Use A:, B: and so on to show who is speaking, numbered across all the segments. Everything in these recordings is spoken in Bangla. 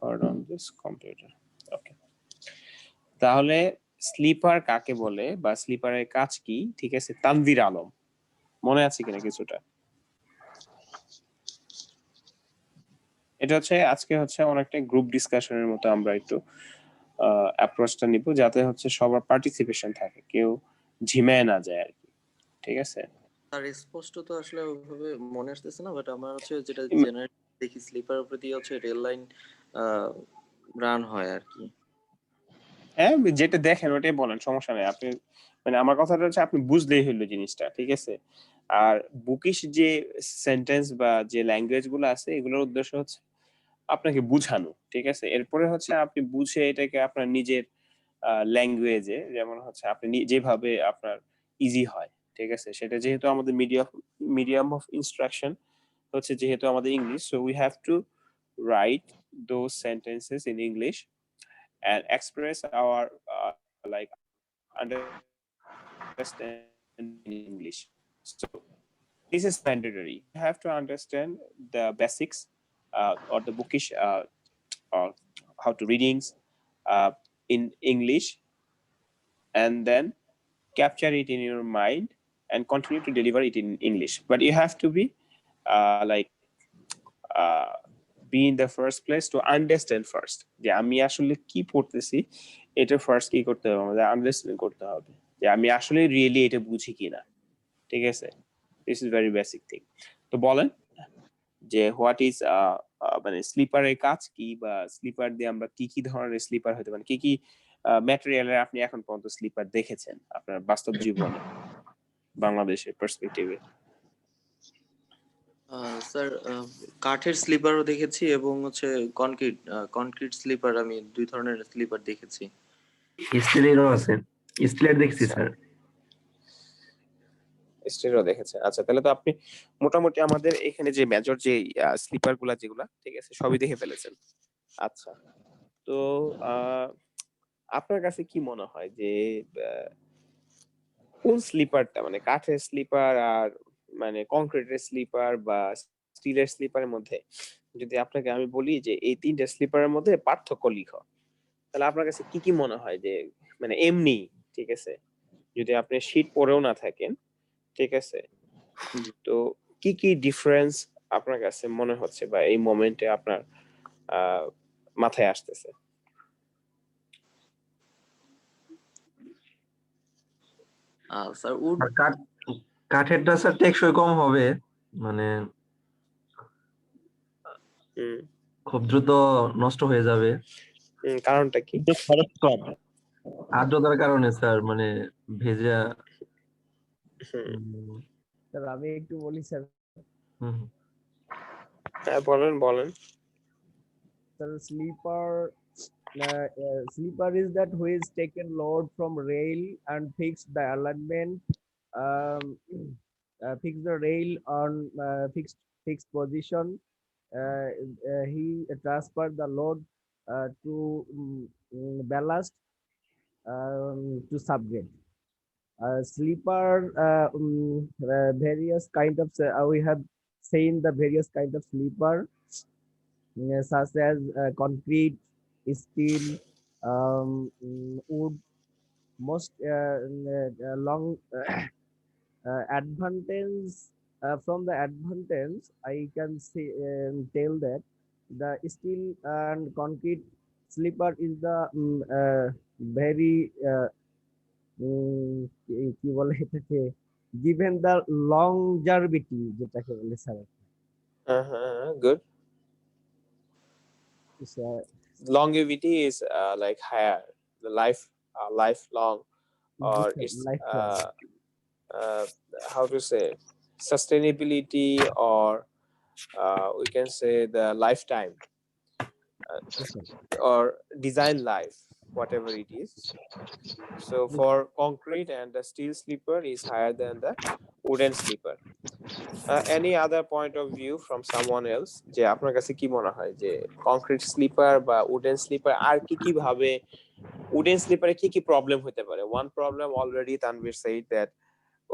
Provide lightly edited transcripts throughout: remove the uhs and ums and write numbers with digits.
A: Or on this computer. Okay. তাহলে স্লিপার কাকে বলে বা স্লিপারের কাজ কি, ঠিক আছে? তানভীর আলম মনে আছে কিনা কিছুটা? এটা হচ্ছে আজকে হচ্ছে অনেকটা গ্রুপ ডিসকাশনের মতো আমরা একটু অ্যাপ্রোচটা নিব, যাতে হচ্ছে সবার পার্টিসিপেশন থাকে, কেউ ঝিমায় না যায় আর কি, ঠিক আছে?
B: আর স্পষ্ট তো আসলে ওইভাবে মনে আসতেছে না, বাট আমার হচ্ছে যেটা জেনারেল দেখি স্লিপার উপরে দিয়ে হচ্ছে রেল লাইন রান হয় আর কি।
A: হ্যাঁ, যেটা দেখেন ওটাই বলেন, সমস্যা নেই। আপনি মানে আমার কথাটা হচ্ছে আপনি বুঝলেই হইলো জিনিসটা, ঠিক আছে? আর বুকিশ যে সেন্টেন্স বা যে ল্যাঙ্গুয়েজ গুলো আছে এগুলোর উদ্দেশ্য হচ্ছে আপনাকে বুঝানো, ঠিক আছে? এরপরে হচ্ছে আপনি বুঝে এটাকে আপনার নিজের ল্যাঙ্গুয়েজে, যেমন হচ্ছে আপনি যেভাবে আপনার ইজি হয়, ঠিক আছে? সেটা যেহেতু আমাদের মিডিয়াম অফ ইনস্ট্রাকশন হচ্ছে যেহেতু আমাদের English, so we have two right those sentences in English and express our like understand in English. So this is mandatory. You have to understand the basics or the bookish or how to readings in English, and then capture it in your mind and continue to deliver it in English. But you have to be like be in the first place to understand first, যে আমি আসলে কি পড়তেছি এটা ফার্স্ট কি করতে হবে, আমাদের আন্ডারস্ট্যান্ড করতে হবে যে আমি আসলে রিয়েলি এটা বুঝি কিনা, ঠিক আছে? This is very basic thing. তো বলেন যে হোয়াট ইজ মানে স্লিপারের কাজ কি, বা স্লিপার দিয়ে আমরা কি কি ধরনের স্লিপার হতে পারে, কি কি ম্যাটেরিয়ালের আপনি এখন পর্যন্ত স্লিপার দেখেছেন আপনার বাস্তব জীবনে বাংলাদেশের পার্সপেক্টিভে?
B: স্যার কাঠের স্লিপারও দেখেছি এবং হচ্ছে কনক্রিট স্লিপার, আমি দুই ধরনের স্লিপার দেখেছি।
C: স্টিলেরও আছে, স্টিলের দেখছি স্যার।
A: স্টিলও দেখেছে, আচ্ছা। তাহলে তো আপনি মোটামুটি আমাদের এখানে যে মেজর যে স্লিপার গুলা যেগুলা, ঠিক আছে, সবই দেখে ফেলেছেন। আচ্ছা, তো আপনার কাছে কি মনে হয় যে কোন স্লিপারটা, মানে কাঠের স্লিপার আর মানে কংক্রিটের স্লিপার বা স্টিলের স্লিপারের মধ্যে যদি আপনাকে আমি বলি যে এই তিনটা স্লিপারের মধ্যে পার্থক্য লিখো, তাহলে আপনার কাছে কি কি মনে হয়? যে মানে এমনি, ঠিক আছে, যদি আপনি শীট পরেও না থাকেন, ঠিক আছে, তো কি কি ডিফারেন্স আপনার কাছে মনে হচ্ছে বা এই মোমেন্টে আপনার মাথায় আসতেছে?
B: স্যার উড
C: আর কাঠেরটা স্যার টেকসই কম হবে, মানে খুব দ্রুত নষ্ট হয়ে যাবে।
A: কারণটা কি?
D: খরচ কম।
C: আর্দ্রতার কারণে স্যার, মানে ভেজা।
D: স্যার আমি একটু বলি স্যার।
A: হ্যাঁ, বলেন বলেন।
D: Sir sleeper is that which taken load from rail and fix the alignment, um, fix the rail on fixed position. He transfer the load to ballast to subgrade. Sleeper various kind of we have seen the various kind of sleeper such as concrete, steel, wood. Most long advantage from the advantage I can say tell that the steel and concrete sleeper is the very কি বলে এটাকে, given the longevity যেটাকে বলে sir,
A: Good.
D: is
A: Longevity is like higher, the lifelong, or it's
D: lifelong.
A: how to say sustainability, or we can say the lifetime, or design life, whatever it is. So for concrete and the steel sleeper is higher than the wooden sleeper. Any other point of view from someone else, যে আপনার কাছে কি মনে হয় যে কংক্রিট স্লিপার বা উডেন স্লিপার আর কি কি ভাবে, উডেন স্লিপারে কি কি প্রবলেম হতে পারে? One problem already Tanvir said that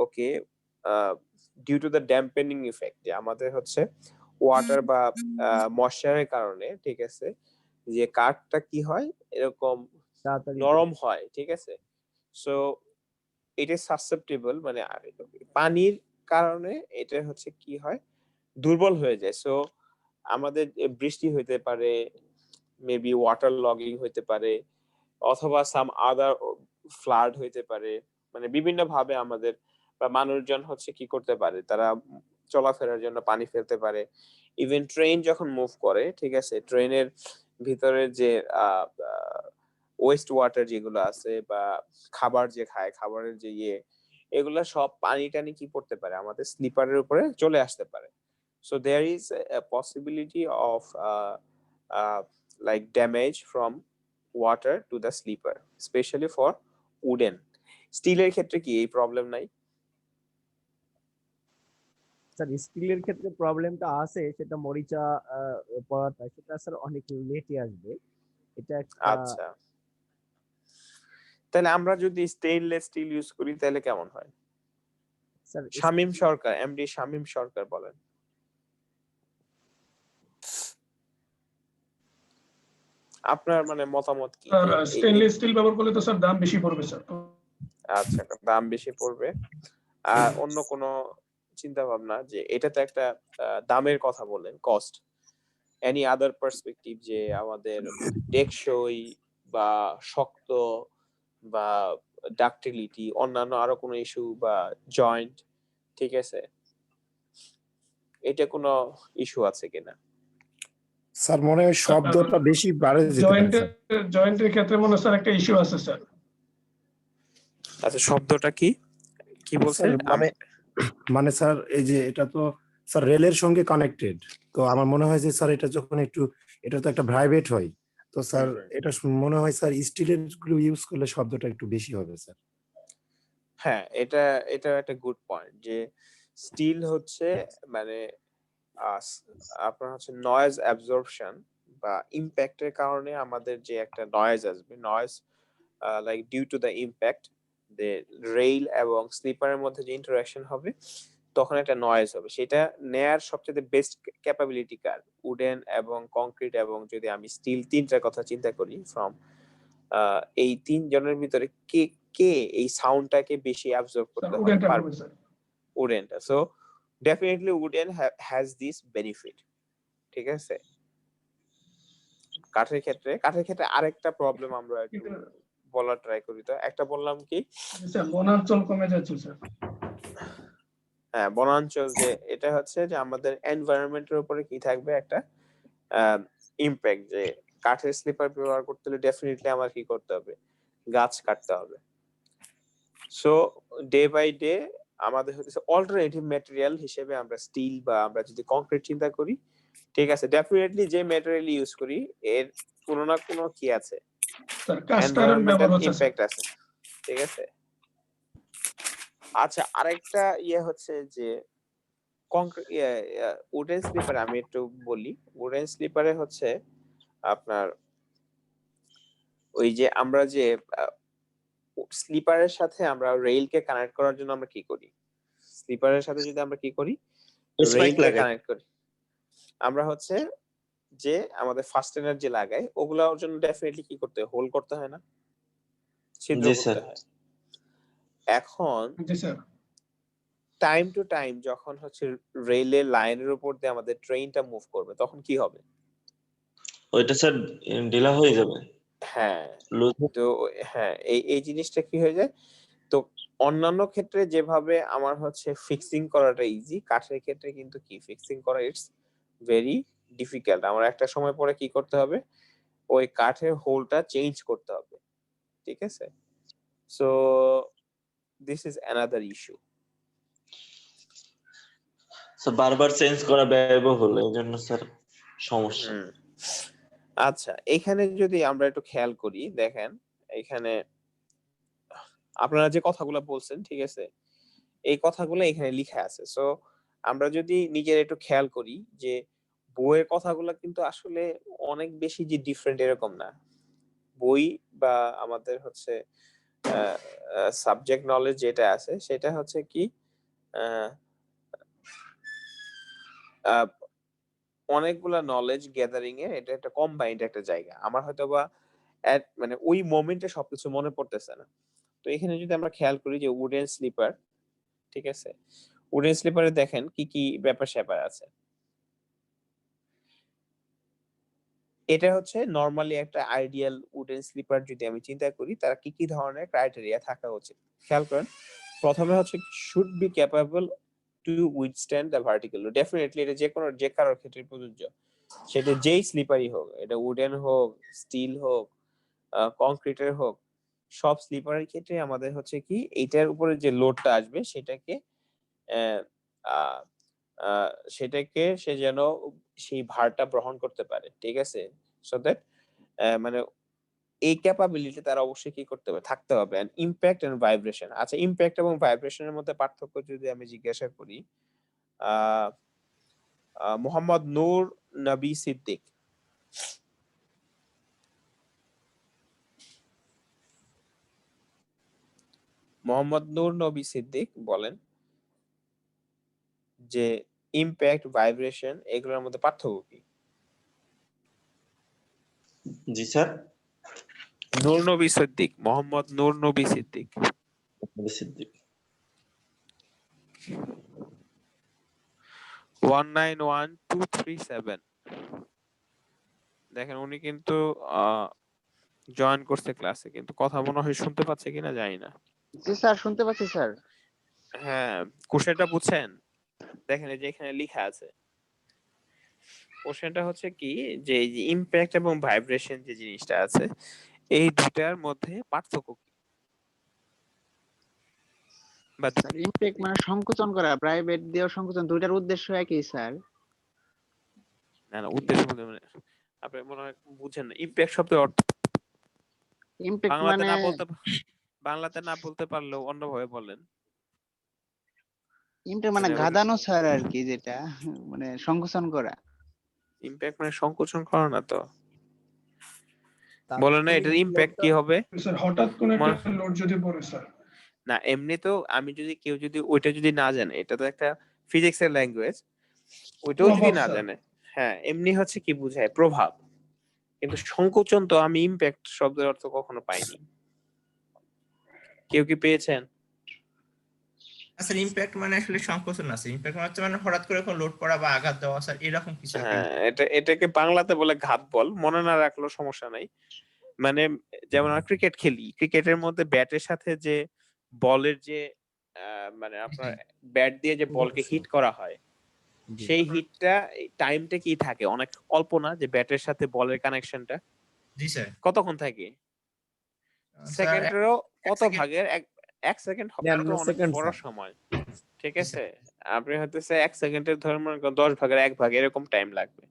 A: okay, due to the dampening effect, যে আমাদের হচ্ছে ওয়াটার বা ময়েশ্চারের কারণে, ঠিক আছে, যে কাঠটা কি হয় এরকম
D: তাড়াতাড়ি
A: নরম হয়, ঠিক আছে। সো ইট ইজ সাসেপ্টেবল, মানে পানির কারণে এটা হচ্ছে কি হয়, দুর্বল হয়ে যায়। সো আমাদের বৃষ্টি হইতে পারে, মেবি ওয়াটার লগিং হইতে পারে, অথবা সাম আদার ফ্লাড হইতে পারে, মানে বিভিন্ন ভাবে আমাদের বা মানুষজন হচ্ছে কি করতে পারে, তারা চলাফেরার জন্য পানি ফেলতে পারে। ইভেন ট্রেন যখন মুভ করে, ঠিক আছে, ট্রেনের ভিতরে যে ওয়েস্ট ওয়াটার যেগুলো আছে বা খাবার যে খায়, খাবারের যে এগুলা সব পানি টানি কি করতে পারে, আমাদের স্লিপারের উপরে চলে আসতে পারে। So there is a possibility of like damage from water to the sleeper, especially for wooden. স্টিলের ক্ষেত্রে কি এই প্রবলেম নাই?
D: স্যার স্টিলের ক্ষেত্রে প্রবলেমটা আছে, সেটা মরিচা পড়াটা সেটা স্যার অনেক লেটে আসবে, এটা একটা।
A: আচ্ছা, তাহলে আমরা যদি স্টেইনলেস স্টিল ইউজ করি তাহলে কেমন হয়?
D: স্যার
A: শামীম সরকার, এমডি শামীম সরকার বলেন। আপনার মানে মতামত কি?
E: স্টেনলেস স্টিল ব্যবহার করলে তো স্যার দাম বেশি পড়বে স্যার।
A: আচ্ছা, দাম বেশি পড়বে। আর অন্য কোনো চিন্তা ভাবনা যে এটা তো একটা দামের কথা বললেন, কস্ট, এনি আদার পার্সপেক্টিভ যে আমাদের টেকসই বা শক্ত বা ডাক্টিলিটি, অন্যান্য আরো কোনো ইস্যু বা জয়েন্ট, ঠিক আছে, এটা কোনো ইস্যু আছে কিনা?
F: স্যার মনে হয় শব্দটা বেশি বাড়ে যেতে পারে স্যার।
E: জয়েন্টের ক্ষেত্রে মনে হয় স্যার একটা ইস্যু আছে স্যার।
A: আচ্ছা, শব্দটা কি কি বলছেন?
F: স্যার মানে স্যার এই যে এটা তো স্যার রেলের সঙ্গে কানেক্টেড, তো আমার মনে হয় যে স্যার এটা যখন একটু, এটা তো একটা ভাইব্রেট হয়, তো স্যার এটা মনে হয় স্যার স্টিলের গুলো ইউজ করলে শব্দটা একটু বেশি হবে স্যার।
A: হ্যাঁ, এটা এটা একটা গুড পয়েন্ট যে স্টিল হচ্ছে মানে আপনার হচ্ছে নয়েজ অ্যাবজর্পশন বা ইম্প্যাক্টের কারণে আমাদের যে একটা নয়েজ আসবে, noise like due to the impact, যে রেল এবং স্লিপারের মধ্যে যে ইন্টারাকশন হবে তখন একটা নয়েজ হবে, সেটা নেয়ার সবচেয়ে বেস্ট ক্যাপাবিলিটি কার, উডেন এবং কংক্রিট এবং যদি আমি স্টিল, তিনটার কথা চিন্তা করি ফ্রম এই তিনজনের ভিতরে কে কে এই সাউন্ডটাকে বেশি অ্যাবজর্ব করতে পারবে? উডেনটা। So definitely wooden has this benefit, ঠিক আছে। কাঠের ক্ষেত্রে আরেকটা প্রবলেম আমরা একটু বলার ট্রাই করি। তো একটা বললাম কি
E: স্যার বনাঞ্চল কমে যাচ্ছে স্যার।
A: হ্যাঁ, বনাঞ্চল, যে এটা হচ্ছে যে আমাদের এনভায়রনমেন্টের উপরে কি থাকবে, একটা ইমপ্যাক্ট, যে কাঠের স্লিপার ব্যবহার করতে হলে ডেফিনেটলি আমার কি করতে হবে, গাছ কাটতে হবে। সো ডে বাই ডে আমাদের হচ্ছে অল্টারনেটিভ ম্যাটেরিয়াল হিসেবে আমরা স্টিল বা আমরা যদি কংক্রিট চিন্তা করি, ঠিক আছে, ডেফিনেটলি যে ম্যাটেরিয়াল ইউজ করি এর কোনো না কোনো কি আছে,
E: স্যার কাস্ট আয়রন ব্যবহার হচ্ছে স্যার।
A: ইমপ্যাক্ট আছে, ঠিক আছে। আচ্ছা, আরেকটা হচ্ছে যে উডেন স্লিপারে আমি একটু বলি, উডেন স্লিপারে হচ্ছে আপনার ওই যে আমরা যে স্লিপারের সাথে আমরা রেইলকে কানেক্ট করার জন্য আমরা কি করি, স্লিপারের সাথে যদি আমরা কি করি, রেইলকে কানেক্ট করি, আমরা হচ্ছে যে আমাদের ফাস্টেনার যে লাগাই ওগুলোর জন্য ডেফিনেটলি কি করতে হয়, হোল করতে হয় না, ছিদ্র করতে হয়। এখন টাইম টু টাইম যখন হচ্ছে রেলের লাইনের উপর দিয়ে আমাদের ট্রেনটা মুভ করবে তখন কি হবে,
G: ওইটা স্যার ঢিলা হয়ে যাবে।
A: হ্যাঁ, তো হ্যাঁ, এই জিনিসটা কি হয়ে যায়। তো অন্যান্য ক্ষেত্রে যেভাবে আমার হচ্ছে ফিক্সিং করাটা ইজি, কাঠের ক্ষেত্রে কিন্তু কি ফিক্সিং করা ইটস ভেরি ডিফিকাল্ট। আমার একটা সময় পরে কি করতে হবে, ওই কাঠের হোলটা চেঞ্জ করতে হবে, ঠিক আছে। So this is another issue.
G: Sir বারবার চেঞ্জ করা ব্যয়বহুল, এই জন্য স্যার সমস্যা।
A: আচ্ছা, এখানে যদি আমরা একটু খেয়াল করি, দেখেন এখানে আপনারা যে কথাগুলো বলছেন, ঠিক আছে, এই কথাগুলো এখানে লেখা আছে। সো আমরা যদি নিজের একটু খেয়াল করি যে বইয়ের কথাগুলো কিন্তু আসলে অনেক বেশি যে ডিফারেন্ট এরকম না। বই বা আমাদের হচ্ছে সাবজেক্ট নলেজ যেটা আছে সেটা হচ্ছে কি অনেকগুলা নলেজ গ্যাদারিং এর এটা একটা কম্বাইন্ড একটা জায়গা। আমার হয়তোবা মানে ওই মোমেন্টে সবকিছু মনে পড়তেছে না। তো এখানে যদি আমরা খেয়াল করি যে উডেন স্লিপার, ঠিক আছে? উডেন স্লিপারে দেখেন কি কি ব্যাপার-স্যাপার আছে। এটা হচ্ছে নরমালি একটা আইডিয়াল উডেন স্লিপার যদি আমি চিন্তা করি তার কি কি ধরনের ক্রাইটেরিয়া থাকা উচিত। খেয়াল করেন, প্রথমে হচ্ছে should be capable to withstand the vertical load. Definitely এটা যে কারোর ক্ষেত্রে প্রযোজ্য। সেটা যেই স্লিপারই হোক, এটা উডেন হোক, স্টিল হোক, কংক্রিটের হোক, সব স্লিপারের ক্ষেত্রে আমাদের হচ্ছে কি এইটার উপরে যে লোডটা আসবে সেটাকে আহ, আহ, সেটাকে সে যেন সেই ভারটা গ্রহণ করতে পারে, ঠিক আছে? সো দ্যাট মানে এই ক্যাপাবিলিটি তার অবশ্যই কি করতে হবে, থাকতে হবে। And impact and vibration. আচ্ছা, ইমপ্যাক্ট এবং ভাইব্রেশনের মধ্যে পার্থক্য যদি আমি জিজ্ঞাসা করি, আহ মোহাম্মদ নূর নবী সিদ্দিক, মোহাম্মদ নূর নবী সিদ্দিক বলেন যে ইমপ্যাক্ট, ভাইব্রেশন এগুলোর মধ্যে পার্থক্য কি?
G: জি স্যার।
A: নূর নবী সিদ্দিক, মোহাম্মদ নূর নবী সিদ্দিক।
G: সিদ্দিক
A: 191237 দেখেন উনি কিন্তু জয়েন করছে ক্লাসে, কিন্তু কথা মনে হয় শুনতে পাচ্ছে কিনা জানি না।
H: জি স্যার, শুনতে পাচ্ছি স্যার।
A: হ্যাঁ, কোশ্চেনটা বুঝছেন? দেখেন এই যে এখানে লেখা আছে, কোশ্চেনটা হচ্ছে কি যে এই যে ইমপ্যাক্ট এবং ভাইব্রেশন যে জিনিসটা আছে এই দুটার মধ্যে পার্থক্য কি? বা
H: স্যার ইমপ্যাক্ট মানে সংকোচন করা, প্রাইভেট দিয়েও সংকোচন, দুইটার উদ্দেশ্য একই স্যার।
A: না না, উদ্দেশ্য বলতে মানে আপনি মনে হয় বুঝেন না। ইমপ্যাক্ট শব্দের অর্থ
H: ইমপ্যাক্ট
A: বাংলাতে
H: মানে
A: না বলতে বাংলাতে না বলতে পারলেও অন্যভাবে বলেন।
H: ইমপ্যাক্ট মানে
A: মানে
H: গাদানো স্যার আর কি, যেটা মানে সংকোচন করা।
A: ইমপ্যাক্ট মানে সংকোচন করা না তো। বলেন না এটার ইমপ্যাক্ট কি হবে?
E: স্যার হঠাৎ কোন একটা
A: মনে-
E: লোড যদি পড়ে স্যার,
A: না এমনি তো আমি যদি কেউ যদি ওইটা যদি না জানে, এটা তো একটা ফিজিক্সের ল্যাঙ্গুয়েজ, ওইটাও যদি
E: প্রভাব
A: না
E: স্যার।
A: জানে, হ্যাঁ এমনি হচ্ছে কি বুঝায় প্রভাব। কিন্তু সংকোচন তো আমি ইমপ্যাক্ট শব্দের অর্থ কখনো পাইনি। কেউ কি পেয়েছেন?
I: স্যার ইমপ্যাক্ট মানে আসলে সংকোচন আছে, ইমপ্যাক্ট মানে হচ্ছে মানে হঠাৎ করে কোনো লোড পড়া বা আঘাত দেওয়া স্যার, এরকম কিছু একটা।
A: হ্যাঁ, এটাকে বাংলাতে বলে ঘাত বল, মনে না রাখলেও সমস্যা নাই। মানে যেমন আমরা ক্রিকেট খেলি, ক্রিকেটের মধ্যে ব্যাটের সাথে যে বলের যে মানে আপনার ব্যাট দিয়ে যে বলকে হিট করা হয়, সেই হিটটা টাইমটা কি থাকে অনেক অল্প না, যে ব্যাটের সাথে বলের কানেকশনটা
I: জি স্যার।
A: কতক্ষণ থাকে? সেকেন্ডেরও কত ভাগের এক সেকেন্ড হবে তো অনেক বড় সময়, ঠিক আছে? আপনি হতেছে 1 সেকেন্ডের ধরে মনে করেন 10 ভাগের 1 ভাগ এরকম টাইম লাগবে।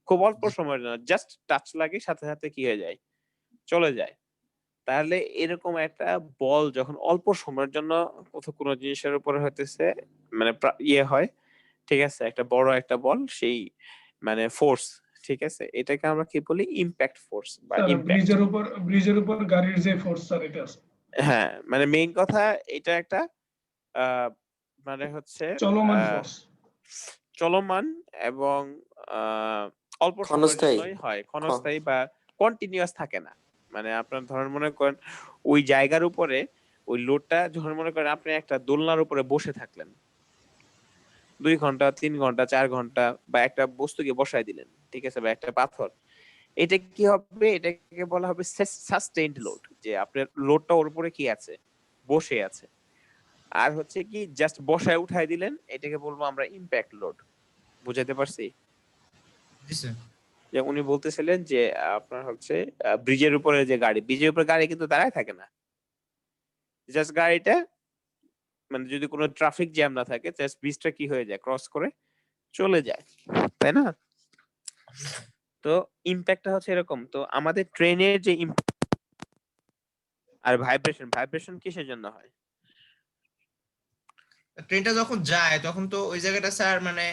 A: খুব অল্প সময়ের জন্য জাস্ট টাচ লাগে, সাথে সাথে কি হয়ে যায়, চলে যায়। তাহলে এরকম একটা বল যখন অল্প সময়ের জন্য কোনো জিনিসের উপরে হতেছে মানে ইয়ে হয়, ঠিক আছে, একটা বড় একটা বল, সেই মানে ফোর্স, ঠিক আছে, এটাকে আমরা কি বলি, ইমপ্যাক্ট ফোর্স বা
E: স্যার
A: ইমপ্যাক্ট।
E: ব্রিজের উপর গাড়ির যে ফোর্স স্যার, এটা আছে।
A: হ্যাঁ, মানে মেইন কথা এটা একটা মানে হচ্ছে
E: চলমান ফোর্স,
A: চলমান এবং অল্প সময়ের জন্যই হয়, ক্ষণস্থায়ী বা কন্টিনিউয়াস থাকে না। মানে আপনার ধরেন মনে করেন ওই জায়গার উপরে ওই লোডটা যখন মনে করেন আপনি একটা দোলনার উপরে বসে থাকলেন 2 ঘন্টা 3 ঘন্টা 4 ঘন্টা, বা একটা বস্তুকে বসায় দিলেন, ঠিক আছে, বা একটা পাথর, এটা কি হবে, এটাকে বলা হবে সাস্টেইনড লোড, যে আপনার লোডটা ওর উপরে কি আছে, বসে আছে। আর হচ্ছে কি জাস্ট বসায় উঠায় দিলেন, এটাকে বলবো আমরা ইমপ্যাক্ট লোড। বুঝাতে পারছি?
I: জি স্যার।
A: যে উনি বলতেছিলেন যে আপনার হচ্ছে ব্রিজের উপরে যে গাড়ি, ব্রিজের উপরে গাড়ি কিন্তু দাঁড়ায় থাকে না, জাস্ট গাড়িটা মানে যদি কোনো ট্রাফিক জ্যাম না থাকে জাস্ট ব্রিজটা কি হয়ে যায়, ক্রস করে চলে যায়, তাই না? তো ইমপ্যাক্টটা হচ্ছে এরকম। তো আমাদের ট্রেনের যে আর ভাইব্রেশন কিসের জন্য হয়?
I: ট্রেনটা যখন যায় তখন তো ওই জায়গাটা স্যার মানে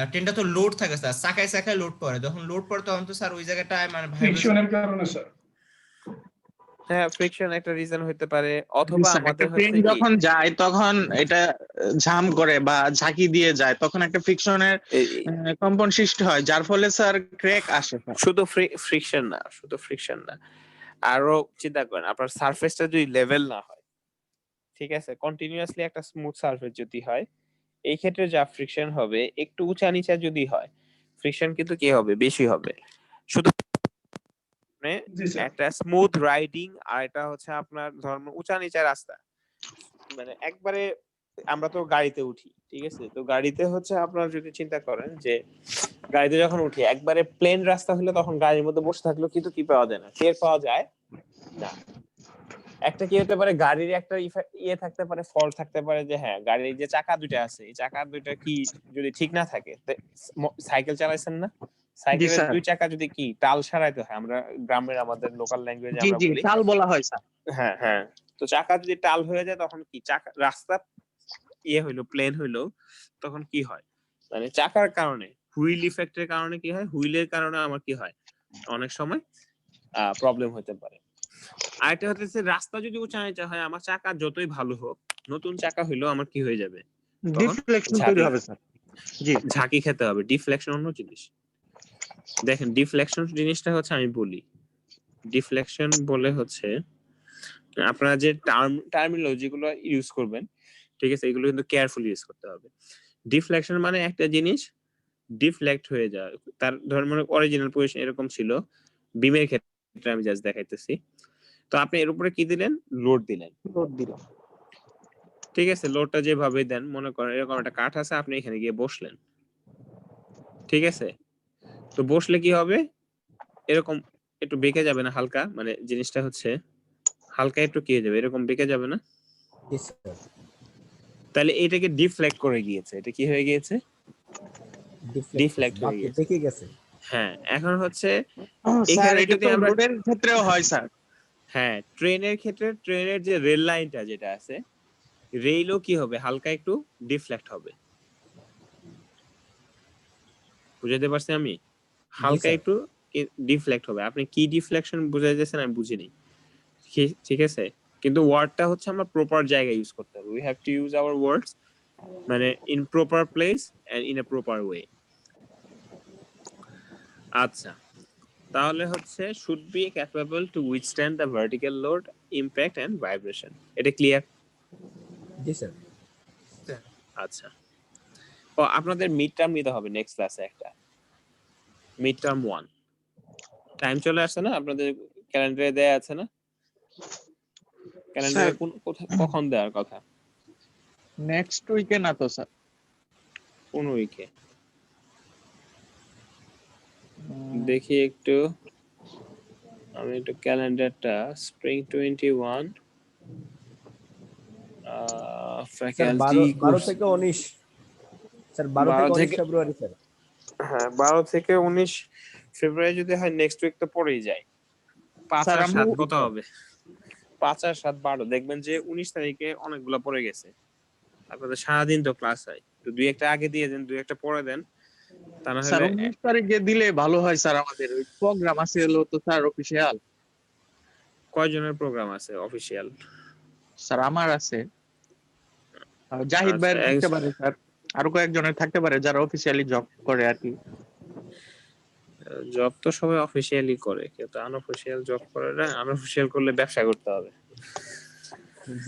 I: ট্রেনটা তো লোড থাকে স্যার, চাকায় চাকায় লোড পড়ে, যখন লোড পড়ে তখন তো স্যার ওই জায়গাটায় মানে ভাইব্রেশন।
E: ফ্রিকশনের কারণে স্যার।
A: হ্যাঁ, ফ্রিকশন একটা রিজন হতে পারে, অথবা
H: একটা
A: আমাদের
H: ট্রেন
A: হচ্ছে কি
H: যখন যায় তখন এটা জাম করে বা ঝাঁকি দিয়ে যায়, তখন একটা ফ্রিকশনের
A: এই-
H: কম্পন সৃষ্টি হয়, যার ফলে স্যার ক্র্যাক আসে স্যার।
A: শুধু ফ্রিকশন না, আরো চিন্তা করেন আপনার সারফেসটা যদি লেভেল না হয়, ঠিক আছে, কন্টিনিউয়াসলি একটা স্মুথ সারফেস যদি হয়, এই ক্ষেত্রে যা ফ্রিকশন হবে, একটু উঁচা নিচা যদি হয়, ফ্রিকশন কিন্তু কি হবে, বেশি হবে। শুধু মানে
E: জি স্যার।
A: একটা স্মুথ রাইডিং আর এটা হচ্ছে আপনার ধর্ম উঁচা নিচা রাস্তা, মানে একবারে আমরা তো গাড়িতে উঠি, ঠিক আছে, তো গাড়িতে হচ্ছে আপনার যদি চিন্তা করেন যে গাড়িতে যখন উঠি একবারে প্লেন রাস্তা হলে তখন গাড়ির মধ্যে বসে থাকলেও কিন্তু কি পাওয়া যায় না, টের পাওয়া যায় না। একটা কি হতে পারে, গাড়ির একটা ইয়ে থাকতে পারে, ফল্ট থাকতে পারে, যে হ্যাঁ গাড়ির যে চাকা দুইটা আছে, এই চাকা দুইটা কি যদি ঠিক না থাকে, সাইকেল চালাইছেন না,
H: জি
A: সাইকেলের
H: স্যার,
A: দুই চাকা যদি কি টাল সারাইতে হয়, আমরা গ্রামের আমাদের লোকাল ল্যাঙ্গুয়েজে
H: জি
A: আমরা
H: জি
A: বলি,
H: তাল বলা হয় স্যার।
A: হ্যাঁ হ্যাঁ, তো চাকা যদি টাল হয়ে যায় তখন কি চাকা রাস্তা ইয়ে হইলো প্লেন হইলো, তখন কি হয়, মানে চাকার কারণে হুইল ইফেক্টের কারণে কি হয়, হুইলের কারণে আমার কি হয়, অনেক সময় প্রবলেম হতে পারে। আরেকটা হচ্ছে রাস্তা যদি উঁচা নিচা হয়, আমার চাকা যতই ভালো হোক, নতুন চাকা হইলেও আমার কি হয়ে যাবে, তখন
H: ডিফ্লেকশন তৈরি
A: ঝাঁকি
H: হবে স্যার। জি
A: ঝাঁকি খেতে হবে। ডিফ্লেকশন অন্য জিনিস। দেখেন ডিফ্লেকশন জিনিসটা হচ্ছে, আমি বলি ডিফ্লেকশন বলে হচ্ছে আপনারা যে টার্মিনোলজি গুলো ইউজ করবেন, ঠিক আছে, এগুলো কিন্তু কেয়ারফুলি ইউজ করতে হবে। ডিফ্লেকশন মানে একটা জিনিস ডিফ্লেক্ট হয়ে যায়, তার ধর মানে অরিজিনাল পজিশন এরকম ছিল, বিমের ক্ষেত্রে আমি জাস্ট দেখাইতেছি। তো আপনি এর উপরে কি দিলেন, লোড দিলেন, ঠিক আছে, লোডটা যেভাবে দেন, মনে করেন এরকম একটা কাঠ আছে, আপনি এখানে গিয়ে বসলেন, ঠিক আছে, তো বসলে কি হবে, এরকম একটু বেঁকে যাবে না হালকা, মানে জিনিসটা হচ্ছে হালকা একটু কি হয়ে যাবে, এরকম বেঁকে যাবে না,
D: Yes, sir.
A: তাহলে এটাকে ডিফ্লেক্ট করে গিয়েছে, এটা কি হয়ে গিয়েছে, ডিফ্লেক্ট হয়ে
D: বাকি
A: গিয়েছে।
D: দেখে গেছে।
A: হ্যাঁ, এখন হচ্ছে
H: স্যার,
A: এখানে
H: এটা
A: যদি
H: তো
A: আমরা,
H: রোডের ক্ষেত্রেও হয় স্যার।
A: হ্যাঁ ট্রেনের ক্ষেত্রে ট্রেনের যে রেল লাইনটা যেটা আছে, রেলও কি হবে, হালকা একটু ডিফ্লেক্ট হবে, বুঝাতে পারছি আমি, হালকা
D: স্যার।
A: একটু ডিফ্লেক্ট হবে। আপনি কি ডিফ্লেকশন বুঝাইতেছেন আমি বুঝিনি, ঠিক আছে, কিন্তু ওয়ার্ডটা হচ্ছে আমরা প্রপার জায়গায় ইউজ করতে হবে, we have to use our words, মানে in proper place and in a proper way. আচ্ছা, তাহলে হচ্ছে should be capable to withstand the vertical load, impact and vibration. এটা ক্লিয়ার?
D: জি স্যার।
A: আচ্ছা, ও আপনাদের মিড টার্ম নিতে হবে নেক্সট ক্লাসে, একটা মিড টার্ম 1 টাইম চলে আসছে না, আপনাদের ক্যালেন্ডারে দেয়া আছে না, ক্যালেন্ডারে কখন দেওয়ার কথা,
H: নেক্সট উইকে না তো স্যার?
A: কোন উইকে দেখি একটু, আমি একটু ক্যালেন্ডারটা, স্প্রিং 21
D: স্যার
A: ফ্যাকাল্টি
D: 12 থেকে 19 স্যার 12 থেকে 19 ফেব্রুয়ারি স্যার।
A: হ্যাঁ 12 থেকে 19 ফেব্রুয়ারি যদি হয়, নেক্সট উইক তো পড়েই যায়। 5
H: স্যার
A: আর
H: আমরা
A: 7 কত হবে, 5 আর 7 12, দেখবেন যে 19 তারিখে অনেকগুলো পড়ে গেছে। আপনাদের সারাদিন তো ক্লাস হয়, তো দুই একটা আগে দিয়ে দেন, দুই একটা পড়ে দেন, তা না
H: স্যার
A: হলে
H: 19 তারিখে দিলে ভালো হয় স্যার, আমাদের ওই প্রোগ্রাম আছে হলো তো স্যার অফিসিয়াল।
A: কয়জনের প্রোগ্রাম আছে অফিসিয়াল?
H: স্যার আমার আছে, জাহিদ ভাইয়ের থাকতে পারে স্যার, আরো কয়েকজনের থাকতে পারে যারা অফিসিয়ালি জব করে আর কি।
A: জব তো সবাই অফিসিয়ালি করে, কেউ তো আনঅফিসিয়াল জব করে না, আনঅফিসিয়াল করলে ব্যবসা করতে হবে।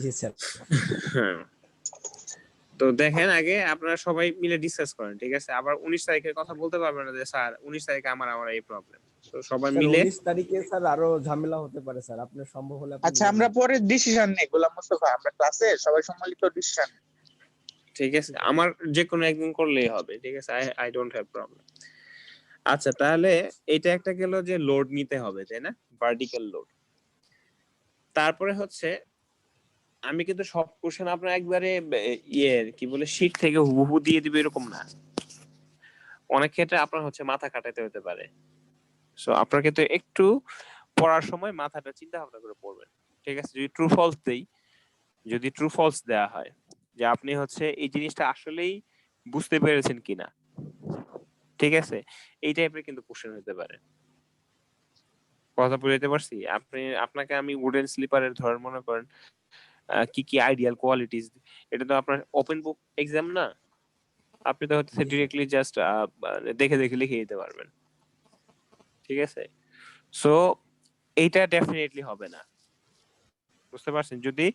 D: জি স্যার।
A: হ্যাঁ, তো দেখেন আগে আপনারা সবাই মিলে ডিসকাস করেন, ঠিক আছে, আবার 19 তারিখের কথা বলতে পারবেন না যে স্যার 19 তারিখে আমার এই প্রবলেম, তো সবাই
D: স্যার
A: মিলে
D: 19 তারিখে স্যার আরো ঝামেলা হতে পারে স্যার, আপনার সম্ভব হলে আপনি
H: আচ্ছা, আমরা পরে ডিসিশন নেই গোলাম মোস্তফা, আমরা ক্লাসে সবাই সম্মিলিত ডিসিশন।
A: ঠিক আছে, আমার যে কোনো একদিন করলেই হবে, ঠিক আছে, আই ডোন্ট হ্যাভ প্রবলেম। আচ্ছা, তাহলে এটা একটা গেল যে লোড নিতে হবে, তাই না, ভার্টিক্যাল লোড। তারপরে হচ্ছে আমি কিন্তু সব কোশ্চেন আপনার একবারে কি বলে শীট থেকে হুবহু দিয়ে দিবে এরকম না, অনেক ক্ষেত্রে আপনার হচ্ছে মাথা খাটাতে হতে পারে, সো আপনার ক্ষেত্রে একটু পড়ার সময় মাথাটা চিন্তা ভাবনা করে পড়বেন, ঠিক আছে। যদি ট্রু ফলস দেয়া হয় যে আপনি হচ্ছে এই জিনিসটা আসলেই বুঝতে পেরেছেন কিনা, ঠিক আছে, এই টাইপের কিন্তু কোশ্চেন হতে পারে। কথা বুঝাইতে পারছি? আপনাকে আমি উডেন স্লিপারের ধরেন মনে করেন কি কি আইডিয়াল কোয়ালিটিস, এটা তো আপনার ওপেন বুক এক্সাম না, আপনি তো হচ্ছে ডিরেক্টলি জাস্ট দেখে দেখে লিখে দিতে পারবেন, ঠিক আছে? সো এইটা ডেফিনেটলি হবে না, বুঝতে পারছেন? যদি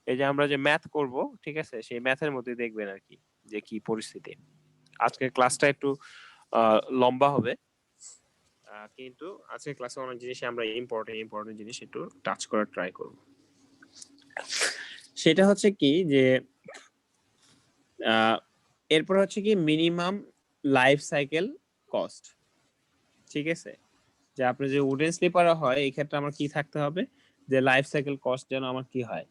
A: এই যে আমরা যে ম্যাথ করব, ঠিক আছে, সেই ম্যাথের মধ্যে দেখবেন আর কি যে কি পরিস্থিতি। আজকের ক্লাসটা একটু লম্বা হবে, কিন্তু আজকের ক্লাসে অনেক জিনিস আমরা ইম্পর্টেন্ট জিনিস একটু টাচ করার ট্রাই করব। সেটা হচ্ছে কি যে এরপর হচ্ছে কি মিনিমাম লাইফ সাইকেল কস্ট, ঠিক আছে? যে আপনি যে উডেন স্লিপার হয় এই ক্ষেত্রে আমার কি থাকতে হবে, যে লাইফ সাইকেল কস্ট যেন আমার কি হয়,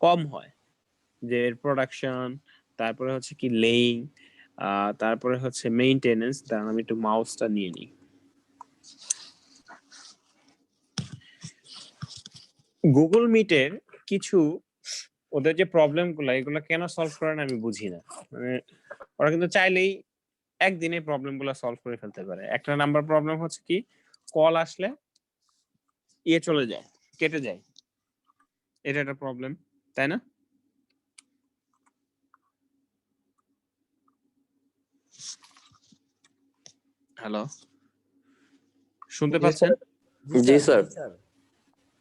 A: কম হয়, যে এর প্রোডাকশন, তারপরে হচ্ছে কি লেইং, তারপরে হচ্ছে মেইনটেনেন্স। তার আমি একটু মাউসটা নিয়ে নিই। গুগল মিটের কিছু ওদের যে প্রবলেম গুলো এগুলো কেন সলভ করে না আমি বুঝি না। মানে ওরা কিন্তু চাইলেই একদিনে প্রবলেম গুলো সলভ করে ফেলতে পারে। একটা নাম্বার প্রবলেম হচ্ছে কি, কল আসলে চলে যায়, কেটে যায়, এটা একটা প্রবলেম, তাই না? হ্যালো, শুনতে পাচ্ছেন?
B: জি স্যার।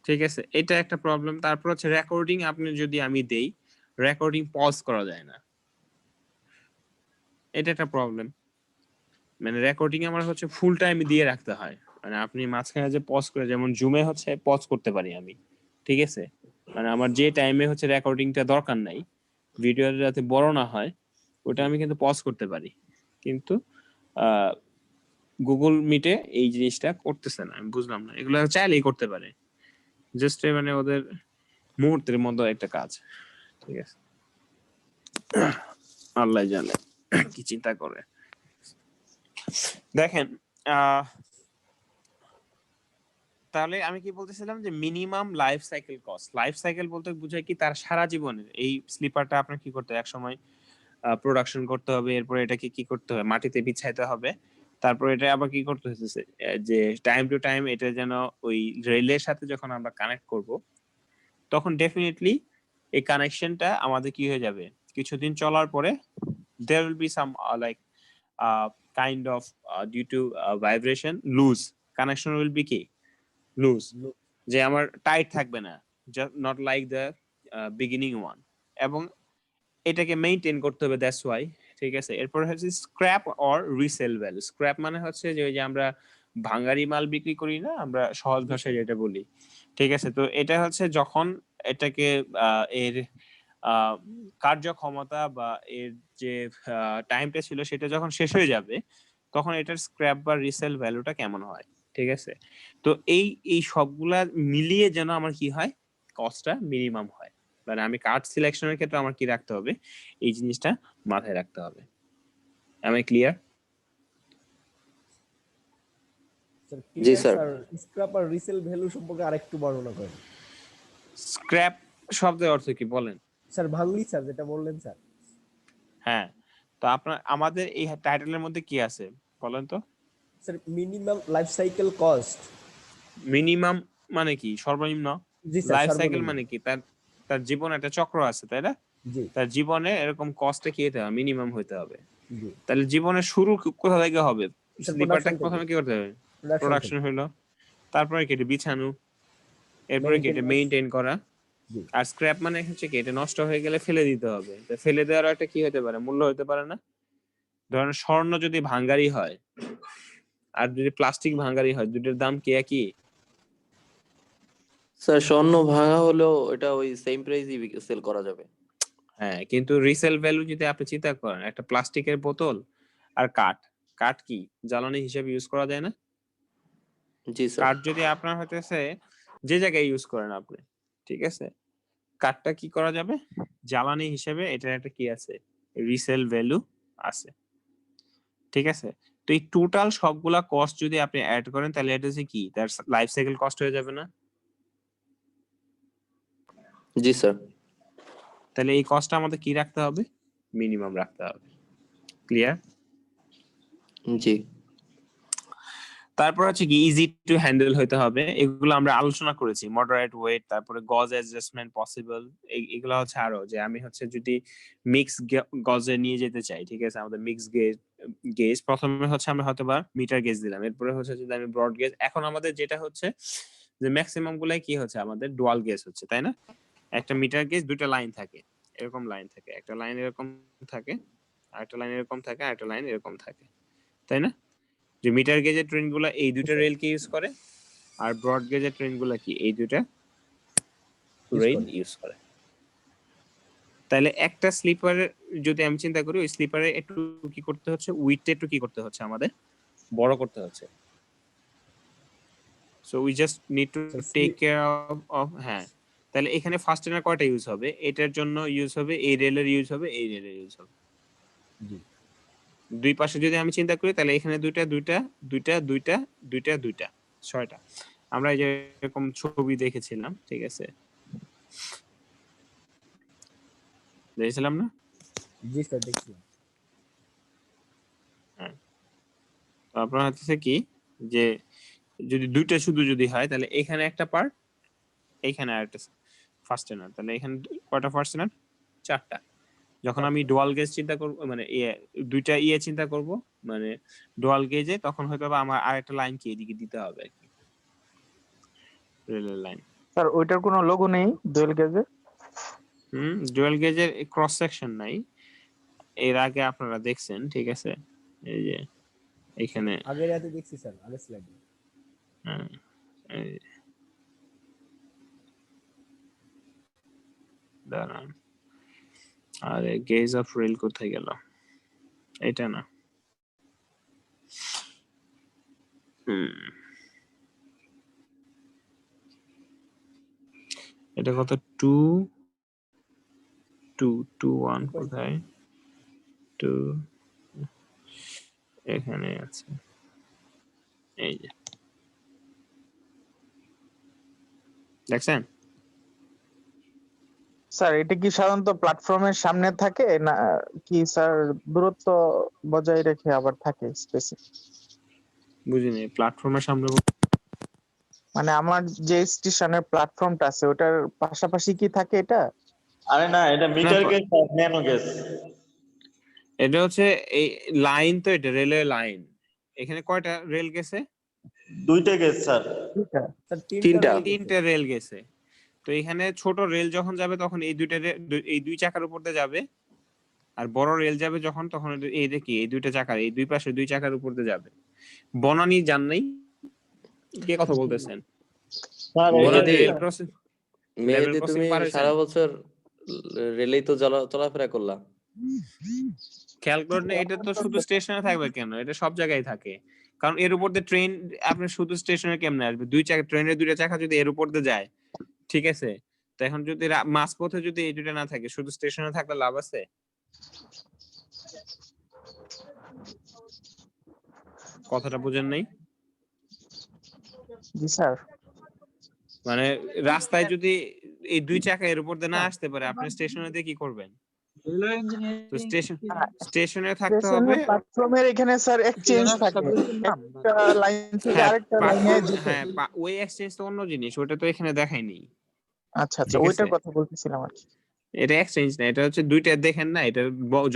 A: ঠিক আছে, এটা একটা প্রবলেম। তারপর হচ্ছে রেকর্ডিং, আপনি যদি আমি দেই রেকর্ডিং পজ করা যায় না, এটা একটা প্রবলেম। মানে রেকর্ডিং আমার হচ্ছে ফুল টাইম দিয়ে রাখতে হয়, মানে আপনি মাঝখানে যে পজ করে, যেমন জুমে হচ্ছে পজ করতে পারি আমি, ঠিক আছে? মানে আমার যে টাইমে হচ্ছে রেকর্ডিংটা দরকার নাই, ভিডিও যাতে বড় না হয়, ওটা আমি কিন্তু পজ করতে পারি। কিন্তু গুগল মিটে এই জিনিসটা করতেছে না, আমি বুঝলাম না। এগুলো চাইলেই করতে পারে, জাস্ট মানে ওদের মুহূর্তের মতো একটা কাজ, ঠিক আছে? আল্লাহ জানে কি চিন্তা করে। দেখেন তাহলে আমি কি বলতেছিলাম যে minimum life cycle cost, life cycle বলতে বোঝায় কি তার সারা জীবনের এই স্লিপারটা আপনার কি করতে হয়, এক সময় প্রোডাকশন করতে হবে, এরপরে এটাকে কি করতে হবে, মাটিতে বিছাইতে হবে, তারপর এটা আবার কি করতে হচ্ছে যে টাইম টু টাইম এটা যেন ওই রেলের সাথে যখন আমরা কানেক্ট করব, তখন ডেফিনেটলি এই কানেকশনটা আমাদের কি হয়ে যাবে, কিছুদিন চলার পরে there will be some like kind of due to vibration lose, connection will be কি লুজ, যে আমার টাইট থাকবে না, not like the beginning one, এবং এটাকে মেইনটেইন করতে হবে, দ্যাটস ওয়াই, ঠিক আছে? এরপর হচ্ছে scrap or resale value. Scrap মানে হচ্ছে যে ওই যে আমরা ভাঙারি মাল বিক্রি করি না, আমরা সহজ ভাষায় যেটা বলি, ঠিক আছে? তো এটা হচ্ছে যখন এটাকে এর কার্যক্ষমতা বা এর যে টাইমটা ছিল সেটা যখন শেষ হয়ে যাবে, তখন এটার স্ক্র্যাপ বা রিসেল ভ্যালুটা কেমন হয়, ঠিক আছে? তো এই সবগুলা মিলিয়ে যেন আমার কি হয়, কস্টটা মিনিমাম হয়। মানে আমি কার্ড সিলেকশনের ক্ষেত্রে আমার কি রাখতে হবে, এই জিনিসটা মাথায় রাখতে হবে। am I clear?
B: জি স্যার।
D: স্ক্র্যাপ আর রিসেল ভ্যালু সম্পর্কে আরেকটু বর্ণনা করেন।
A: স্ক্র্যাপ শব্দের অর্থ কি বলেন?
D: স্যার ভাঙলি, স্যার যেটা বললেন স্যার।
A: হ্যাঁ, তো আপনার আমাদের এই টাইটেলের মধ্যে কি আছে বলেন তো?
D: Sir minimum life cycle cost.
A: Minimum মানে কি? সর্বনিম্ন।
D: জি স্যার,
A: লাইফ সাইকেল
D: সর্বনিম্ন।
A: মানে কি? তার জীবনে একটা চক্র আছে, তাই না?
D: জি
A: তার জীবনে এরকম কস্টে কি হতে হবে, মিনিমাম হতে হবে।
D: জি
A: তাহলে জীবনের শুরু কোথা থেকে হবে?
D: স্যার,
A: স্লিপারটা
D: production
A: প্রথমে
D: থেকে।
A: কি করতে হবে?
D: Production
A: প্রোডাকশন হলো, তারপরে কি এটা বিছানো, এরপরে কি এটা
D: Maintenance।
A: মেইনটেইন করা।
D: জি
A: আর স্ক্র্যাপ মানে হচ্ছে কি এটা নষ্ট হয়ে গেলে ফেলে দিতে হবে। তো ফেলে দেওয়ার একটা কি হতে পারে, মূল্য হতে পারে না? ধরেন স্বর্ণ যদি ভাঙ্গারি হয় আর যদি প্লাস্টিক ভাঙ্গারি হয়, দুটোর দাম কি একই?
B: স্যার স্বর্ণ ভাঙা হলেও এটা ওই সেম প্রাইসই সেল করা যাবে।
A: হ্যাঁ, কিন্তু রিসেল ভ্যালু যদি আপনি চিন্তা করেন, একটা প্লাস্টিকের বোতল আর কাঠ, কাঠ কি জ্বালানি হিসেবে ইউজ করা যায় না?
B: জি স্যার।
A: কাঠ যদি আপনার হতেছে যে জায়গায় ইউজ করেন আপনি, ঠিক আছে, কাঠটা কি করা যাবে, জ্বালানি হিসেবে এটার একটা কি আছে, রিসেল ভ্যালু আছে, ঠিক আছে? তো এই টোটাল সবগুলা কস্ট যদি আপনি অ্যাড করেন তাহলে এটা হচ্ছে কি, তার লাইফ সাইকেল কস্ট হয়ে যাবে না?
B: জি স্যার।
A: তাহলে এই কস্টটা আমাদের কি রাখতে হবে, মিনিমাম রাখতে হবে। ক্লিয়ার?
B: জি।
A: তারপর হচ্ছে কি ইজি টু হ্যান্ডেল হতে হবে, এগুলো আমরা আলোচনা করেছি, মডারেট ওয়েট, তারপরে গজ অ্যাডজাস্টমেন্ট পসিবল, এগুলো হচ্ছে আরো যে আমি হচ্ছে যদি মিক্স গজে নিয়ে যেতে চাই, ঠিক আছে, আমাদের মিক্স গেজ প্রথমে হচ্ছে আমরা হয়তো বা মিটার গেজ দিলাম, এরপরে হচ্ছে যদি আমি ব্রড গেজ, এখন আমাদের যেটা হচ্ছে যে ম্যাক্সিমাম গুলাই কি হচ্ছে আমাদের ডুয়াল গেজ হচ্ছে, তাই না? একটা মিটার গেজ দুটো লাইন থাকে, এরকম লাইন থাকে, একটা লাইন এরকম থাকে, আরেকটা লাইন এরকম থাকে, আরেকটা লাইন এরকম থাকে, তাই না? যে মিটার গেজের ট্রেন গুলা এই দুইটা রেলকে ইউজ করে, আর ব্রড গেজের ট্রেন গুলা কি এই দুইটা রেল ইউজ করে। তাহলে একটা স্লিপার যদি আমি চিন্তা করি, ওই স্লিপারে একটু কি করতে হচ্ছে, উইথটা একটু কি করতে হচ্ছে আমাদের বড় করতে হচ্ছে। So we just need to take care of হ্যাঁ। তাহলে এখানে ফাস্টেনার কয়টা ইউজ হবে, এটার জন্য ইউজ হবে, এই রেলের ইউজ হবে, এই রেলের ইউজ হবে।
D: জি।
A: দুই পাশে যদি আমি চিন্তা করি তাহলে এখানে দুইটা দুইটা দুইটা দুইটা দুইটা দুইটা 6টা। আমরা এই যে এরকম ছবি দেখেছিলাম, ঠিক আছে, দেখেছিলাম না?
D: জি স্যার দেখছিলাম।
A: হ্যাঁ, তো আপনার হচ্ছে কি যে যদি দুইটা শুধু যদি হয় তাহলে এখানে একটা পার্ট, এখানে আরেকটা ফাস্টেনার, তাহলে এখানে কয়টা ফাস্টেনার? 4টা। যখন আমি ডুয়াল গেজ চিন্তা করব, মানে দুইটা চিন্তা করব, মানে ডুয়াল গেজে, তখন হয়তো আমার আরেকটা লাইন কি এদিকে দিতে হবে আর কি, রেলের লাইন।
H: স্যার ওইটার কোনো লোগো নেই ডুয়েল গেজে?
A: ডুয়াল গেজের ক্রস সেকশন নাই, এর আগে আপনারা দেখছেন, ঠিক আছে, এই যে এখানে
D: আগের রাতে দেখছি স্যার, আগের স্লাইডে।
A: হ্যাঁ, এই দাঁড়ান, আরে গেজ অফ রেল কোথায় গেল? এটা না, এটা কত? 2 2 2 1 কোথায়? 2 এখানে আছে, এই যে দেখছেন?
H: স্যার এটা কি সাধারণত প্ল্যাটফর্মের সামনে থাকে না কি স্যার দূরত্ব বজায় রেখে আবার থাকে স্পেসিফিক?
A: বুঝিনি, প্ল্যাটফর্মের সামনে
H: মানে আমার যে স্টেশনের প্ল্যাটফর্মটা আছে ওটার পাশাপাশি কি থাকে এটা?
G: আরে না, এটা মিটার গেজ আর ন্যানো গেজ।
A: এটা হচ্ছে এই লাইন, তো এটা রেলের লাইন। এখানে কয়টা রেল গেছে?
G: 2টা গেজ স্যার।
D: স্যার
A: তিনটা রেল গেছে। তো এখানে ছোট রেল যখন যাবে তখন এই দুইটা এই দুই চাকার উপর দিয়ে যাবে, আর বড় রেল যাবে যখন, তখন এই দেখি এই দুইটা চাকার, এই দুই পাশে দুই চাকার উপর দিয়ে যাবে। বনানী যান নাই? কে কথা বলতেছেন?
G: স্যার
B: মেহেদি,
A: Level crossing
B: তুমি
A: পার হয়েছেন?
B: সারা বছর রেলেই তো চলাফেরা করলা।
A: খেয়াল করেন, এটা তো শুধু স্টেশনে থাকবে কেন, এটা সব জায়গায় থাকে। কারণ এর উপর দিয়ে ট্রেন আপনি শুধু স্টেশনে কেমনে আসবে? দুই চাকা, ট্রেনের দুইটা চাকা যদি এর উপর দিয়ে যায়, ঠিক আছে, তো এখন যদি মাঝপথে যদি এই দুইটা না থাকে, শুধু স্টেশনে থাকলে লাভ আছে? কথাটা বুঝেন নাই?
H: জি স্যার।
A: মানে রাস্তায় যদি এই দুই চাকা এর উপর দিয়ে না আসতে পারে, আপনি স্টেশনে দিয়ে কি করবেন? তো স্টেশনে থাকতে হবে,
H: প্ল্যাটফর্মের এখানে স্যার এক্সচেঞ্জ থাকে, একটা লাইন থেকে আরেকটা লাইনে যেতে।
A: হ্যাঁ, ওই এক্সচেঞ্জ তো অন্য জিনিস, ওটা তো এখানে দেখায়নি।
H: আচ্ছা আচ্ছা,
A: ঠিক আছে?
H: ওইটার কথা বলতেছিলাম আর কি।
A: এটা এক্সচেঞ্জ না, এটা হচ্ছে দুইটা, দেখেন না, এটা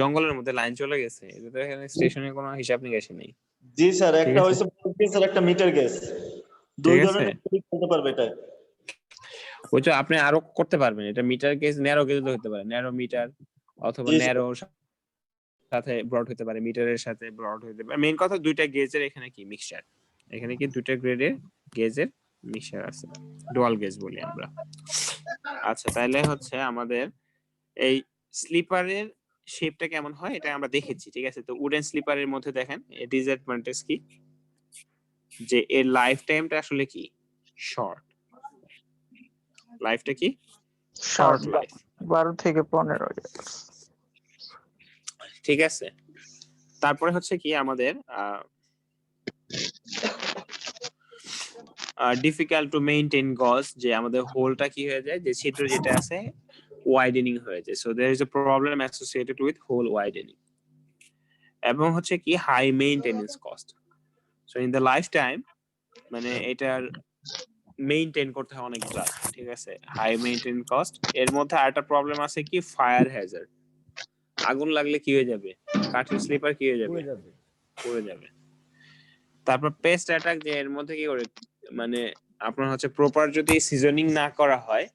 A: জঙ্গলের মধ্যে লাইন চলে গেছে, এটা তো এখানে স্টেশনের কোনো হিসাব নিকাশ নেই।
G: জি স্যার,
A: ঠিক
G: একটা
A: আছে?
G: হইছে ব্রড গেজ আর একটা মিটার গেজ। দুই
A: ঠিক আছে?
G: ধরনের করতে পারবে এটা।
A: ওই তো আপনি আরো করতে পারবেন, এটা মিটার গেজ, ন্যারো গেজ হতে পারে, ন্যারো মিটার, অথবা
G: জি স্যার।
A: ন্যারো সাথে ব্রড হতে পারে, মিটারের সাথে ব্রড হতে পারে। মেইন কথা দুইটা গেজের এখানে কি মিক্সচার, এখানে কি দুইটা গ্রেডের গেজের মিক্সচার আছে, ডুয়াল গেজ বলি আমরা। আচ্ছা, তাহলে হচ্ছে আমাদের এই স্লিপারের শেপটা কেমন হয় এটা আমরা দেখেছি, ঠিক আছে। তো উডেন স্লিপারের মধ্যে দেখেন এর ডিসঅ্যাডভান্টেজ কি, যে এর লাইফ টাইমটা আসলে কি শর্ট, লাইফটা কি শর্ট লাইফ,
H: 12 থেকে 15 years।
A: ঠিক আছে। তারপরে হচ্ছে কি আমাদের ডিফিকাল্ট টু মেইনটেইন গজ, যে আমাদের হোলটা কি হয়ে যায়, যে ছিদ্র যেটা আছে ওয়াইডেনিং হয়ে যায়। So there is a problem associated with hole widening, এবং হচ্ছে কি high maintenance cost. So in the lifetime মানে এটার মেইনটেইন করতে হয় অনেক ব্লাড, ঠিক আছে, হাই মেইনটেইন কস্ট। এর মধ্যে আরেকটা প্রবলেম আছে কি, ফায়ার হ্যাজার্ড, আগুন লাগলে কি হয়ে যাবে, কাঠের স্লিপার কি হয়ে যাবে,
D: পুড়ে যাবে।
A: পড়ে যাবে। তারপর পেস্ট অ্যাটাক, যে এর মধ্যে কি করে, মানে আপনার হচ্ছে প্রপার যদি সিজনিং না করা হয়,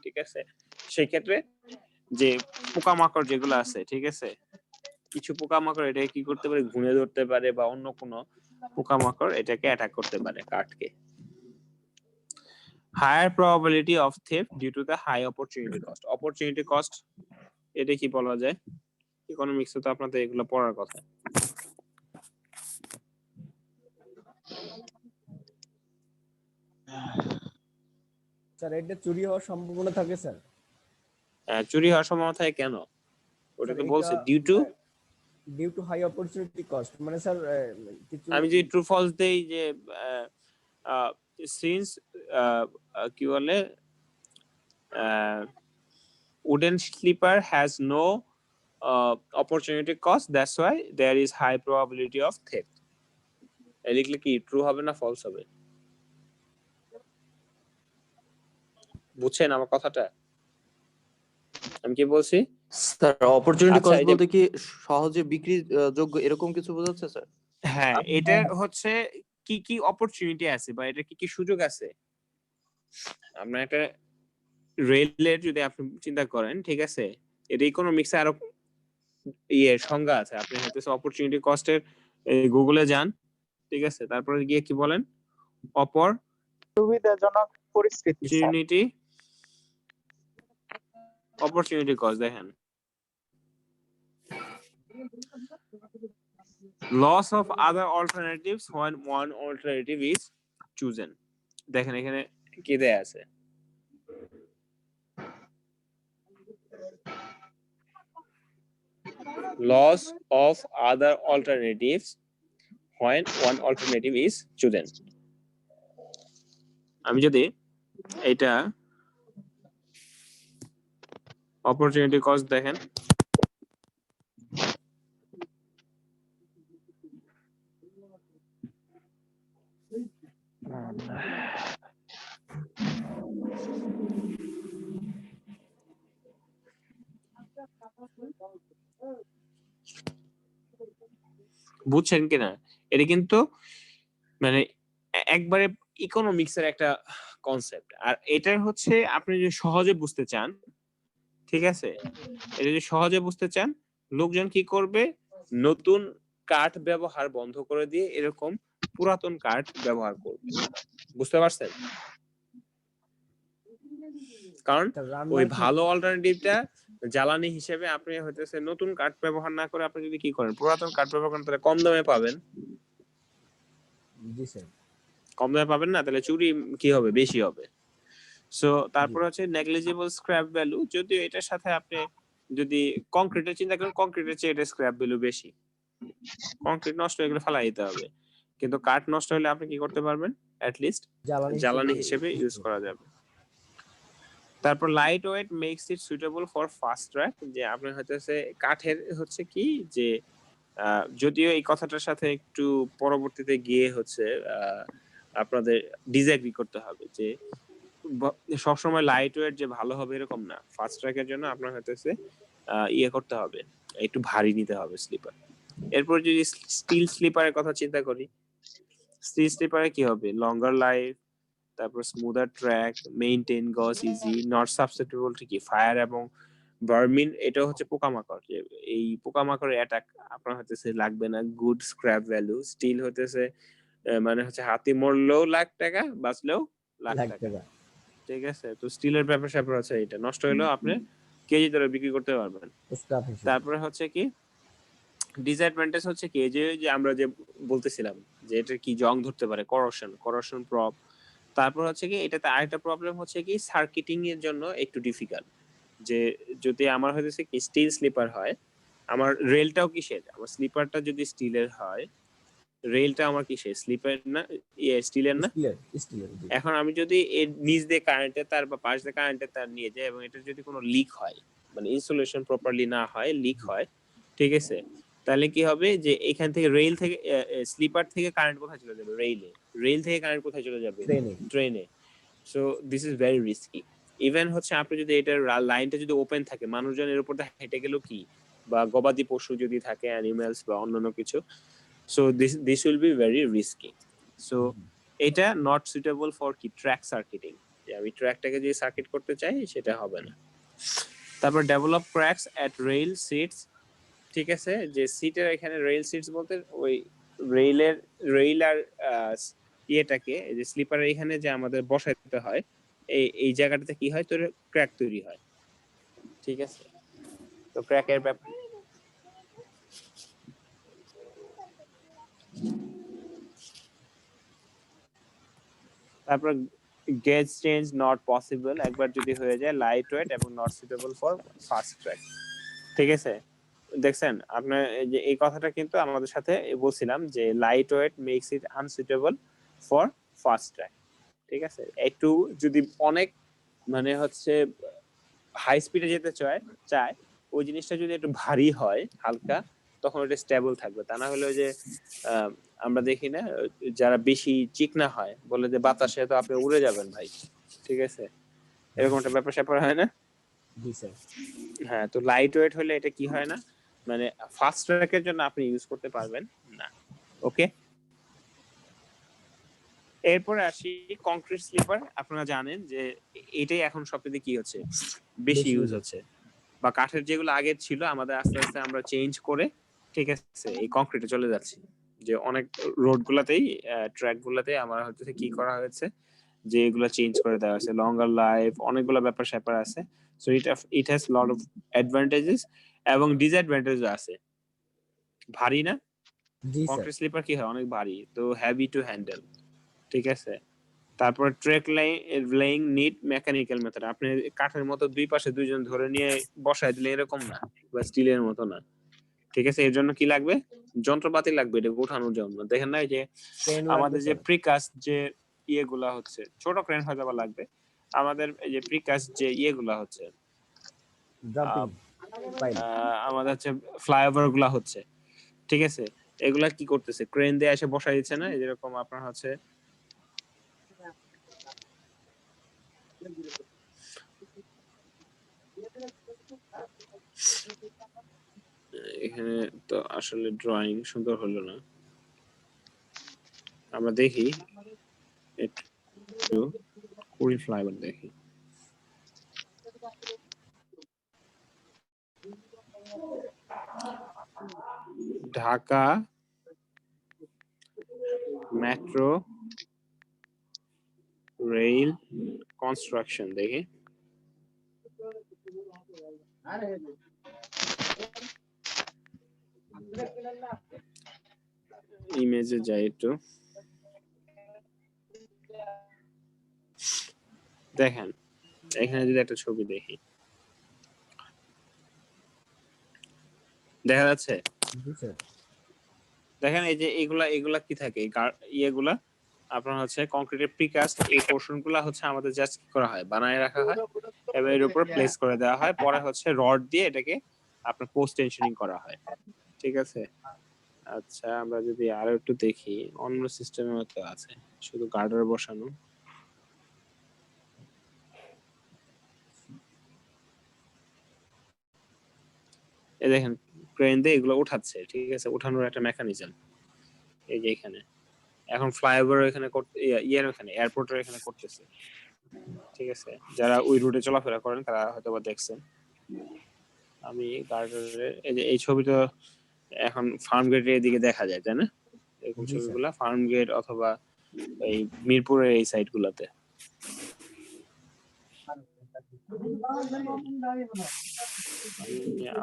A: ঠিক আছে, সেই ক্ষেত্রে যে পোকামাকড় যেগুলো আছে, ঠিক আছে, কিছু পোকামাকড় এটা কি করতে পারে, ঘুরে ধরতে পারে বা অন্য কোনো পোকামাকড় এটাকে অ্যাটাক করতে পারে কাঠকে। Higher probability of theft due to the high opportunity cost. Opportunity cost এটা কি বলা যায়, ইকোনমিক্সে তো আপনাদের এগুলো পড়ার কথা।
D: স্যার এটা চুরি হওয়ার সম্ভাবনা থাকে স্যার?
A: চুরি হওয়ার সম্ভাবনা থাকে কেন, ওটা তো বলছে due to
D: high opportunity cost, মানে স্যার কিছু
A: আমি যদি ট্রু ফলস দেই যে সিন্স কি বলে wooden sleeper has no opportunity cost, that's why there is high probability of theft, লিখলে কি ট্রু হবে না ফলস হবে? বুঝছেন আমার কথাটা আমি কি বলছি?
B: স্যার অপরচুনিটি
A: আচ্ছা,
B: কস্ট
A: এই যে-
B: বলতে কি সহজে বিক্রি যোগ্য এরকম কিছু বোঝাচ্ছে স্যার?
A: হ্যাঁ, এটা হচ্ছে কি কি অপরচুনিটি আছে বা এটা কি কি সুযোগ আছে। আপনার একটা রেলের যদি আপনি চিন্তা করেন, ঠিক আছে, এটা ইকোনমিক্সে আরো সংজ্ঞা আছে। আপনি হয়তো অপরচুনিটি কস্টের গুগলে যান, ঠিক আছে, তারপরে গিয়ে কি বলেন,
H: সুবিধাজনক পরিস্থিতি স্যার।
A: অপরচুনিটি কস্ট দেখেন, loss of other alternatives when one alternative is chosen। দেখেন এখানে কি দেয়া আছে, loss of other alternatives when one alternative is chosen। আমি যদি এটা অপরচুনিটি কস্ট দেখেন, বুঝছেন কিনা, এটা কিন্তু মানে একবারে ইকোনমিক্সের একটা কনসেপ্ট। আর এটা হচ্ছে আপনি যদি সহজে বুঝতে চান, ঠিক আছে, এটা যদি সহজে বুঝতে চান, লোকজন কি করবে, নতুন কাঠ ব্যবহার বন্ধ করে দিয়ে এরকম পুরাতন কাঠ ব্যবহার করবে। বুঝতে পারছেন? কারণ ওই ভালো অল্টারনেটিভটা জ্বালানি হিসেবে আপনি হইতেছে নতুন কাঠ ব্যবহার না করে আপনি যদি কি করেন, পুরাতন কাঠ ব্যবহার করেন, তাহলে কম দামে পাবেন।
D: জি স্যার।
A: কম দামে পাবেন না, তাহলে চুরি কি হবে, বেশি হবে। সো তারপর হচ্ছে নেগলিজিবল স্ক্র্যাপ ভ্যালু। যদিও এটার সাথে আপনি যদি কংক্রিটের চিন্তা করেন, কংক্রিটের চেয়ে এটা স্ক্র্যাপ ভ্যালু বেশি। কংক্রিট নষ্ট হয়ে গেলে ফেলাই দিতে হবে, কিন্তু কাঠ নষ্ট হলে আপনি কি করতে পারবেন, অ্যাট লিস্ট জ্বালানি হিসেবে ইউজ করা যাবে। তারপর light weight makes it suitable for fast track. যে আপনি হচ্ছে কাঠের হচ্ছে কি যে যদিও এই কথাটার সাথে একটু পরবর্তীতে গিয়ে হচ্ছে আপনাদের ডিসএগ্রি করতে হবে যে সবসময় লাইট ওয়েট যে ভালো হবে এরকম না। ফাস্ট ট্র্যাকের জন্য আপনার হচ্ছে ইয়ে করতে হবে, একটু ভারী নিতে হবে স্লিপার। এরপর যদি স্টিল স্লিপারের কথা চিন্তা করি, স্টিল স্লিপারে কি হবে, লঙ্গার লাইফ, তারপর smoother track, maintain goes easy, not susceptible to কি ফায়ার এবং ভার্মিন। এটা হচ্ছে পোকামাকড়, যে এই পোকামাকড়ের অ্যাটাক আপনার হচ্ছে লাগবে না। গুড স্ক্র্যাপ ভ্যালু, স্টিল হচ্ছে মানে হচ্ছে হাতি মরলেও লাখ টাকা, বাঁচলেও লাখ টাকা, ঠিক আছে। তো স্টিলের ব্যাপার স্যাপার আছে, এটা নষ্ট হলেও আপনি কেজি দরে বিক্রি করতে পারবেন। তারপরে হচ্ছে কি ডিসঅ্যাডভান্টেজ হচ্ছে কি, যে আমরা যে বলতেছিলাম যে এটা কি জং ধরতে পারে, করোশন প্রব। তারপর হচ্ছে কি এটাতে আরেকটা প্রবলেম হচ্ছে কি সার্কিটিং এর জন্য একটু ডিফিকাল্ট। যে যদি আমার হচ্ছে কি স্টিল স্লিপার হয়, আমার রেলটাও কিসের, আমার স্লিপারটা যদি স্টিলের হয়, রেলটা আমার কিসের, স্লিপার না, স্টিলের না। এখন আমি যদি এর নিচ দিয়ে কারেন্টের তার বা পাশ দিয়ে কারেন্টের তার নিয়ে যাই এবং এটা যদি কোনো লিক হয়, মানে ইনসুলেশন প্রপারলি না হয়, লিক হয়, ঠিক আছে, তাহলে কি হবে যে এখান থেকে রেল থেকে স্লিপার থেকে কারেন্ট কোথায় চলে যাবে? রেল থেকে কারেন্ট কোথায় চলে যাবে? ট্রেনে। So this is very risky. Even হচ্ছে আপনি যদি এটার লাইনটা যদি ওপেন থাকে, মানুষজন এর উপর দিয়ে হেঁটে গেলেও কি, বা গবাদি পশু যদি থাকে, অ্যানিমালস বা অন্যান্য কিছু, so this will be very risky. So এটা নট সুইটেবল ফর কি ট্র্যাক সার্কিটিং, যে আমি ট্র্যাকটাকে যে সার্কিট করতে চাই সেটা হবে না। তারপর ডেভেলপ ক্র্যাকস এট রেল সিটস, ঠিক আছে, যে সিটের এখানে রেল সিটস বলতে ওই রেল আর ইয়েটাকে, যে স্লিপারের এখানে যে আমাদের বসাইতে হয়, এই জায়গাটাতে কি হয়, তোর ক্র্যাক তৈরি হয়, ঠিক আছে। তো ক্র্যাকের ব্যাপার, তারপর গেজ চেঞ্জ নট পসিবল, একবার যদি হয়ে যায়, লাইট ওয়েট এবং not suitable for fast track, ঠিক আছে। দেখছেন আপনার যে এই কথাটা কিন্তু আমাদের সাথে বলছিলাম যে light weight makes it unsuitable for fast track, ঠিক আছে। একটু যদি অনেক মানে হচ্ছে হাই স্পিডে যেতে চায় ওই জিনিসটা যদি একটু ভারী হয় হালকা, তখন ওটা স্টেবল থাকবে। তা না হলে ওই যে আমরা দেখি না যারা বেশি চিকনা হয় বলে যে বাতাসে তো আপনি উড়ে যাবেন ভাই, ঠিক আছে, এরকম একটা ব্যাপার স্যাপার হয় না? হ্যাঁ, তো লাইট ওয়েট হলে এটা কি হয় না, মানে ফাস্ট ট্র্যাকের জন্য আপনি ইউজ করতে পারবেন না। ওকে, এরপরে আসি কংক্রিট স্লিপার। আপনারা জানেন যে এটাই এখন সবচেয়ে কি হচ্ছে, বেশি ইউজ হচ্ছে, বা কাঠের যেগুলো আগে ছিল আমাদের আস্তে আস্তে আমরা চেঞ্জ করে, ঠিক আছে, এই কংক্রিটে চলে যাচ্ছি। যে অনেক রোড গুলাতেই ট্র্যাক গুলাতেই আমার হচ্ছে কি করা হয়েছে, যে এগুলো চেঞ্জ করে দেওয়া হয়েছে, লঙ্গার লাইফ, অনেকগুলো ব্যাপার স্যাপার আছে। So it has lot of advantages এবং ডিসঅ্যাডভান্টেজও আছে। ভারী না, কংক্রিট স্লিপার কি হয়, অনেক ভারী, তো হেভি টু হ্যান্ডেল, ঠিক আছে। তারপর trek laying need mechanical method, আপনি কাঠের মতো দুই পাশে দুইজন ধরে নিয়ে বসায় দিলে এরকম না, বা স্টিলের মতো না, ঠিক আছে। এর জন্য কি লাগবে, যন্ত্রপাতি লাগবে এটা উঠানোর জন্য। দেখেন না যে আমাদের যে প্রিকাস্ট যে ইয়েগুলা হচ্ছে, ছোট ক্রেন হয়তো বা লাগবে, আমাদের এই যে প্রিকাস্ট যে ইয়েগুলা হচ্ছে, আমাদের হচ্ছে ফ্লাইওভার গুলা হচ্ছে, ঠিক আছে, এগুলা কি করতেছে, ক্রেন দিয়ে এসে বসাই দিচ্ছে না, যেরকম আপনার হচ্ছে এখানে তো আসলে ড্রয়িং সুন্দর হলো না, আমরা দেখি একটু কুড়ি ফ্লাইওভার দেখি। ঢাকা মেট্রো রেল কনস্ট্রাকশন দেখি, ইমেজে যাই একটু, দেখেন এখানে যদি একটা ছবি দেখি, দেখা যাচ্ছে, দেখেন এই যে এগুলা কি থাকে, ইয়েগুলা আপনার হচ্ছে কংক্রিটের প্রিকাস্ট, এই পোর্শন গুলা হচ্ছে আমাদের জাস্ট কি করা হয়, বানায় রাখা হয় এবং এর উপর প্লেস করে দেওয়া হয়, পরে হচ্ছে রড দিয়ে এটাকে আপনার পোস্ট টেনশনিং করা হয়, ঠিক আছে। আচ্ছা, আমরা যদি আরো একটু দেখি, অন্য সিস্টেমে তো আছে শুধু গার্ডার বসানো, এই দেখেন ক্রেন দিয়ে এগুলো উঠাচ্ছে, ঠিক আছে, উঠানোর একটা মেকানিজম এই যে এখানে। এখন ফ্লাইওভার এখানে ইয়ের এখানে এয়ারপোর্টের এখানে করতেছে, ঠিক আছে, যারা ওই রুটে চলাফেরা করেন তারা হয়তো বা দেখছেন। আমি গার্ডারের এই যে এই ছবি তো এখন ফার্ম গেটের এদিকে দেখা যায়, তাই না, এরকম ছবিগুলা ফার্ম গেট অথবা এই মিরপুরের এই সাইড গুলাতে।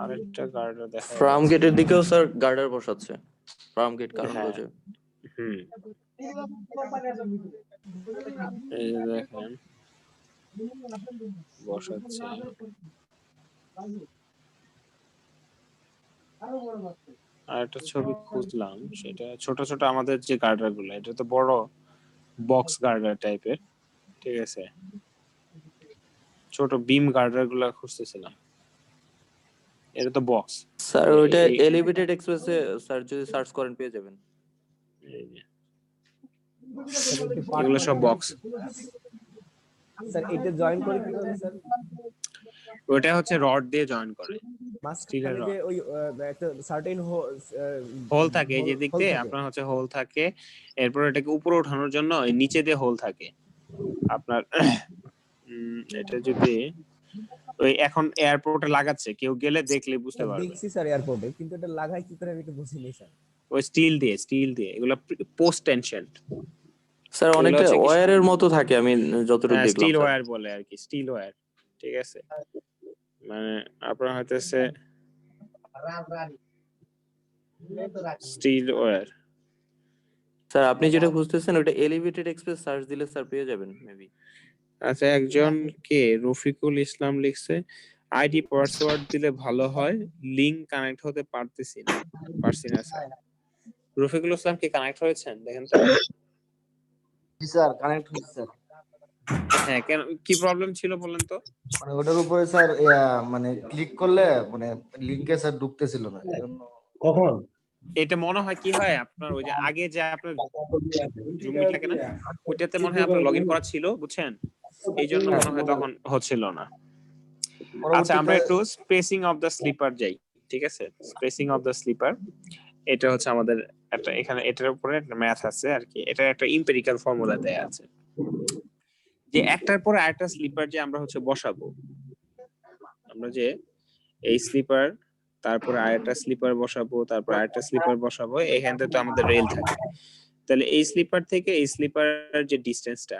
A: আরেকটা গার্ডার দেখা
B: ফার্ম গেটের দিকেও স্যার গার্ডার বসাচ্ছে, ফার্ম গেট কারণ
A: হ্যাঁ,
B: বুঝে।
A: এই যে দেখেন বসাচ্ছে। আর একটা ছবি খুঁজলাম, সেটা ছোট ছোট আমাদের যে গার্ডার গুলো, এটা তো বড় বক্স গার্ডার টাইপের, ঠিক আছে, ছোট বিম গার্ডার গুলা খুঁজতেছিলাম। এটা তো বক্স।
B: স্যার ওইটা এলিভেটেড এক্সপ্রেসে স্যার যদি সার্চ করেন পেয়ে যাবেন।
A: এগুলো সব বক্স।
D: স্যার এটা জয়েন করে কিভাবে স্যার?
A: ওটা হচ্ছে রড দিয়ে জয়েন করে।
D: মাঝখানে যে ওই একটা সার্টেন
A: হোল থাকে এই যে দিক দিয়ে আপনার হচ্ছে হোল থাকে, এরপর এটাকে উপরে ওঠানোর জন্য এই নিচে দিয়ে হোল থাকে আপনার। এটা যদি ওই এখন এয়ারপোর্টে লাগাচ্ছে, কেউ গেলে দেখলে বুঝতে পারবে।
D: দেখছি স্যার এয়ারপোর্টে, কিন্তু এটা লাগাই কি করে আমি একটু বুঝিনি স্যার।
A: ওই স্টিল দিয়ে এগুলো পোস্ট টেনশন।
B: স্যার অনেকটা ওয়্যারের মতো থাকে, আমি যতটুকু দেখলাম
A: স্টিল ওয়্যার বলে আর কি, স্টিল ওয়্যার। ঠিক আছে, মানে আপনার হইতেছে স্টিল ওয়্যার।
B: স্যার আপনি যেটা খুঁজতেছেন ওটা এলিভেটেড এক্সপ্রেস সার্চ দিলে স্যার পেয়ে যাবেন মেবি।
A: আচ্ছা, একজন কে রফিকুল ইসলাম লিখছে আইডি পাসওয়ার্ড দিলে ভালো হয়, লিংক কানেক্ট হতে পারছি না স্যার। রফিকুল ইসলাম কি কানেক্ট হয়েছেন দেখেন তো?
J: জি স্যার কানেক্ট হচ্ছে স্যার।
A: হ্যাঁ, কেন কি প্রবলেম ছিল বলেন তো?
J: মানে ওটার উপরে স্যার মানে ক্লিক করলে মানে লিংকে স্যার ঢুকতেছিল না, এজন্য।
F: কখন?
A: এটা মনে হয় কি হয় আপনার ওই যে আগে যে আপনার জুম মিট লাগে না, ওইটাতে মনে হয় আপনার লগইন করা ছিল, বুঝছেন? এই জন্য মনে হয় তখন হচ্ছিল না। আচ্ছা, আমরা একটু স্পেসিং অফ দ্য স্লিপার যাই। ঠিক আছে, স্পেসিং অফ দ্য স্লিপার এটা হচ্ছে আমাদের একটা, এখানে এটার উপরে একটা ম্যাথ আছে আর কি। এটা একটা এমপিরিক্যাল ফর্মুলা দেয়া আছে যে একটার পরে আরেকটা স্লিপার যে আমরা হচ্ছে বসাবো, আমরা যে এই স্লিপার তারপরে আরেকটা স্লিপার বসাবো, তারপর আরেকটা স্লিপার বসাবো, এখানে তো আমাদের রেল থাকে। তাহলে এই স্লিপার থেকে এই স্লিপার যে ডিসটেন্সটা,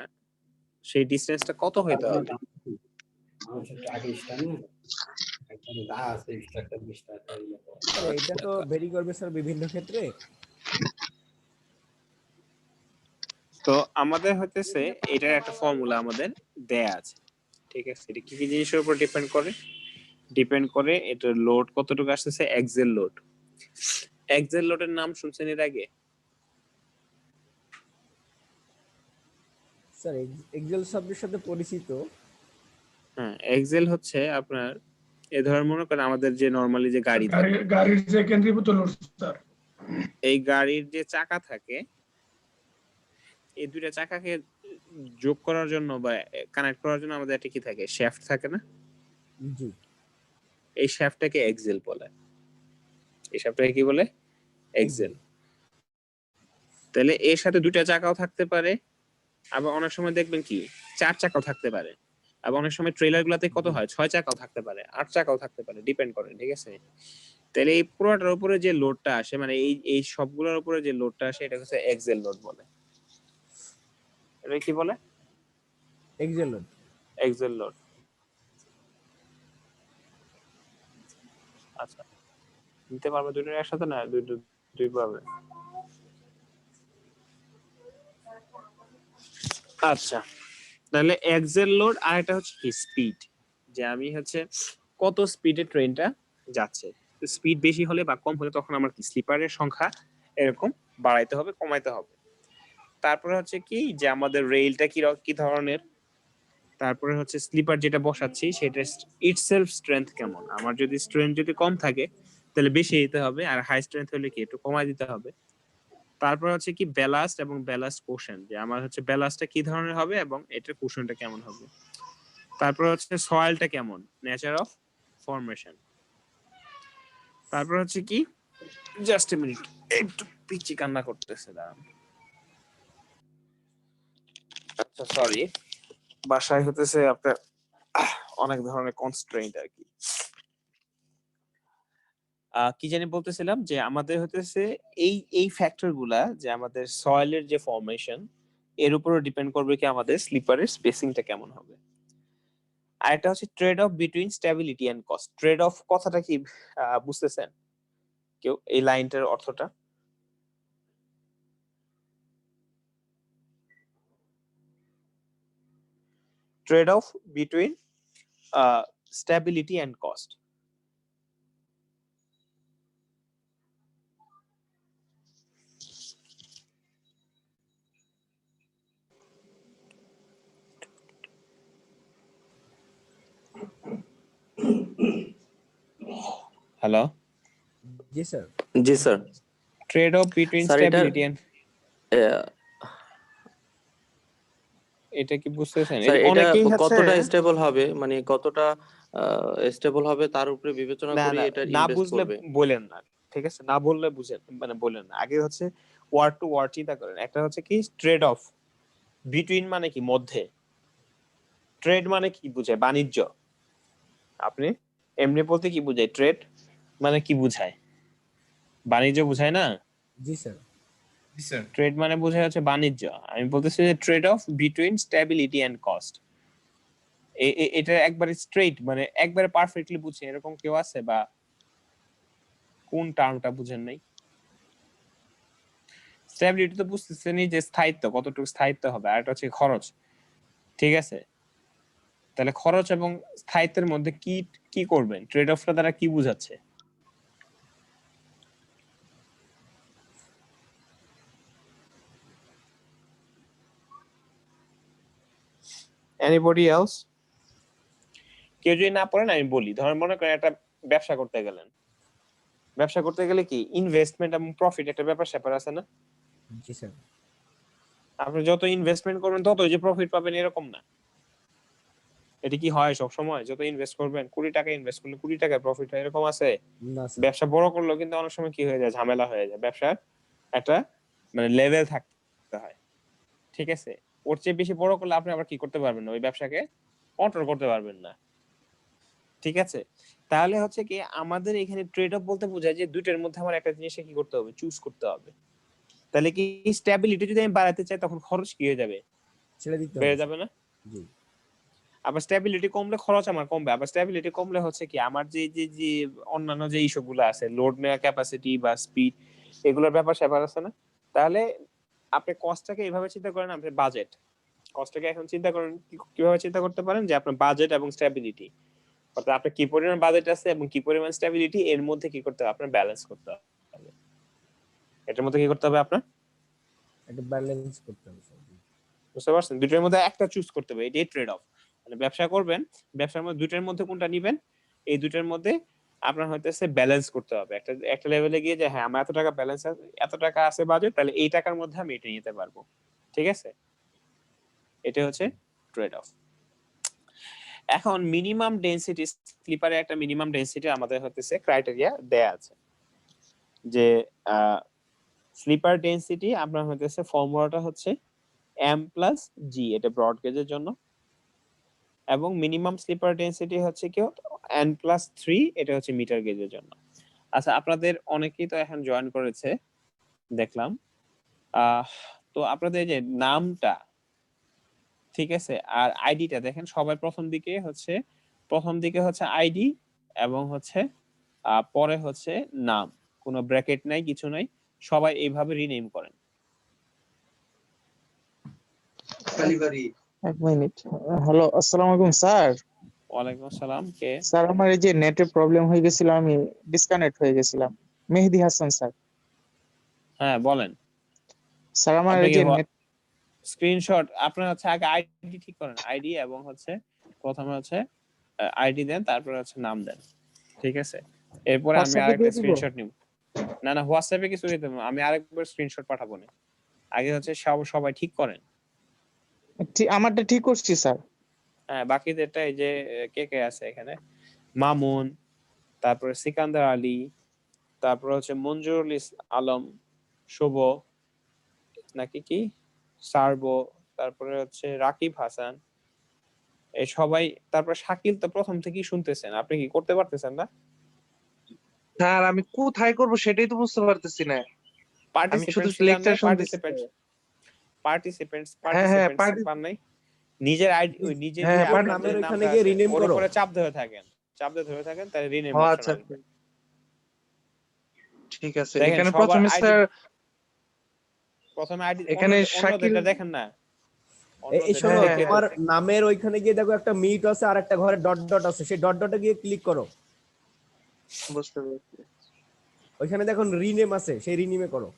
A: সেই ডিসটেন্সটা কত হইতে হবে?
D: এটা তো ভেরি করবে স্যার বিভিন্ন ক্ষেত্রে।
A: তো আমাদের হতেছে এটার একটা ফর্মুলা আমাদের দেয়া আছে। ঠিক আছে, এটা কি কি জিনিসের উপর ডিপেন্ড করে এটার লোড কতটুকু আসতেছে, এক্সেল লোড। এক্সেল লোডের নাম শুনছেন এর আগে?
D: স্যার এক্সেল শব্দের সাথে পরিচিত।
A: হ্যাঁ, এক্সেল হচ্ছে আপনার এ ধরনের মনে করেন আমাদের যে নরমালি যে গাড়ি থাকে,
E: গাড়ির যে কেন্দ্রীভূত লোড স্যার।
A: এই গাড়ির যে চাকা থাকে, এই দুইটা চাকাকে যোগ করার জন্য বা কানেক্ট করার জন্য আমাদের একটা কি থাকে, শ্যাফট থাকে না?
D: জি।
A: এই শ্যাফটটাকে এক্সেল বলে। এই শ্যাফটটাকে কি বলে? এক্সেল। তাহলে এর সাথে দুইটা চাকাও থাকতে পারে, আবার অনেক সময় দেখবেন কি 4 চাকাও থাকতে পারে, আবার অনেক সময় ট্রেলার গুলাতে কত হয় 6 চাকাও থাকতে পারে, 8 চাকাও থাকতে পারে, ডিপেন্ড করে। ঠিক আছে, তাহলে এই পুরোটার উপরে যে লোডটা আসে, মানে এই সবগুলোর উপরে যে লোডটা আসে, এটা হচ্ছে এক্সেল লোড বলে। এটা কি বলে?
D: Axle load.
A: Axle load. আচ্ছা, নিতে পারবে দুটো একসাথে না দুই পাবে? আচ্ছা, তাহলে এক্সেল লোড আর এটা হচ্ছে কি স্পিড, যে আমি হচ্ছে কত স্পিডে ট্রেনটা যাচ্ছে। স্পিড বেশি হলে বা কম হলে তখন আমার কি স্লিপারের সংখ্যা এরকম বাড়াইতে হবে কমাইতে হবে। তারপরে হচ্ছে কি যে আমাদের রেলটা কি ধরনের, তারপরে হচ্ছে স্লিপার যেটা বসাচ্ছি সেটা ইটসেলফ স্ট্রেংথ কেমন। আমার যদি স্ট্রেংথ যদি কম থাকে তাহলে বেশি দিতে হবে, আর হাই স্ট্রেংথ হলে কি একটু কমাই দিতে হবে। তারপর হচ্ছে কি ব্যালাস্ট এবং ব্যালাস্ট কোশন, যে আমার হচ্ছে ব্যালাস্টটা কি ধরনের হবে এবং এটার কোশনটা কেমন হবে। তারপর হচ্ছে সয়েলটা কেমন, নেচার অফ ফরমেশন। তারপর হচ্ছে কি, জাস্ট এ মিনিট, একটু পিচি কান্না করতেছে, দাঁড়ান। আচ্ছা সরি, বাসায় হতেছে আপনার অনেক ধরনের কনস্ট্রেইন্ট আর কি। কি জানি বলতেছিলাম, যে আমাদের হতেছে এই ফ্যাক্টর গুলা, যে আমাদের সয়েলের যে ফরমেশন, এর উপরে ডিপেন্ড করবে কি আমাদের স্লিপারের স্পেসিংটা কেমন হবে। আর একটা হচ্ছে trade off between stability and cost. Trade off কথাটা কি বুঝতেছেন কেউ, এই লাইনটার অর্থটা? Trade off between stability and cost. Hello,
D: জি স্যার।
B: জি sir.
A: Trade off between
B: sir এটা
A: স্টেবিলিটি এন্ড, এটা কি বুঝতেছেন?
B: স্যার এটা
A: অনেকেই হচ্ছে
B: কতটা স্টেবল হবে, মানে কতটা স্টেবল হবে তার উপরে বিবেচনা
A: না
B: করে
A: না
B: এটা
A: না
B: ইনভেস্ট
A: বুঝলে
B: করবে।
A: বলেন না, ঠিক আছে? না বললে বুঝেন, মানে বলেন না। আগে হচ্ছে ওয়ার্ড টু ওয়ার্ড চিন্তা করেন। একটা হচ্ছে কি ট্রেড অফ, বিটুইন মানে কি মধ্যে, ট্রেড মানে কি বুঝায়? বাণিজ্য। আপনি এমনি বলতে কি বুঝায়? ট্রেড মানে কি বুঝায়? বাণিজ্য বুঝায় না?
D: জি স্যার।
I: জি স্যার।
A: ট্রেড মানে বোঝায় হচ্ছে বাণিজ্য। আমি বলতেছি যে trade off between stability and cost. এটা একবারে স্ট্রেইট, মানে একবারে পারফেক্টলি বুঝে এরকম কেউ আছে? বা কোন টার্মটা বুঝেন নাই? স্টেবিলিটি তো বুঝতেছেনই যে স্থায়িত্ব, কতটুকু স্থায়িত্ব হবে, আর এটা হচ্ছে খরচ, ঠিক আছে? তাহলে খরচ এবং স্থায়িত্বের মধ্যে কি কি করবেন? ট্রেড অফটা দ্বারা কি বুঝাচ্ছে? Anybody else? কেউ যদি না পড়েন আমি বলি। ধরেন মনে করেন একটা ব্যবসা করতে গেলেন, ব্যবসা করতে গেলে কি ইনভেস্টমেন্ট এবং প্রফিট একটা ব্যাপার স্যাপার আছে না?
D: জি স্যার।
A: আপনি যত ইনভেস্টমেন্ট করবেন ততই যে প্রফিট পাবেন এরকম না। এটা কি হয় সব সময়? যত ইনভেস্ট করবেন, 20 টাকা ইনভেস্ট করলে 20 টাকা প্রফিট হয় এরকম আছে?
D: না স্যার।
A: ব্যবসা বড় করলেও কিন্তু অনেক সময় কি হয়ে যায়, ঝামেলা হয়ে যায়। ব্যবসার একটা মানে লেভেল থাকতে হয়, ঠিক আছে? ওর চেয়ে বেশি বড় করলে আপনি আবার কি করতে পারবেন না, ওই ব্যবসাকে কন্ট্রোল করতে পারবেন না, ঠিক আছে? তাহলে হচ্ছে কি আমাদের এখানে ট্রেড অফ বলতে বোঝায় যে দুইটার মধ্যে আমার একটা জিনিসকে কি করতে হবে, চুজ করতে হবে। তাহলে কি স্টেবিলিটি যদি আমি বাড়াতে চাই তখন খরচ কি হয়ে যাবে?
D: ছেড়ে দিতে হবে
A: বেড়ে
D: স্যার।
A: যাবে না?
D: জি।
A: আবার স্টেবিলিটি কমলে খরচ আমার কমবে। আবার স্টেবিলিটি কমলে হচ্ছে কি আমার যে অন্যান্য যে ইস্যু গুলো আছে, লোড নেওয়ার ক্যাপাসিটি বা স্পিড, এগুলোর ব্যাপার স্যাপার আছে না? তাহলে আপনি কস্টটাকে এইভাবে চিন্তা করেন, আপনি বাজেট কস্টটাকে এখন চিন্তা করেন কিভাবে চিন্তা করতে পারেন যে আপনার বাজেট এবং স্টেবিলিটি, অর্থাৎ আপনার কি পরিমাণ বাজেট আছে এবং কি পরিমাণ স্টেবিলিটি, এর মধ্যে কি করতে হবে? আপনার ব্যালেন্স করতে হবে। এটার মধ্যে কি করতে হবে আপনার?
D: একটা ব্যালেন্স করতে হবে স্যার। জি।
A: বুঝতে পারছেন? দুটোর মধ্যে একটা চুজ করতে হবে। এটাই ট্রেড অফ। মানে ব্যবসা করবেন, ব্যবসার মধ্যে দুটোর মধ্যে কোনটা নিবেন, এই দুটোর মধ্যে আপনার হইতেছে ব্যালেন্স করতে হবে। একটা একটা লেভেলে গিয়ে যে হ্যাঁ আমার এত টাকা ব্যালেন্স আছে, এত টাকা আছে বাজেট, তাহলে এই টাকার মধ্যে আমি এটা নিতে পারবো, ঠিক আছে? এটা হচ্ছে ট্রেড অফ। এখন মিনিমাম ডেনসিটি, স্লিপারে একটা মিনিমাম ডেনসিটি আমাদের হতেছে ক্রাইটেরিয়া দেয়া আছে যে স্লিপার ডেনসিটি আপনার হতেছে ফর্মুলাটা হচ্ছে m প্লাস জি, এটা ব্রড গেজের জন্য, এবং মিনিমাম স্লিপার ডেনসিটি হচ্ছে কি n প্লাস 3, এটা হচ্ছে মিটার গেজের জন্য। আচ্ছা, আপনাদের অনেকেই তো এখন জয়েন করেছে দেখলাম, তো আপনাদের যে নামটা, ঠিক আছে, আর আইডিটা দেখেন, সবাই প্রথম দিকে হচ্ছে আইডি এবং হচ্ছে পরে হচ্ছে নাম, কোনো ব্র্যাকেট নাই, কিছু নাই, সবাই এইভাবে রিনেম করেন।
H: এক মিনিট। হ্যালো, আসসালামু আলাইকুম স্যার।
A: ওয়ালাইকুম আসসালাম, কে?
H: স্যার আমার এই যে নেটের প্রবলেম হয়ে গেছিল, আমি ডিসকানেক্ট হয়ে গেছিলাম। মেহেদি হাসান স্যার।
A: হ্যাঁ বলেন।
H: স্যার আমার
A: আপনি
H: এই
A: কি
H: যে নেট
A: স্ক্রিনশট, আপনার হচ্ছে আগে আইডি ঠিক করেন, আইডি এবং হচ্ছে প্রথমে হচ্ছে আইডি দেন, তারপরে হচ্ছে নাম দেন, ঠিক আছে? এরপরে আমি
H: হোয়াটসঅ্যাপে
A: আরেকটা
H: দিয়ে দিব।
A: স্ক্রিনশট নিব। না না, হোয়াটসঅ্যাপে কিছু দিতে হবে না, আমি আরেকবার স্ক্রিনশট পাঠাবো না। আগে হচ্ছে সবাই ঠিক করেন।
H: আমারটা ঠিক করছি স্যার।
A: হ্যাঁ, বাকিদেরটা এই যে কে কে আছে এখানে, মামুন, তারপরে সিকান্দার আলী, তারপরে হচ্ছে মঞ্জুরুল আলম, শুভ নাকি কি, সার্বো, তারপরে হচ্ছে রাকিব হাসান, এই সবাই। তারপর শাকিল তো প্রথম থেকেই শুনতেছেন, আপনি কি করতে পারতেছেন না?
K: স্যার আমি কোথায় করব সেটাই তো বুঝতে পারতেছি না। আমি শুধু লেকচার শুনতেছি।
A: পার্টিসিপেন্টস
K: হ্যাঁ হ্যাঁ
A: পান নাই? নিজের আইডি, ওই নিজের
K: হ্যাঁ
A: যে
K: হ্যাঁ
A: আপনার যে
D: নামের ওইখানে
A: নামটা
D: গিয়ে
A: আছে
D: রিনেম
A: ওর
D: করো।
A: উপরে চাপ ধরে থাকেন, তাহলে রিনেম
K: ও
A: অপশন
K: আচ্ছা
A: আসবে।
K: ঠিক আছে।
A: দেখেন
K: এখানে
A: সবার
K: প্রথমে
A: আইডি,
K: স্যার
A: প্রথমে আইডি
K: এখানে শাকিল।
A: অন্যদেরটা দেখেন না,
D: এই শোনো,
K: হ্যাঁ, হ্যাঁ,
D: তোমার নামের ওইখানে গিয়ে দেখো একটা মিট আছে আর একটা ঘরে ডট ডট আছে, সেই ডট ডটে গিয়ে ক্লিক করো।
K: বুঝতে পেরেছি।
D: ওইখানে দেখুন রিনেম আছে, সেই রিনেমে করো।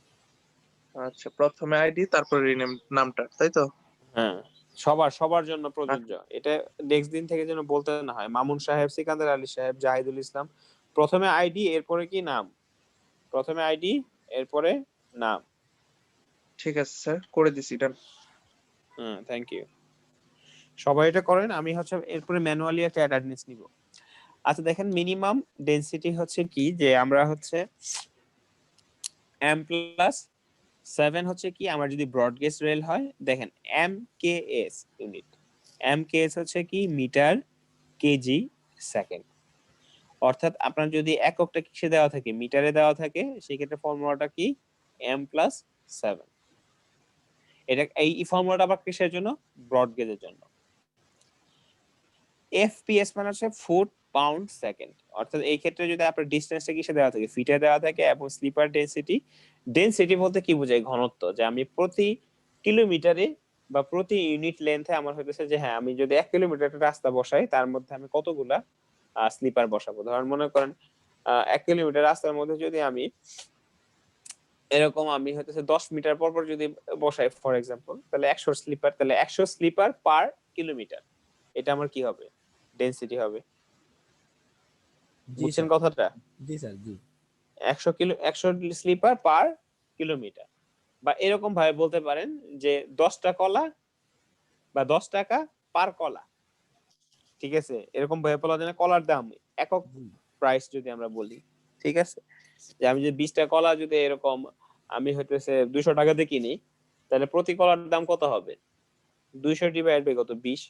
K: আচ্ছা, প্রথমে আইডি তারপর রিনেম নামটা, তাই তো?
A: হ্যাঁ সবার জন্য প্রযোজ্য। এটা নেক্সট দিন থেকে যেন বলতে না হয় মামুন সাহেব, সিকান্দার আলী সাহেব, জাহিদুল ইসলাম, প্রথমে আইডি এরপরে কি নাম, প্রথমে আইডি এরপরে নাম।
K: ঠিক আছে স্যার, করে দিছি এটা।
A: Thank you. সবাই এটা করেন, আমি হচ্ছে এরপরে ম্যানুয়ালি একটা অ্যাটেন্ডেন্স নিব। আচ্ছা দেখেন মিনিমাম ডেনসিটি হচ্ছে কি, যে আমরা হচ্ছে m+7 হচ্ছে কি, আমার যদি ব্রড গেজ রেল হয়, দেখেন mks ইউনিট, mks হচ্ছে কি মিটার কেজি সেকেন্ড। অর্থাৎ আপনার যদি এককটা কিসে দেওয়া থাকে, মিটারে দেওয়া থাকে, সেই ক্ষেত্রে ফর্মুলাটা কি m+7। এটা এই ফর্মুলাটা আবার কিসের জন্য, ব্রড গেজের জন্য। fps মানে হচ্ছে ফুট পাউন্ড সেকেন্ড। অর্থাৎ এই ক্ষেত্রে যদি আপনার ডিসটেন্সটা কিসে দেওয়া থাকে, ফিটে দেওয়া থাকে, এবং স্লিপার ডেনসিটি, ডেনসিটি বলতে কি বোঝায়, ঘনত্ব, যে আমি প্রতি কিলোমিটারে বা প্রতি ইউনিট লেন্থে আমার হইতেছে যে হ্যাঁ আমি যদি 1 কিলোমিটার রাস্তা বসাই তার মধ্যে আমি কতগুলা স্লিপার বসাবো। ধরেন মনে করেন 1 কিলোমিটার রাস্তার মধ্যে যদি আমি এরকম আমি হইতেছে 10 মিটার পর পর যদি বসাই ফর এক্সাম্পল, তাহলে 100 স্লিপার, তাহলে 100 স্লিপার পার কিলোমিটার, এটা আমার কি হবে, ডেনসিটি হবে। বুঝছেন কথাটা?
D: জি স্যার, জি।
A: 100 স্লিপার পার কিলোমিটার। বা এরকম ভাবে বলতে পারেন যে 10টা কলা বা 10 টাকা পার কলা, ঠিক আছে, এরকম ভাবে বলা যায় না, কলার দাম একক প্রাইস যদি আমরা বলি, ঠিক আছে, যে আমি যদি 20টা কলা যদি এরকম আমি হইতেছে 200 টাকাতে কিনি, তাহলে প্রতি কলার দাম কত হবে, 200 ডিভাইড বাই কত, 20।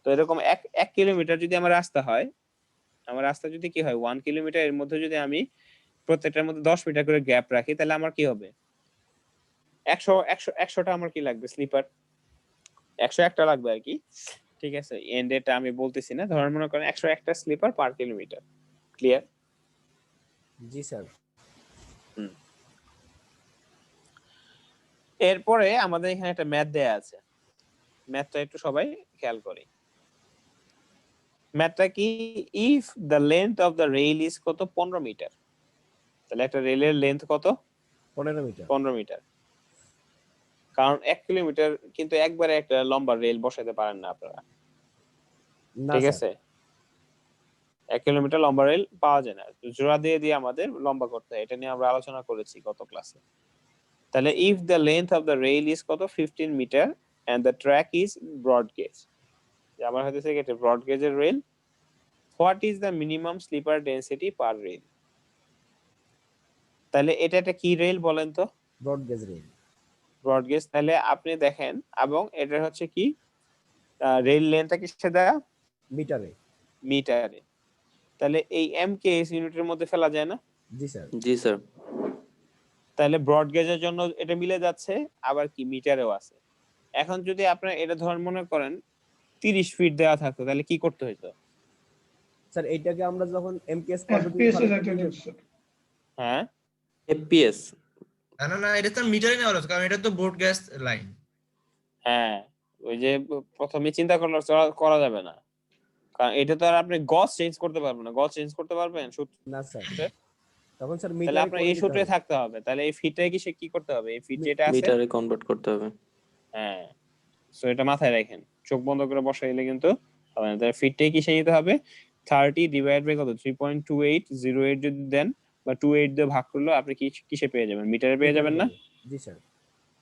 A: তো এরকম 1 কিলোমিটার যদি আমার রাস্তা হয়, আমার রাস্তা যদি কি হয় 1 কিলোমিটার, এর মধ্যে যদি আমি প্রত্যেকটার মধ্যে 10 মিটার করে গ্যাপ রাখি, তাহলে আমার কি হবে, 100টা আমার কি লাগবে, স্লিপার 101টা লাগবে আর কি, ঠিক আছে। এন্ড এটা আমি বলতেছি না, ধরেন মনে করেন 101টা স্লিপার পার কিলোমিটার। ক্লিয়ার?
D: জি স্যার।
A: এরপরে আমাদের এখানে একটা ম্যাথ দেয়া আছে, ম্যাথটা একটু সবাই খেয়াল করি। ম্যাথটা কি, if the length of the rail is কত, 15 মিটার, তাহলে একটা রেলের লেন্থ কত,
D: 15 মিটার।
A: 15 মিটার। কারণ 1 কিলোমিটার কিন্তু একবারে একটা লম্বা রেল বসাতে পারেন না আপনারা, ঠিক আছে, 1 কিলোমিটার লম্বা রেল পাওয়া যায় না, জোড়া দিয়ে দিয়ে আমাদের লম্বা করতে হয়, এটা নিয়ে আমরা আলোচনা করেছি গত ক্লাসে। তাহলে if the length of the rail is কত, 15 metre and the track is broad gauge, আমার হইতেছে এটা ব্রড গেজের rail, what is the minimum sleeper density per rail. তাহলে এটা একটা কি রেল বলেন তো,
D: broad gauge rail.
A: Broad gauge. তাহলে আপনি দেখেন, এবং এটা হচ্ছে কি রেল লেন্থটা কিসে দেয়া,
D: মিটারে।
A: মিটারে। তাহলে এই mks ইউনিটের মধ্যে ফেলা যায় না?
D: জি স্যার।
B: জি স্যার।
A: তাহলে ব্রড গেজের জন্য এটা মিলে যাচ্ছে, আবার কি মিটারেও আছে। এখন যদি আপনার এটা ধর মনে করেন 30 ফিট দেওয়া থাকতো, তাহলে কি করতে হতো
D: স্যার? এইটাকে আমরা যখন এমকেএস
E: FPS এর জাতীয় জিনিস, স্যার।
A: হ্যাঁ,
B: এফপিএস।
I: না এটা তো মিটারে নেওয়া হলো, কারণ এটা তো বোর্ড গ্যাস লাইন।
A: হ্যাঁ, ওই যে প্রথমে চিন্তা করা যাবে না, কারণ এটা তো আর আপনি গজ চেঞ্জ করতে পারবেন না। গজ চেঞ্জ করতে পারবেন
D: না স্যার, তখন স্যার
A: তাহলে
D: মিটারে
A: আপনার
D: করে
A: এই
D: দিতে
A: সূত্রে
D: হবে।
A: থাকতে হবে। তাহলে এই ফিটটাকে কি সে কি করতে হবে, এই ফিট যেটা আছে
B: মিটারে কনভার্ট করতে হবে।
A: হ্যাঁ, সো এটা মাথায় রাখেন, চোখ বন্ধ করে বসাইলে কিন্তু হবে না। তাহলে ফিটটাই কিসে নিতে হবে, 30 ডিভাইড বাই কত, 3.2808 যদি দেন বা 28 দিয়ে ভাগ করলে আপনি কি কিসে পেয়ে যাবেন, মিটারে পেয়ে যাবেন না?
D: জি স্যার।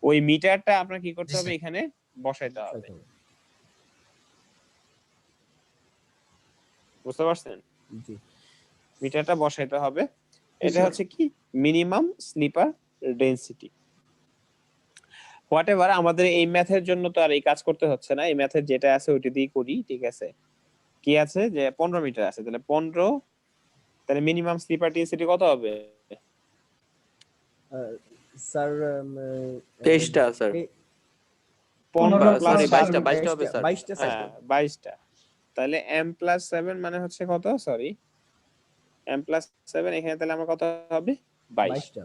A: ওই মিটারটা আপনার কি করতে
I: জি
A: হবে,
I: স্যার।
A: এখানে বসাইতে হবে। বুঝতে পারছেন?
D: জি।
A: মিটারটা বসাইতে হবে। এটা হচ্ছে কি মিনিমাম স্লিপার ডেনসিটি। হোয়াটএভার, আমাদের এই ম্যাথের জন্য তো আর এই কাজ করতে হচ্ছে না, এই ম্যাথের যেটা আছে ওইটা দিয়ে করি, ঠিক আছে। কি আছে যে 15 মিটার আছে, তাহলে 15, তাহলে মিনিমাম স্লিপার ডেনসিটি কত হবে
D: স্যার?
B: 23টা স্যার,
A: 15 প্লাস
B: সরি 22টা হবে স্যার।
D: 22টা স্যার।
A: হ্যাঁ 22টা। তাহলে m+7 মানে হচ্ছে কত, সরি m+7 এখানে, তাহলে আমার কত হবে, 22।
D: 22টা।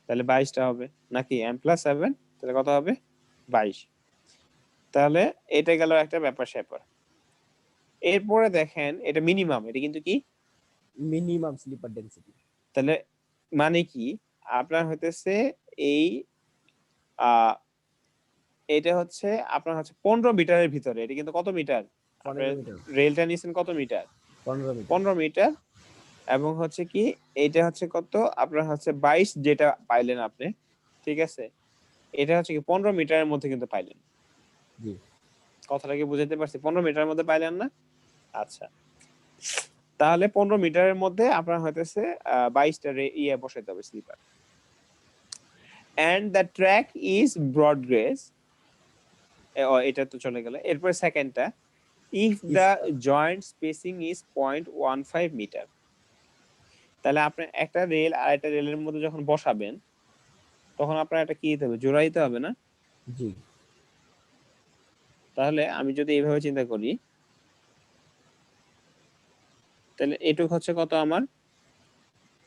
A: তাহলে 22টা হবে নাকি, m+7 তাহলে কত হবে, 22। তাহলে এটা গেল একটা ব্যাপার স্যাপার। এরপরে দেখেন এটা মিনিমাম, এটা কিন্তু কি
D: মিনিমাম স্লিপার ডেনসিটি।
A: তাহলে মানে কি আপনার হইতেছে এই এটা হচ্ছে আপনার হচ্ছে 15 মিটারের ভিতরে, এটা কিন্তু কত মিটার,
D: 15 মিটার।
A: রেলটা নিছেন কত মিটার,
D: 15 মিটার
A: 15 মিটার এবং হচ্ছে কি এইটা হচ্ছে কত আপনার হচ্ছে 22 যেটা পাইলেন আপনি, ঠিক আছে, এটা হচ্ছে কি 15 মিটারের মধ্যে কিন্তু পাইলেন।
D: জি
A: কথাটা কি বুঝাতে পারছি? 15 মিটারের মধ্যে পাইলেন না? আচ্ছা, তাহলে 15 মিটারের মধ্যে আপনার হইতেছে 22টা ইয়ে বসাইতে হবে sleeper. And the track is broad gauge, এটা তো চলে গেল। এরপর সেকেন্ডটা, if the joint spacing is 0.15 metre. তাহলে আপনি একটা রেল আর একটা রেলের মধ্যে যখন বসাবেন তখন আপনার একটা কি দিতে হবে, জোড়া দিতে হবে না?
D: জি
A: তাহলে আমি যদি এইভাবে চিন্তা করি, তাহলে এটুক হচ্ছে কত আমার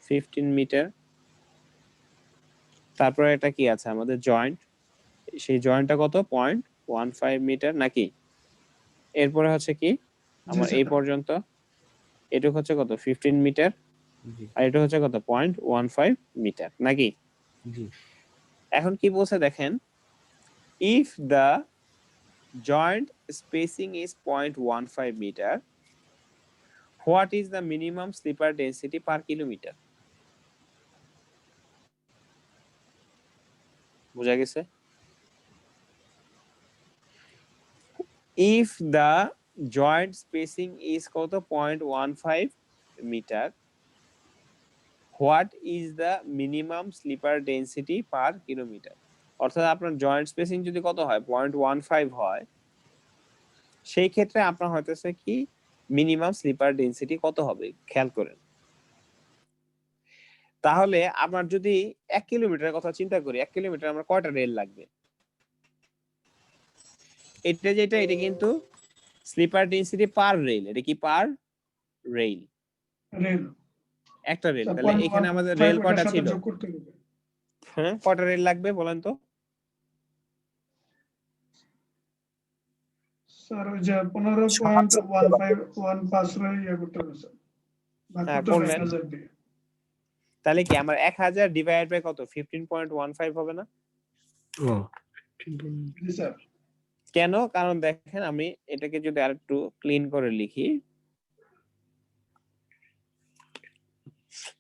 A: 15 মিটার। তারপরে এটা কি আছে আমাদের জয়েন্ট, সেই জয়েন্টটা কত 0.15 মিটার নাকি? এরপরে হচ্ছে কি আমার এই পর্যন্ত, এটুক হচ্ছে কত 15 মিটার,
D: জি
A: আর এটা হচ্ছে কত 0.15 মিটার নাকি?
D: জি
A: এখন কি বলছে দেখেন, if the joint spacing is 0.15 metre, what is the minimum sleeper density per kilometre? বুঝা গেছে? If the joint spacing is কত 0.15 metre, what is the minimum sleeper density per kilometre? অর্থাৎ আপনার জয়েন্ট স্পেসিং যদি কত হয় 0.15 হয়, সেই ক্ষেত্রে আপনার হইতেছে কি মিনিমাম স্লিপার ডেন্সিটি কত হবে খেয়াল করেন। তাহলে আপনার যদি 1 কিলোমিটারের কথা চিন্তা করি, 1 কিলোমিটার আমার কয়টা রেল লাগবে? এটা কিন্তু স্লিপার ডেন্সিটি পার রেল, এটা কি পার রেল?
E: রেল
A: একটা রেল।
E: স্যার
A: তাহলে এখানে আমাদের রেল
E: 0.15
A: কয়টা
E: সাথে
A: ছিল?
E: যোগ করতে হবে।
A: হ্যাঁ, কয়টা রেল লাগবে বলেন তো?
E: স্যার ওই যে 15.15 ইয়ে করতে হবে স্যার, ভাগ
A: হ্যাঁ,
E: করতে হবে
A: করলেন।
E: 1000 দিয়ে।
A: তাহলে কি আমার 1000 ডিভাইড বাই কত 15.15 হবে না?
F: ও
E: জি স্যার
A: কেন? কারণ দেখেন আমি এটাকে যদি আরেকটু ক্লিন করে লিখি,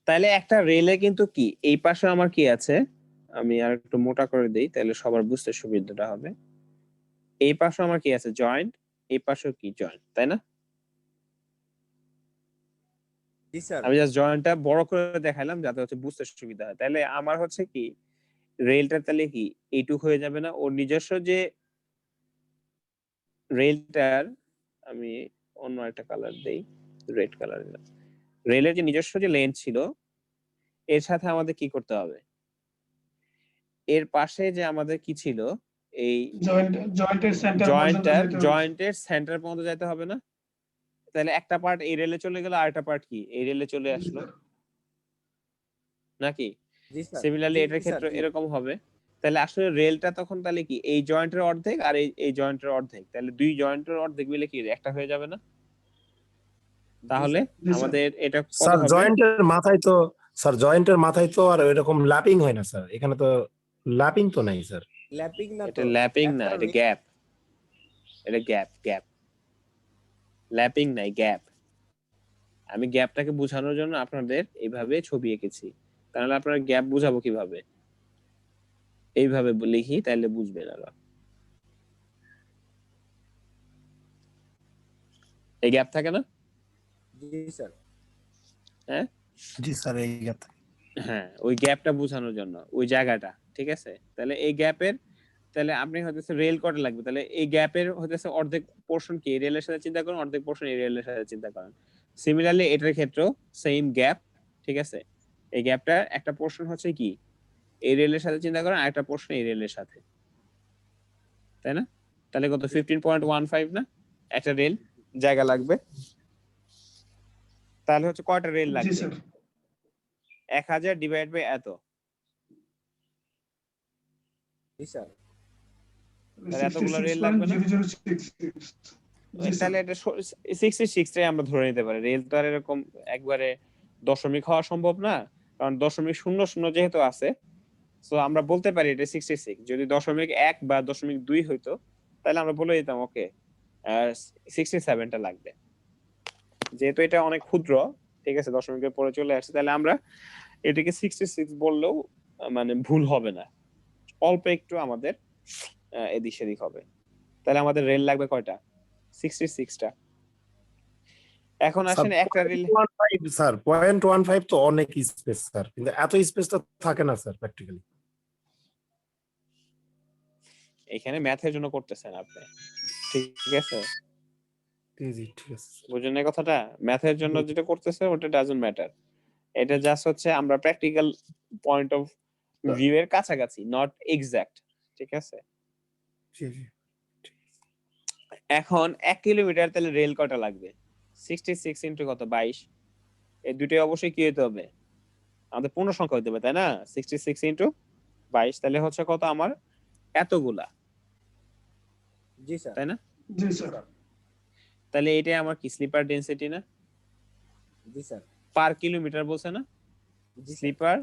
A: তাহলে একটা রেলে কিন্তু কি এই পাশে আমার কি আছে, আমি আর একটু মোটা করে দেই তাহলে সবার বুঝতে সুবিধাটা হবে। এই পাশে আমার কি আছে জয়েন্ট, এই পাশেও কি জয়েন্ট, তাই না?
D: জি স্যার
A: আমি জাস্ট জয়েন্টটা বড় করে দেখাইলাম যাতে হচ্ছে বুঝতে সুবিধা হয়। তাহলে আমার হচ্ছে কি রেলটা তাহলে কি এইটুক হয়ে যাবে না? ওর নিজস্ব যে রেলটার, আমি অন্য একটা কালার দেই, রেড কালার দিলাম। রেলের যে নিজস্ব যে লেন্থ ছিল এর সাথে আমাদের কি করতে হবে, এর পাশে যে আমাদের কি ছিল এই
E: জয়েন্টের সেন্টার পর্যন্ত যেতে হবে।
A: জয়েন্টের সেন্টার পর্যন্ত যেতে হবে না? তাহলে একটা পার্ট এই রেলে চলে গেল, আরেকটা পার্ট কি এই রেলে চলে আসলো নাকি?
D: জি স্যার
A: সিমিলারলি
D: জি
A: এটার
D: জি স্যার
A: ক্ষেত্রে
D: জি
A: এরকম হবে। তাহলে আসলে রেলটা তখন তাহলে কি এই জয়েন্টের অর্ধেক আর এই জয়েন্টের অর্ধেক, তাহলে দুই জয়েন্টের অর্ধেক মিলে কি একটা হয়ে যাবে না? তাহলে
E: জি স্যার
A: আমাদের এটা কত
F: স্যার
A: হবে?
F: জয়েন্টের মাথায় তো আর এরকম ল্যাপিং হয় না স্যার, এখানে তো ল্যাপিং তো নাই স্যার।
D: ল্যাপিং না
A: এটা
D: তো
A: ল্যাপিং না,
D: একটা
A: এটা গ্যাপ। এটা গ্যাপ ল্যাপিং নাই, গ্যাপ। আমি গ্যাপটাকে বোঝানোর জন্য আপনাদের এইভাবে ছবি এঁকেছি, তাহলে আপনারা গ্যাপ বুঝাবো কিভাবে? এইভাবে লিখি তাহলে বুঝবেন আরো। এই গ্যাপ থাকে না?
D: জি স্যার
A: হ্যাঁ
F: জি স্যার এই কথা।
A: হ্যাঁ, ওই গ্যাপটা বোঝানোর জন্য ওই জায়গাটা, ঠিক আছে? তাহলে এই গ্যাপের, তাহলে আপনি হতেছে রেল কটা লাগবে, তাহলে এই গ্যাপের হতেছে অর্ধেক পোর্শন কি এই রেলের সাথে চিন্তা করেন, অর্ধেক পোর্শন এই রেলের সাথে চিন্তা করেন। সিমিলারলি এটার ক্ষেত্রেও সেম গ্যাপ, ঠিক আছে? এই গ্যাপটা একটা পোর্শন হচ্ছে কি এই রেলের সাথে চিন্তা করেন, আরেকটা পোর্শন এই রেলের সাথে, তাই না? তাহলে কত 15.15 না? একটা রেল জায়গা লাগবে। তাহলে হচ্ছে কয়টা রেল
E: জি
A: লাগবে?
E: স্যার
A: 1000 ডিভাইড বাই এত,
D: জি স্যার
A: তাহলে এতগুলো রেল লাগবে না?
E: 66.0066 জি স্যার
A: তাহলে এটা 66 টাই আমরা ধরে নিতে পারি। রেল তো আর এরকম একবারে দশমিক হওয়া সম্ভব না, কারণ 0.00 যেহেতু আছে, সো আমরা বলতে পারি এটা 66। যদি 0.1 বা 0.2 হইতো তাহলে আমরা বলে দিতাম ওকে 67টা লাগবে। যেহেতু এটা অনেক ক্ষুদ্র, ঠিক আছে, দশমিকের পরে চলে আসছে, তাহলে আমরা এটাকে 66 বললেও মানে ভুল হবে না, অল্প একটু আমাদের এদিক সেদিক হবে। তাহলে আমাদের রেল লাগবে কয়টা? 66টা। এখন আসেন একটা রেল,
F: স্যার 0.15 তো অনেক স্পেস স্যার, কিন্তু এত স্পেস তো থাকে না স্যার প্র্যাকটিক্যালি।
A: এখানে ম্যাথের জন্য করতেছেন আপনি, ঠিক আছে,
F: জি ঠিক আছে।
A: বুঝলেন এই কথাটা? ম্যাথের জন্য যেটা করতেছে ওটা ডাজন্ট ম্যাটার, এটা জাস্ট হচ্ছে আমরা প্র্যাকটিক্যাল পয়েন্ট অফ ভিউ এর কাছাকাছি, নট এক্সাক্ট, ঠিক আছে।
F: জি জি।
A: এখন 1 কিলোমিটার তাহলে রেল কয়টা লাগবে? 66 ইনটু কত? 22। এই দুটোই অবশ্যই কি হতে হবে? আমাদের পূর্ণ সংখ্যা হতে হবে, তাই না? 66 ইনটু 22 তাহলে হচ্ছে কত আমার? এতগুলা,
D: জি স্যার।
A: তাই না?
E: জি স্যার।
A: তাহলে এটাই আমার কি স্লিপার ডেনসিটি না?
D: জি স্যার।
A: পার কিলোমিটার বলছে না? স্লিপার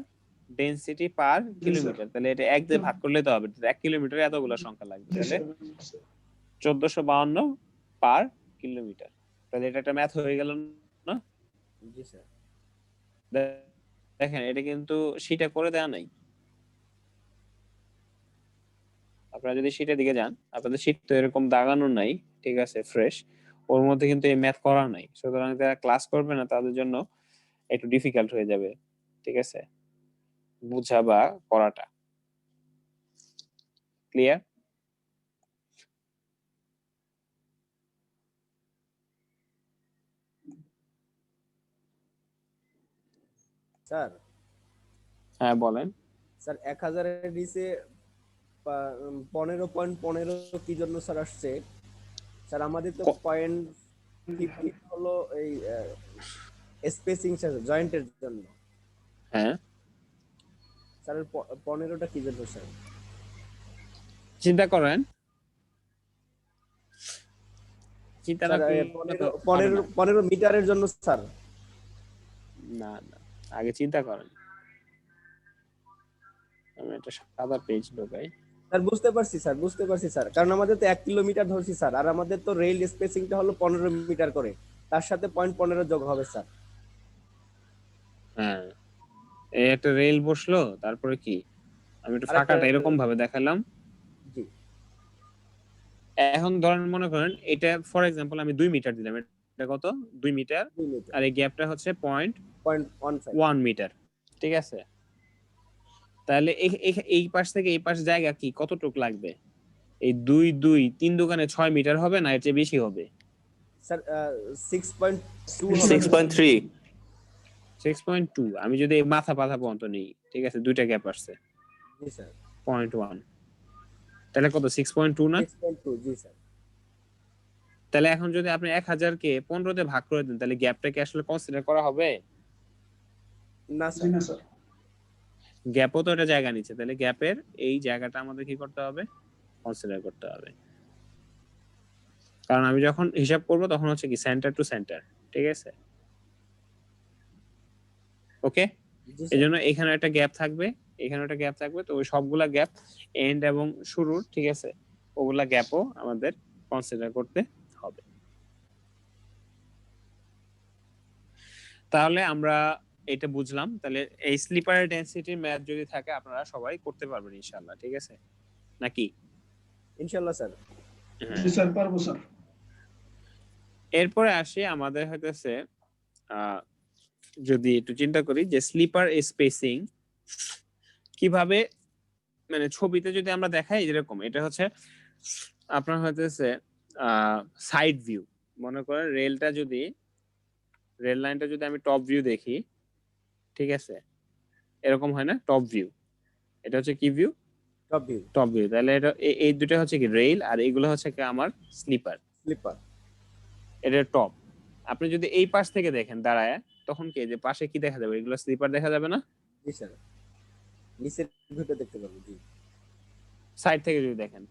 A: ডেনসিটি পার কিলোমিটার, তাহলে এটা 1 দিয়ে ভাগ করলে তো হবে, 1 কিলোমিটারে এতগুলা সংখ্যা লাগবে, তাহলে 1452 পার কিলোমিটার। তাহলে এটা একটা ম্যাথ হয়ে গেল না?
D: জি স্যার।
A: দেখেন এটা কিন্তু শীটে করে দেয়া নাই, আপনারা যদি শীটের দিকে যান, আপনাদের শীট তো এরকম দাগানো নাই, ঠিক আছে, ফ্রেশ, ওর মধ্যে কিন্তু এই ম্যাথ করা নাই, সুতরাং যারা ক্লাস করবে না তাদের জন্য একটু ডিফিকাল্ট হয়ে যাবে, ঠিক আছে, বুঝা বা করাটা। ক্লিয়ার?
D: স্যার
A: হ্যাঁ বলেন।
D: স্যার 1000 এর নিচে 15.15 কি জন্য স্যার আসছে? স্যার আমাদের তো 0.50 হলো এই স্পেসিং স্যার জয়েন্টের জন্য।
A: হ্যাঁ
D: স্যার 15টা কি জন্য স্যার?
A: চিন্তা করেন, চিন্তা না
D: স্যার
A: করলে তো হবে না।
D: 15 মিটারের জন্য স্যার।
A: না না, আগে চিন্তা করেন, আমি একটা সাদা পেজ ঢোকাই।
D: স্যার বুঝতে পারছি স্যার, বুঝতে পারছি স্যার, কারণ আমাদের তো 1 কিলোমিটার ধরছি স্যার, আর আমাদের তো রেল স্পেসিংটা হলো 15 মিটার করে, তার সাথে 0.15 যোগ হবে স্যার।
A: হ্যাঁ, এই একটা রেল বসলো, তারপরে কি আমি একটু
D: আরেকটা
A: ফাঁকাটা এরকম ভাবে দেখালাম।
D: জি
A: এখন ধরেন মনে করেন এটা ফর এক্সাম্পল আমি 2 মিটার দিলাম, এটা কত? 2 মিটার,
D: 2 মিটার
A: আর এই গ্যাপটা হচ্ছে
D: 0.15
A: 0.1 মিটার, ঠিক আছে। তাহলে এই পাশ থেকে এই পাশ জায়গা কি কতটুক লাগবে? এই 3 দোকানে 6 মিটার হবে না, এর চেয়ে বেশি হবে?
D: স্যার 6.2 হবে
G: 6.3
A: 6.2। আমি যদি এই মাথা পাথা পর্যন্ত নিই, ঠিক আছে, দুইটা গ্যাপ আসছে,
D: জি স্যার
A: 0.1, তাহলে কত? 6.2 না?
D: 6.2 জি স্যার।
A: তাহলে এখন যদি আপনি 1000 কে 15 তে ভাগ করে দেন, তাহলে গ্যাপটাকে আসলে কনসিডার করা হবে
D: না
E: জি
D: স্যার।
E: না স্যার।
A: গ্যাপও তো এটা জায়গা নিচ্ছে, তাহলে গ্যাপের এই জায়গাটা আমাদের কি করতে হবে? কনসিডার করতে হবে, কারণ আমি যখন হিসাব করব তখন হচ্ছে কি সেন্টার টু সেন্টার, ঠিক আছে, ওকে।
D: জি
A: এই
D: স্যার।
A: জন্য এখানে একটা গ্যাপ থাকবে, এখানে একটা গ্যাপ থাকবে, তো ওই সবগুলা গ্যাপ এন্ড এবং শুরুর, ঠিক আছে, ওগুলা গ্যাপও আমাদের কনসিডার করতে হবে। তাহলে আমরা এটা বুঝলাম। তাহলে এই স্লিপার ডেনসিটির ম্যাথ যদি থাকে আপনারা সবাই করতে পারবেন ইনশাআল্লাহ, ঠিক আছে নাকি?
D: ইনশাআল্লাহ স্যার।
E: জি স্যার, পারবো স্যার।
A: এরপরে আসি আমাদের হইতেছে যদি একটু চিন্তা করি যে স্লিপার স্পেসিং কিভাবে, মানে ছবিতে যদি আমরা দেখাই এরকম, এটা হচ্ছে আপনার হইতেছে সাইড ভিউ। মনে করেন রেল লাইনটা যদি আমি টপ ভিউ দেখি, ঠিক আছে, এরকম হয় না টপ ভিউ, এটা হচ্ছে কি view?
D: Top view
A: top view. তাহলে এটা এই দুটো হচ্ছে কি রেল, আর এইগুলো হচ্ছে কি আমার স্লিপার,
D: স্লিপার।
A: এটা টপ। আপনি যদি এই পাশ থেকে দেখেন দাঁড়ায়, তখন কি যে পাশে কি দেখা যাবে? এগুলো স্লিপার দেখা যাবে না?
D: জি স্যার, নিচের ভিউটা দেখতে পাবো। জি
A: সাইড থেকে যদি দেখেন,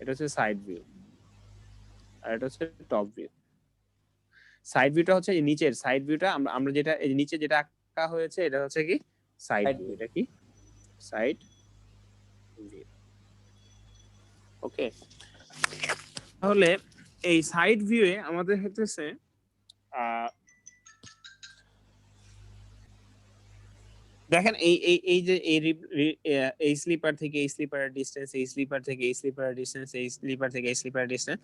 A: এটা হচ্ছে সাইড ভিউ, আর এটা হচ্ছে টপ ভিউ। সাইড ভিউটা হচ্ছে এই নিচের সাইড ভিউটা, আমরা যেটা এই নিচে যেটা আঁকা হয়েছে এটা হচ্ছে কি সাইড ভিউ। এটা কি সাইড ভিউ, ওকে। তাহলে এই সাইড ভিউয়ে আমাদের হচ্ছে দেখেন এই যে এই স্লিপার থেকে এই স্লিপারের ডিসটেন্স, এই স্লিপার থেকে এই স্লিপারের ডিসটেন্স, এই স্লিপার থেকে এই স্লিপারের ডিসটেন্স,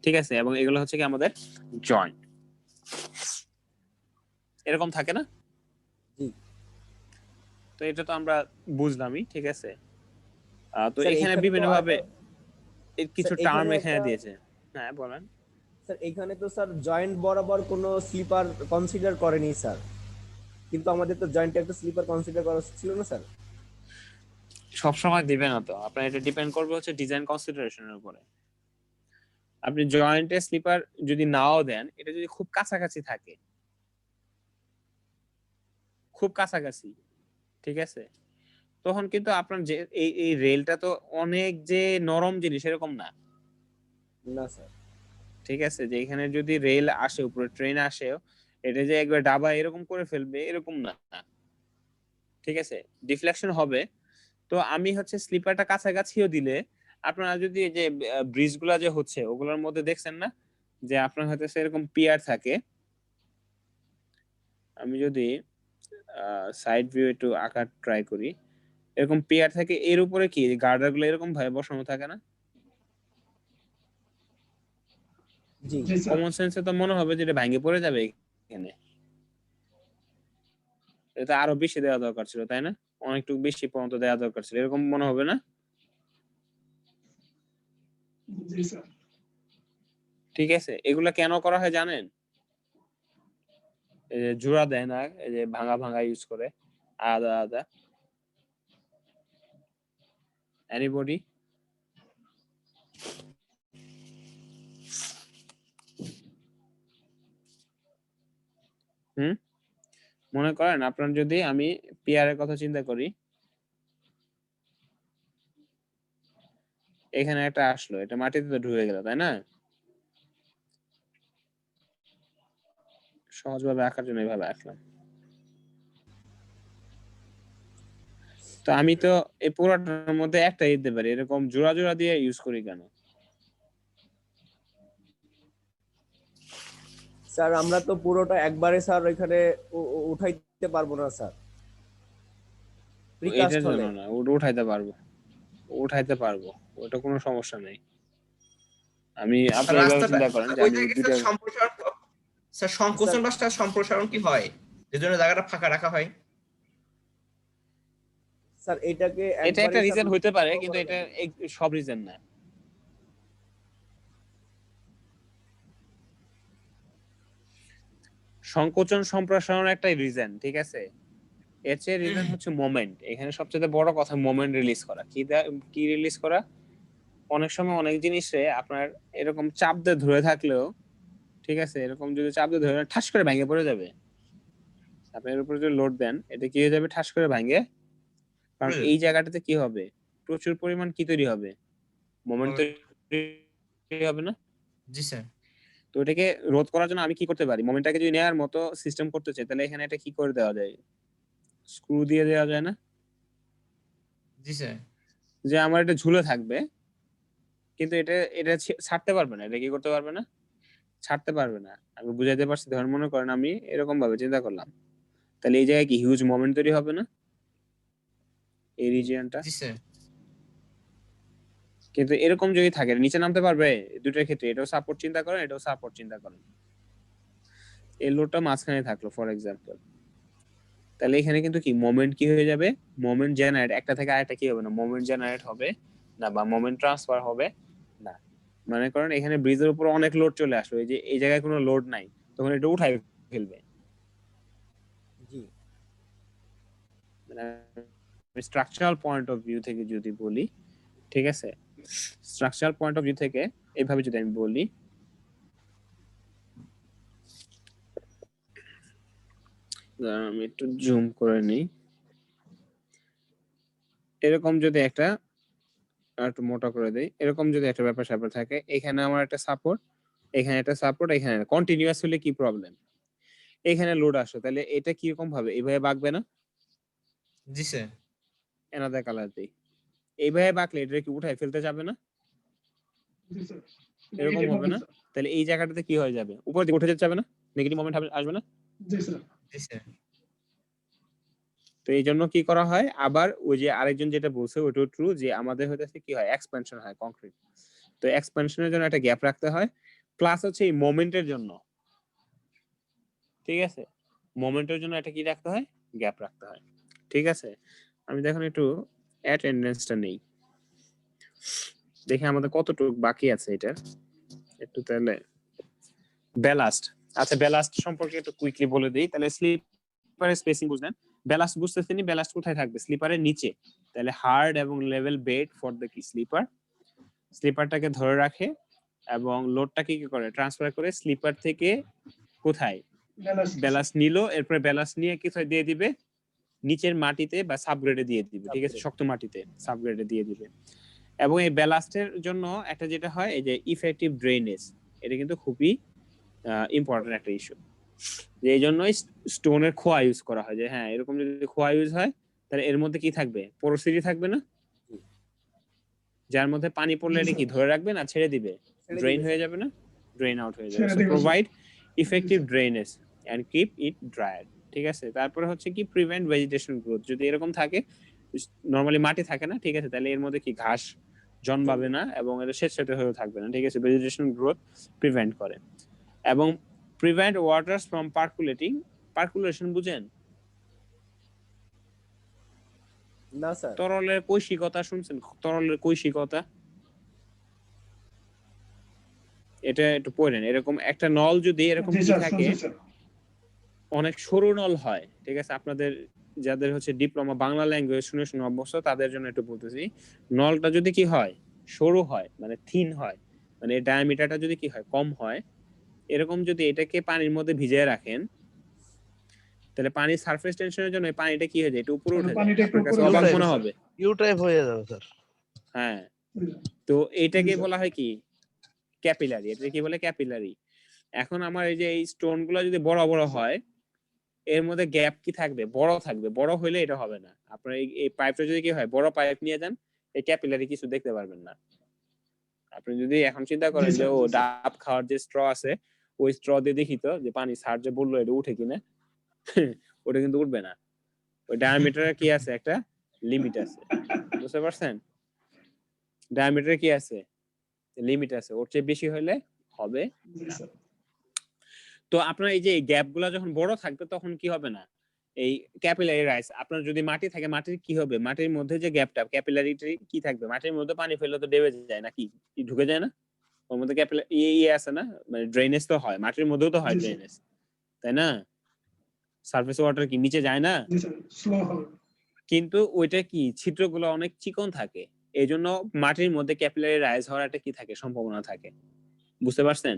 A: ঠিক আছে, এবং এগুলো হচ্ছে কি আমাদের জয়েন্ট, এরকম থাকে না? তো এটা তো আমরা বুঝলামই, ঠিক আছে। তো এখানে বিভিন্ন ভাবে কিছু টার্ম এখানে দিয়েছে। হ্যাঁ বলেন
D: স্যার। এখানে তো স্যার জয়েন্ট বরাবর কোনো স্লিপার কনসিডার করেনি স্যার, কিন্তু আমাদের তো জয়েন্টে একটা স্লিপার কনসিডার করা ছিল না স্যার।
A: সবসময় দিবে না তো, আপনার এটা ডিপেন্ড করবে হচ্ছে ডিজাইন কনসিডারেশনের উপরে। আপনি জয়েন্টে স্লিপার যদি নাও দেন, এটা যদি খুব কাছাকাছি থাকে, খুব কাছাকাছি, ঠিক আছে, তখন কিন্তু আপনার যে এই রেলটা তো অনেক যে নরম জিনিস এরকম না।
D: না স্যার।
A: ঠিক আছে, যে এখানে যদি রেল আসে, উপরে ট্রেন আসে, এটা যে একবার ডাবা এরকম করে ফেলবে এরকম না, ঠিক আছে, ডিফ্লেকশন হবে। তো আমি হচ্ছে স্লিপারটা কাছাকাছিও দিলে, আপনারা যদি এই যে ব্রিজ গুলা যে হচ্ছে ওগুলোর মধ্যে দেখছেন না যে আপনার হয়তো এরকম পিয়ার থাকে। আমি যদি সাইড ভিউ একটু আঁকার ট্রাই করি, এরকম পিয়ার থাকে, এর উপরে কি গার্ডার গুলো এরকম ভাবে বসানো থাকে না? কমন সেন্সে তো মনে হবে যে এটা ভেঙে পড়ে যাবে এখানে, এটা আরো বেশি দেওয়া দরকার ছিল, তাই না? অনেকটু বেশি পর্যন্ত দেওয়া দরকার ছিল, এরকম মনে হবে না? ঠিক আছে, এগুলা কেন করা হয় জানেন? এই যে জোড়া দেয় না, এই যে ভাঙা ভাঙা ইউজ করে আলাদা আলাদা। এনিবডি? মনে করেন আপনার যদি আমি পিয়ারের কথা চিন্তা করি, এখানে একটা আসলো, এটা মাটিতে তো ঢুকে গেল, তাই না? সহজভাবে আঁকার জন্য এইভাবে আঁকলাম। তো আমি তো এই পুরোটার মধ্যে একটা দিতে পারি, এরকম জোড়া জোড়া দিয়ে ইউজ করি কেন?
D: স্যার আমরা তো পুরোটা একবারে স্যার এখানে উঠাইতে পারবো না স্যার।
A: এটার জন্য না, ওটা উঠাইতে পারবো, ওটা কোনো সমস্যা নেই। আমি আপনি এইভাবে চিন্তা করেন যে আমি দুটো
I: স্যার সংকোচন বা সম্প্রসারণ কি হয়, এর জন্য জায়গাটা ফাঁকা রাখা হয়?
D: স্যার এটাকে
A: এটা একটা রিজন হতে পারে, কিন্তু এটা সব রিজন না। সংকোচন সম্প্রসারণ একটা রিজন, ঠিক আছে, এর চেয়ে রিজন হচ্ছে মোমেন্ট। এখানে সবচেয়ে বড় কথা মোমেন্ট রিলিজ করা। কি রিলিজ করা? অনেক সময় অনেক জিনিসে আপনার এরকম চাপ দিয়ে ধরে থাকলেও, ঠিক আছে, এরকম যদি চাপ দিয়ে ধরে ঠাস করে ভেঙে পড়ে যাবে। আপনি এর উপর যদি লোড দেন, এটা কি হয়ে যাবে? ঠাস করে ভেঙে। কারণ এই জায়গাটাতে কি হবে? প্রচুর পরিমাণ কি তৈরি হবে? মোমেন্ট তৈরি হবে না?
I: জি স্যার।
A: তো এটাকে রোধ করার জন্য আমি কি করতে পারি? মোমেন্টটাকে যদি নেয়ার মতো সিস্টেম করতে চাই, তাহলে এখানে এটা কি করে দেওয়া যায়? স্ক্রু দিয়ে দেওয়া যায় না?
I: জি স্যার।
A: যে আমার এটা ঝুলে থাকবে, কিন্তু এটা ছাড়তে পারবে না। এটা কি করতে পারবে না? ছাড়তে পারবে না। আমি বুঝাইতে পারছি? ধরেন মনে করেন আমি এরকম ভাবে চিন্তা করলাম, তাহলে এই জায়গায় কি হিউজ মোমেন্ট তৈরি হবে না এই রিজিয়নটা?
I: জি স্যার।
A: কিন্তু এরকম যদি থাকে, নিচে নামতে পারবে? দুটোর ক্ষেত্রে এটাও সাপোর্ট চিন্তা করেন, এটাও সাপোর্ট চিন্তা করেন। এই লোডটা মাঝখানে থাকলো ফর এক্সাম্পল, তাহলে এখানে কিন্তু কি মোমেন্ট কি হয়ে যাবে? মোমেন্ট জেনারেট, একটা থেকে আরেকটা কি হবে না, মোমেন্ট জেনারেট হবে না, বা মোমেন্ট ট্রান্সফার হবে না। মনে করেন এখানে ব্রিজের উপর অনেক লোড চলে আসলো, এই যে এই জায়গায় কোনো লোড নাই, তখন এটা উঠাই ফেলবে।
D: জি,
A: স্ট্রাকচারাল পয়েন্ট অফ ভিউ থেকে যদি বলি, ঠিক আছে, স্ট্রাকচারাল পয়েন্ট অফ ভিউ থেকে এইভাবে যদি আমি বলি, আমি একটু জুম করে নিই, এরকম যদি একটা একটু মোটা করে দেই, এরকম যদি একটা ব্যাপার স্যাপার থাকে, এখানে আমার একটা সাপোর্ট, এখানে একটা সাপোর্ট, এখানে কন্টিনিউয়াস হলে কি প্রবলেম? এখানে লোড আসে, তাহলে এটা কি রকম ভাবে এইভাবে বাঁকবে না?
I: জি স্যার।
A: এনাদার কালার দেই, এইভাবে বাঁকলে এটা কি উঠায় ফেলতে যাবে না? এরকম হবে না? তাহলে এই জায়গাটাতে কি হয়ে যাবে? উপর দিকে উঠে যেতে যাবে না? নেগেটিভ মোমেন্ট আসবে না?
E: জি স্যার।
I: জি স্যার।
A: তো এই জন্য কি করা হয়, আবার ওই যে আরেকজন যেটা বলছে ওটাও ট্রু, যে আমাদের হইতেছে কি হয়, এক্সপানশন হয় কংক্রিট। তো এক্সপানশনের জন্য একটা গ্যাপ রাখতে হয়, প্লাস হচ্ছে এই মোমেন্টের জন্য, ঠিক আছে, মোমেন্টের জন্য একটা কি রাখতে হয়, গ্যাপ রাখতে হয়, ঠিক আছে। আমি দেখুন একটু অ্যাটেন্ডেন্সটা নেই, দেখি আমাদের কতটুকু বাকি আছে এটা একটু। তাহলে ব্যালাস্ট, আচ্ছা ব্যালাস্ট সম্পর্কে একটু কুইকলি বলে দিই। তাহলে স্লিপারের স্পেসিং বুঝলেন, ব্যালাস্ট বুঝতেছেন, ব্যালাস্ট কোথায় থাকবে, স্লিপারের নিচে। তাহলে হার্ড এবং লেভেল বেড ফর দ্য কি স্লিপার, স্লিপারটাকে ধরে রাখে এবং লোডটাকে কি করে, ট্রান্সফার করে স্লিপার থেকে কোথায়, ব্যালাস্ট নিল, এরপরে ব্যালাস্ট নিয়ে কোথায় দিয়ে দিবে, নিচের মাটিতে বা সাবগ্রেডে দিয়ে দিবে, ঠিক আছে, শক্ত মাটিতে সাবগ্রেডে দিয়ে দিবে। এবং এই ব্যালাস্টের জন্য একটা যেটা হয়, এই যে ইফেক্টিভ ড্রেনেজ, এটা কিন্তু খুবই ইম্পর্টেন্ট একটা ইস্যু, যে এই জন্যই স্টোনের খোয়া ইউজ করা হয়, যে হ্যাঁ এরকম যদি খোয়া ইউজ হয় তাহলে এর মধ্যে কি থাকবে, পোরোসিটি থাকবে না, যার মধ্যে পানি পড়লে এটা কি ধরে রাখবে না ছেড়ে দিবে, ড্রেন হয়ে যাবে না, ড্রেন আউট হয়ে যাবে। So provide effective drainage and keep it dried, ঠিক আছে। তারপরে হচ্ছে কি প্রিভেন্ট ভেজিটেশন গ্রোথ, যদি এরকম থাকে, নরমালি মাটি থাকে না, ঠিক আছে, তাহলে এর মধ্যে কি ঘাস জন্মাবে না এবং এটা স্বেচ্ছাতে হয়ে থাকবে না, ঠিক আছে, ভেজিটেশন গ্রোথ প্রিভেন্ট করে। এবং প্রিভেন্ট ওয়াটারস ফ্রম পার্কুলেটিং, পার্কুলেশন বুঝেন,
D: না স্যার।
A: তরলের কৈশিকতা শুনছেন, তরলের কৈশিকতা, এটা একটু পড়েন। এরকম একটা নল যদি এরকম কি থাকে, অনেক সরু নল হয়, ঠিক আছে, আপনাদের যাদের হচ্ছে ডিপ্লোমা বাংলা ল্যাঙ্গুয়েজ শুনে শুনে অভ্যস্ত তাদের জন্য একটু বলতেছি, নলটা যদি কি হয়, সরু হয়, মানে থিন হয়, মানে ডায়ামিটারটা যদি কি হয়, কম হয়, এরকম যদি এটাকে পানির মধ্যে ভিজিয়ে রাখেন, তাহলে পানির সারফেস টেনশনের জন্য পানিটা কি হয়ে যায়, একটু উপরে উঠে যায়, আপনার কাছে অবাক মনে হবে,
K: ইউ টাইপ হয়ে যাবে স্যার।
A: হ্যাঁ। তো এটাকে বলা হয় কি, ক্যাপিলারি, এটা কি বলে, ক্যাপিলারি। এখন আমার এই যে এই স্টোন গুলো যদি বড় বড় হয়, এর মধ্যে গ্যাপ কি থাকবে, বড় থাকবে, বড় হইলে এটা হবে না। আপনার এই পাইপটা যদি কি হয়, বড় পাইপ নিয়ে যান, এই ক্যাপিলারি কিছু দেখতে পারবেন না। আপনি যদি এখন চিন্তা করেন যে ও ডাব খাওয়ার যে স্ট্র আছে, ওই স্ট্র দিয়ে দেখি তো যে পানি স্যার যে বললো এটা উঠে কিনা, ওটা কিন্তু উঠবে না। ওই ডায়ামিটারে কি আছে, একটা লিমিট আছে, বুঝতে পারছেন, ডায়ামিটারে কি আছে, লিমিট আছে, ওর চেয়ে বেশি হলে হবে না। তো আপনার এই যে গ্যাপ গুলা যখন বড় থাকবে তখন কি হবে না, এই ক্যাপিলারি রাইজ, আপনার যদি মাটি থাকে, মাটির কি হবে, মাটির মধ্যে যে গ্যাপটা, ক্যাপিলারিটি কি থাকবে, মাটির মধ্যে পানি ফেললে তো ডেবে যায় নাকি, ঢুকে যায় না, ওর মধ্যে ক্যাপিলারি ইয়ে আছে না, মানে ড্রেনেজ তো হয়, মাটির মধ্যেও তো হয় ড্রেনেজ, তাই না, সারফেস ওয়াটার কি নিচে যায় না, কিন্তু ওইটা কি ছিদ্রগুলো অনেক চিকন থাকে, এই জন্য মাটির মধ্যে ক্যাপিলারি রাইজ হওয়ার একটা কি থাকে, সম্ভাবনা থাকে, বুঝতে পারছেন,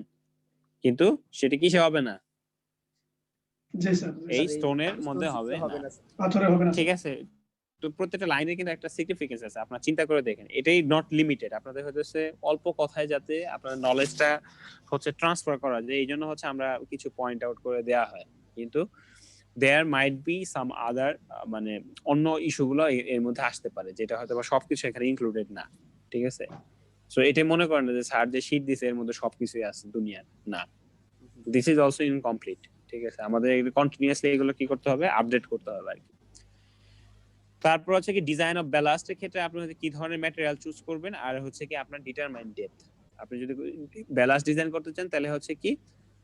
A: কিন্তু সেটা কিসে হবে না, এই স্টোনের মধ্যে হবে না, ঠিক আছে। তো প্রত্যেকটা লাইনে কিন্তু একটা সিগনিফিকেন্স আছে, আপনারা চিন্তা করে দেখেন, এটাই নট লিমিটেড, আপনাদের হচ্ছে অল্প কথায় যাতে আপনার নলেজটা হচ্ছে ট্রান্সফার করা যায়, এই জন্য হচ্ছে আমরা কিছু পয়েন্ট আউট করে দেয়া হয়, কিন্তু দেয়ার মাইট বি সাম আদার, মানে অন্য ইস্যুগুলো এর মধ্যে আসতে পারে, যেটা হয়তো বা সবকিছু এখানে ইনক্লুডেড না, ঠিক আছে। সো এটাই মনে করেন যে স্যার যে শীট দিছে এর মধ্যে সবকিছুই আছে দুনিয়ার, না, দিস ইজ অলসো ইনকমপ্লিট, ঠিক আছে, আমাদের কন্টিনিউয়াসলি এগুলো কি করতে হবে, আপডেট করতে হবে আর কি। তারপর হচ্ছে কি ডিজাইন অফ ব্যালাস্টের ক্ষেত্রে আপনি কি ধরনের ম্যাটেরিয়াল চুজ করবেন, আর হচ্ছে কি আপনার ডিটারমাইন ডেপথ, আপনি যদি ব্যালাস্ট ডিজাইন করতে চান তাহলে হচ্ছে কি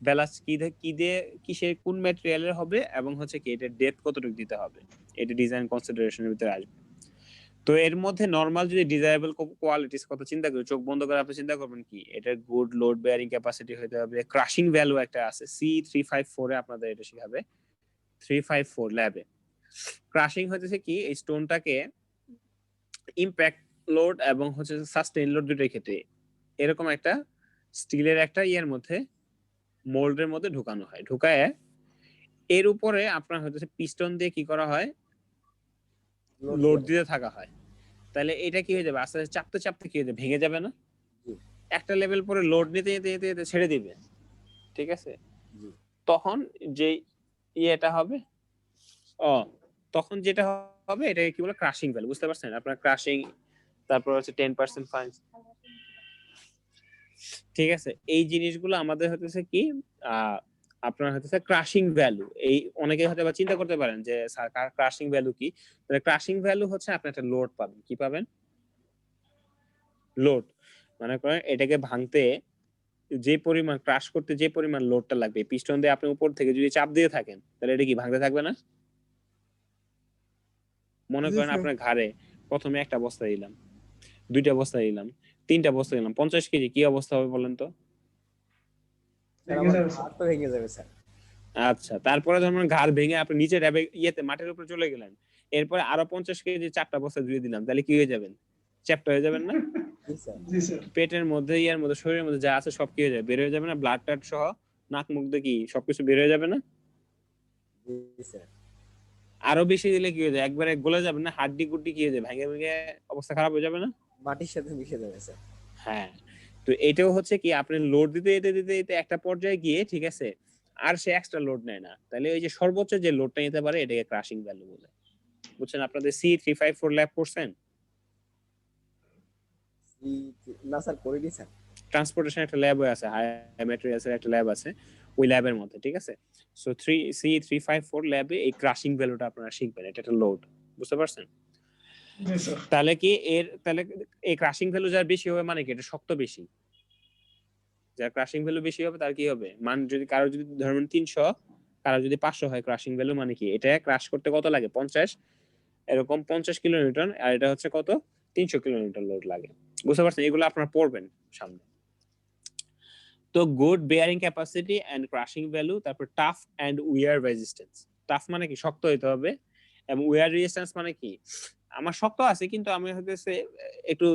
A: ব্যালাস্ট কি দিয়ে কিসের কোন ম্যাটেরিয়ালের হবে, এবং হচ্ছে কি এটা ডেপথ কতটুকু দিতে হবে, এটা ডিজাইন কনসিডারেশনের ভিতরে আসবে। তো এর মধ্যে নরমাল যদি ডিজায়ারেবল কোয়ালিটিস কথা চিন্তা করি, চোখ বন্ধ করে আপনি চিন্তা করবেন কি, এটা গুড লোড বেয়ারিং ক্যাপাসিটি হতে হবে, ক্রাশিং ভ্যালু একটা আছে C354 এ আপনাদের এটা শিখাবে, 354 ল্যাবে। ক্রাশিং হচ্ছে কি এই স্টোনটাকে ইমপ্যাক্ট লোড এবং হচ্ছে সাস্টেইন লোড দুটোর ক্ষেত্রে এরকম একটা স্টিলের একটা ইয়ের মধ্যে মোল্ডের মধ্যে ঢুকানো হয়, ঢুকায় এর উপরে আপনার হচ্ছে পিস্টন দিয়ে কি করা হয়, লোড দিতে থাকা হয়, তাহলে এটা কি হয়ে যাবে, আস্তে আস্তে চাপতে চাপতে কি হয়ে যাবে, ভেঙে যাবে না, একটা লেভেল পরে লোড নিতে নিতে নিতে ছেড়ে দিবে, ঠিক আছে, তখন যে ইয়েটা হবে, তখন যেটা হবে এটা কি বলে, ক্রাশিং ভ্যালু, বুঝতে পারছেন, আপনার ক্রাশিং, তারপর হচ্ছে 10% ফাইন, ঠিক আছে, এই জিনিসগুলো আমাদের হচ্ছে কি আপনার হচ্ছে ক্রাশিং ভ্যালু। এই অনেকে হয়তো বা চিন্তা করতে পারেন যে স্যার ক্রাশিং ভ্যালু কি? তাহলে ক্রাশিং ভ্যালু হচ্ছে আপনি একটা লোড পাবেন। কি পাবেন? লোড। মনে করেন এটাকে ভাঙতে যে পরিমাণ ক্রাশ করতে যে পরিমাণ লোডটা লাগবে, পিস্টন দিয়ে আপনি উপর থেকে যদি চাপ দিয়ে থাকেন তাহলে এটা কি ভাঙতে থাকবে না? মনে করেন আপনার ঘাড়ে প্রথমে একটা বস্তা দিলাম, 2টা বস্তা দিলাম, 3টা বস্তা দিলাম, 50 কেজি, কি অবস্থা হবে বলেন তো?
E: ভেঙে যাবে স্যার।
D: হাত তো ভেঙে যাবে স্যার।
A: আচ্ছা, তারপরে যখন ঘাড় ভেঙে আপনি নিচে ড্যাবে ইয়েতে মাটির উপরে চলে গেলেন, এরপরে আরো 50 কেজি 4টা বস্তা দিয়ে দিলাম, তাহলে কি হয়ে যাবেন? চ্যাপ্টা হয়ে যাবেন না?
D: জি স্যার।
E: জি স্যার।
A: পেটের মধ্যে ইয়ার মধ্যে শরীরের মধ্যে যা আছে সব কি হয়ে যাবে? বের হয়ে যাবে না? ব্লাড টাড সহ নাক মুখ দিয়ে কি সবকিছু বের হয়ে যাবে না?
D: জি স্যার।
A: আরো বেশি দিলে কি হয়ে যায়? একবারে গলে যাবে না? হাড্ডি গুড্ডি কি হয়ে যায়? ভেঙে ভেঙে অবস্থা খারাপ হয়ে যাবে না?
D: মাটির সাথে মিশে যাবে স্যার।
A: হ্যাঁ, তো এটাও হচ্ছে কি আপনি লোড দিতে একটা পর্যায়ে গিয়ে, ঠিক আছে, আর সে এক্সট্রা লোড নেয় না, তাহলে ওই যে সর্বোচ্চ যে লোডটা নিতে পারে এটাকে ক্রাশিং ভ্যালু বলে। বুঝছেন? আপনাদের C354 ল্যাব করছেন?
D: না স্যার, করিনি স্যার।
A: ট্রান্সপোর্টেশন একটা ল্যাব আছে, হাই ম্যাটেরিয়ালস এর একটা ল্যাব আছে, ওই ল্যাবের মধ্যে, ঠিক আছে। সো C354 ল্যাবে এই ক্রাশিং ভ্যালুটা আপনারা শিখবেন, এটা একটা লোড। বুঝতে পারছেন?
E: জি স্যার।
A: তাহলে এই ক্রাশিং ভ্যালু যার বেশি হবে মানে কি? এটা শক্ত বেশি। যার ক্রাশিং ভ্যালু বেশি হবে তার কি হবে? মান যদি কারো যদি ধরুন 300, কারো যদি 500 হয় ক্রাশিং ভ্যালু, মানে কি এটা ক্রাশ করতে কত লাগে? 50, এরকম 50 কিলোনিউটন, আর এটা হচ্ছে কত? 300 কিলোনিউটন লোড লাগে। বুঝতে পারছেন? এগুলো আপনারা পড়বেন সামনে। তো good bearing capacity and crushing value, তারপর tough and wear resistance. Tough মানে কি? শক্ত হতে হবে, এবং উইয়ার রেজিস্ট্যান্স মানে কি? আমার শক্ত আছে কিন্তু আমি হচ্ছে একটু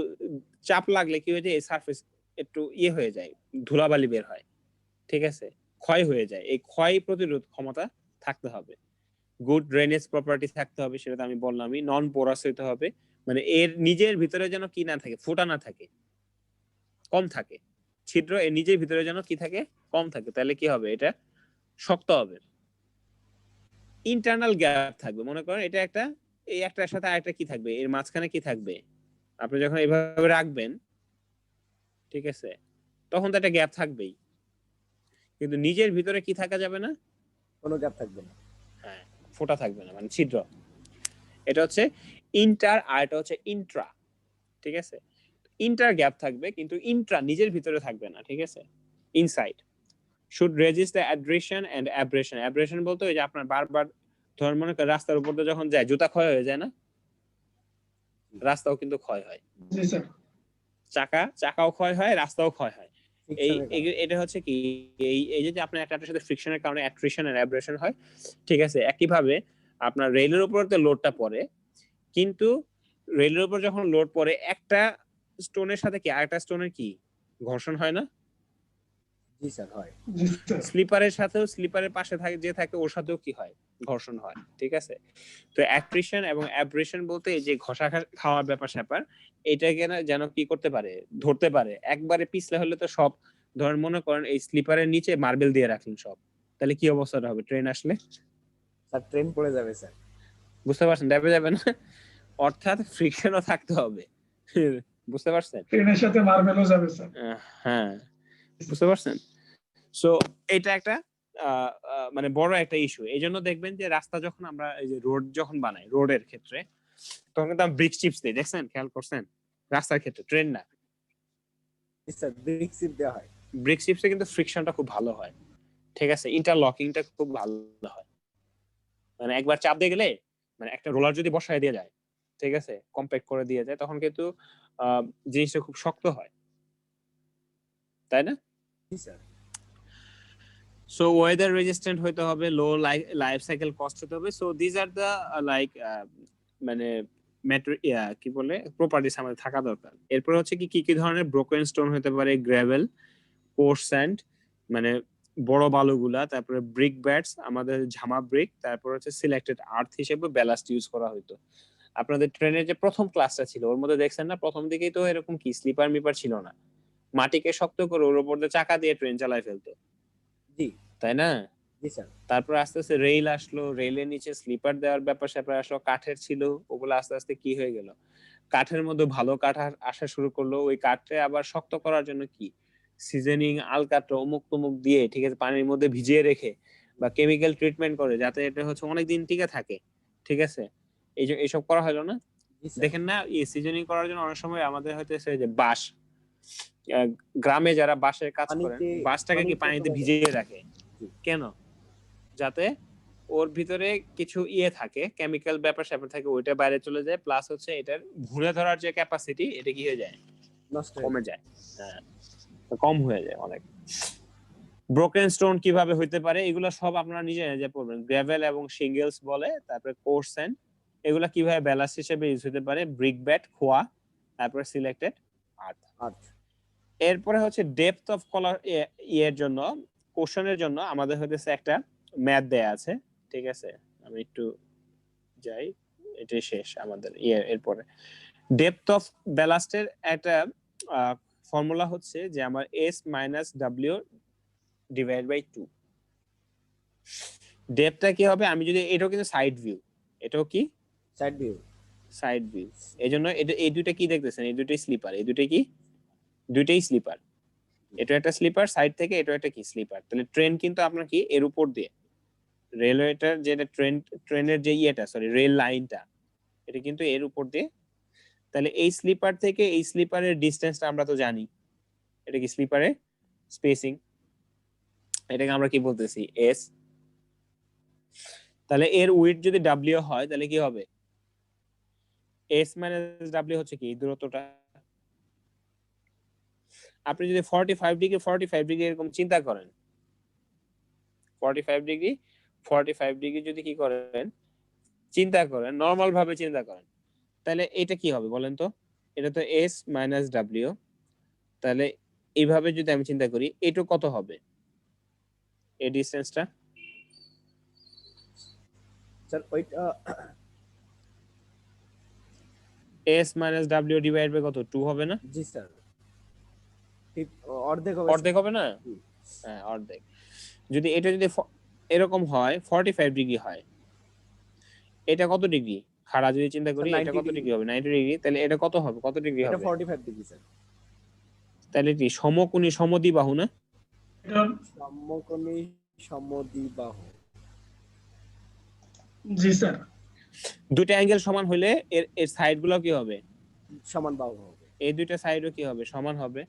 A: চাপ লাগলে কি হয়ে যায়, এই সারফেস একটু ইয়ে হয়ে যায়, ধুলাবালি বের হয়, ঠিক আছে, ক্ষয় হয়ে যায়। এই ক্ষয় প্রতিরোধ ক্ষমতা থাকতে হবে। গুড ড্রেনেজ প্রপার্টি থাকতে হবে, সেটা তো আমি বললামই। নন পোরাস হতে হবে, মানে এর নিজের ভিতরে যেন কি না থাকে, ফোঁটা না থাকে, কম থাকে, ছিদ্র এর নিজের ভিতরে যেন কি থাকে, কম থাকে, তাহলে কি হবে? এটা শক্ত হবে। ইন্টারনাল গ্যাপ থাকবে, মনে করেন এটা একটা, এই একটার সাথে আরেকটা কি থাকবে, এর মাঝখানে কি থাকবে? আপনি যখন এভাবে রাখবেন, ঠিক আছে, তখন তো একটা গ্যাপ থাকবেই, কিন্তু নিজের ভিতরে কি থাকা যাবে না?
D: কোনো গ্যাপ থাকবে না।
A: হ্যাঁ, ফোঁটা থাকবে না, মানে ছিদ্র। এটা হচ্ছে ইন্টার, আর এটা হচ্ছে ইন্ট্রা, ঠিক আছে। ইন্টার গ্যাপ থাকবে কিন্তু ইন্ট্রা নিজের ভিতরে থাকবে না, ঠিক আছে, inside. Should resist the attrition and abrasion. Abrasion বলতে ওই যে আপনার বারবার ধর মনে করেন রাস্তার উপর দিয়ে যখন যায় জুতা ক্ষয় হয়ে যায় না, রাস্তাও কিন্তু ক্ষয় হয়।
E: জি স্যার।
A: চাকাও ক্ষয় হয়, রাস্তাও ক্ষয় হয়। এটা হচ্ছে কি, এই যে আপনার একটার সাথে ফ্রিকশনের কারণে অ্যাট্রিশন এন্ড অ্যাব্রেশন হয়, ঠিক আছে। একইভাবে আপনার রেলের উপর তো লোডটা পড়ে, কিন্তু রেলের উপর যখন লোড পড়ে একটা স্টোনের সাথে কি আরেকটা স্টোনের কি ঘর্ষণ হয় না?
D: জি স্যার, হয়।
E: জি স্যার।
A: স্লিপারের সাথেও, স্লিপারের পাশে থাকে যে থাকে ওর সাথেও কি হয়? ঘর্ষণ হয়, ঠিক আছে। তো অ্যাট্রিশন এবং অ্যাব্রেশন বলতে এই যে ঘষা খাওয়ার ব্যাপার স্যাপার, এটাকে না যেন কি করতে পারে, ধরতে পারে। একবারে পিছলে হলে তো সব, ধরেন মনে করেন এই স্লিপারের নিচে মার্বেল দিয়ে রাখলেন সব, তাহলে কি অবস্থাটা হবে ট্রেন আসলে?
D: স্যার ট্রেন পড়ে যাবে স্যার।
A: বুঝতে পারছেন? ডেবে যাবে না? অর্থাৎ ফ্রিকশনও থাকতে হবে। বুঝতে পারছেন?
E: ট্রেনের সাথে মার্বেলও যাবে স্যার।
A: হ্যাঁ, বুঝতে পারছেন? সো এটা একটা মানে বড় একটা ইস্যু। এই জন্য দেখবেন যে রাস্তা যখন আমরা এই যে রোড যখন বানাই, রোডের ক্ষেত্রে তখন কিন্তু আমরা ব্রিক চিপস দিই, দেখছেন? খেয়াল করছেন? রাস্তার ক্ষেত্রে, ট্রেন না।
D: স্যার ব্রিক চিপ দেওয়া হয়।
A: ব্রিক চিপসে কিন্তু ফ্রিকশনটা খুব ভালো হয়, ঠিক আছে, ইন্টারলকিংটা খুব ভালো হয়। মানে একবার চাপ দিয়ে গেলে, মানে একটা রোলার যদি বসায় দিয়ে যায়, ঠিক আছে, কম্প্যাক্ট করে দিয়ে যায়, তখন কিন্তু জিনিসটা খুব শক্ত হয়, তাই না?
D: জি স্যার।
A: সো ওয়েদার রেজিস্ট্যান্ট হতে হবে, লো লাইফ সাইকেল কস্ট হতে হবে। So this are the like মানে কি বলে প্রপার্টিস আমাদের থাকা দরকার। এরপর হচ্ছে কি কি ধরনের ব্রোকেন স্টোন হতে পারে, গ্রাভেল, কোর্স স্যান্ড মানে বড় বালুগুলা, তারপরে ব্রিক ব্যাটস, আমাদের ঝামা ব্রিক, তারপর হচ্ছে সিলেক্টেড আর্থ হিসেবে ব্যালাস্ট ইউজ করা হতো। আপনাদের ট্রেনের যে প্রথম ক্লাসটা ছিল ওর মধ্যে দেখছেন না, প্রথম দিকেই তো এরকম কি স্লিপার মিপার ছিল না, মাটিকে শক্ত করে ওর উপর দিয়ে চাকা দিয়ে ট্রেন চালায় ফেলতো,
D: জি
A: তাই না?
D: জি স্যার।
A: তারপর আস্তে আস্তে রেল আসলো, রেলের নিচে স্লিপার দেওয়ার ব্যাপার স্যাপার আসলো, কাঠের ছিল, ওগুলো আস্তে আস্তে কি হয়ে গেল, কাঠের মধ্যে ভালো কাঠ আসা শুরু করলো, ওই কাঠে আবার শক্ত করার জন্য কি সিজনিং আলকাট্রা অমুক তমুক দিয়ে, ঠিক আছে, পানির মধ্যে ভিজিয়ে রেখে বা কেমিক্যাল ট্রিটমেন্ট করে যাতে এটা হচ্ছে অনেকদিন টিকে থাকে, ঠিক আছে, এইসব করা হলো না। দেখেন না, সিজনিং করার জন্য অনেক সময় আমাদের হয়তো যে বাঁশ, গ্রামে যারা বাঁশের কাজ করেন, বাঁশটাকে কি পানিতে ভিজিয়ে রাখে কেন? যাতে ওর ভিতরে কিছু থাকে, কেমিক্যাল ব্যাপার স্যাপার থাকে, ওইটা বাইরে চলে যায়, প্লাস হচ্ছে এটার ঘুরে ধরার যে ক্যাপাসিটি এটা কি হয়ে যায়, কমে যায়, হ্যাঁ, কম হয়ে যায় অনেক। ব্রোকেন স্টোন কিভাবে হইতে পারে এগুলো সব আপনারা নিজে নিজে পড়বেন। গ্রেভেল এবং শিঙ্গেলস বলে, তারপরে কোর্স স্যান্ড, এগুলা কিভাবে ব্যালাস্ট হিসেবে ইউজ হতে পারে, ব্রিক ব্যাট, খোয়া, তারপরে সিলেক্টেড আর্থ। এরপরে হচ্ছে ডেপথ অফ কলার এর জন্য, কোশ্চেনের জন্য আমাদের হইতেছে একটা ম্যাথ দেয়া আছে, ঠিক আছে, আমি একটু যাই, এটাই শেষ আমাদের এরপরে ডেপথ অফ ব্যালাস্টের একটা ফর্মুলা হচ্ছে যে আমার S - W ডিভাইড বাই 2। ডেপথটা কি হবে, আমি যদি, এটাও কিন্তু সাইড ভিউ, এটাও কি সাইড ভিউ, এজন্য এটা এই দুটো কি দেখতেছেন, এই দুটোই স্লিপার, এই দুটোই কি, দুইটাই স্লিপার, এটা একটা স্লিপার সাইড থেকে, এটা একটা কি স্লিপার। তাহলে ট্রেন কিন্তু আপনার কি এর উপর দিয়ে, রেলওয়েটার যেটা ট্রেনের যে রেল লাইনটা, এটা কিন্তু এর উপর দিয়ে। তাহলে এই স্লিপার থেকে এই স্লিপারের ডিসটেন্সটা আমরা তো জানি, এটা কি স্লিপারের স্পেসিং, এটাকে আমরা কি বলতেছি এস। তাহলে এর উইডথ যদি W হয় তাহলে কি হবে, S - W হচ্ছে কি দূরত্বটা। আপনি যদি 45 ডিগ্রি এরকম চিন্তা করেন, 45 ডিগ্রি যদি কি করেন চিন্তা করেন, নরমাল ভাবে চিন্তা করেন, তাহলে এটা কি হবে বলেন তো, এটা তো S - W। তাহলে এইভাবে যদি আমি চিন্তা করি, এটা কত হবে এই ডিসটেন্সটা?
D: স্যার ওইটা
A: S - W ডিভাইড বাই কত, 2 হবে না?
D: জি স্যার, ঠিক অর্ধেক হবে,
A: অর্ধেক হবে না? হ্যাঁ, অর্ধেক। যদি এটা যদি এরকম হয় 45 ডিগ্রি হয়, এটা কত ডিগ্রি খাড়া যদি চিন্তা করি, এটা কত ডিগ্রি হবে, 90 ডিগ্রি। তাহলে এটা কত হবে, কত ডিগ্রি হবে?
D: এটা 45 ডিগ্রি স্যার।
A: তাহলে কি সমকোণী সমদ্বিবাহু না?
D: সমকোণী সমদ্বিবাহু,
E: জি স্যার।
A: দুটো অ্যাঙ্গেল সমান হলে এর সাইড গুলো কি হবে,
D: সমান বাহু হবে,
A: এই দুইটা সাইডও কি হবে, সমান হবে।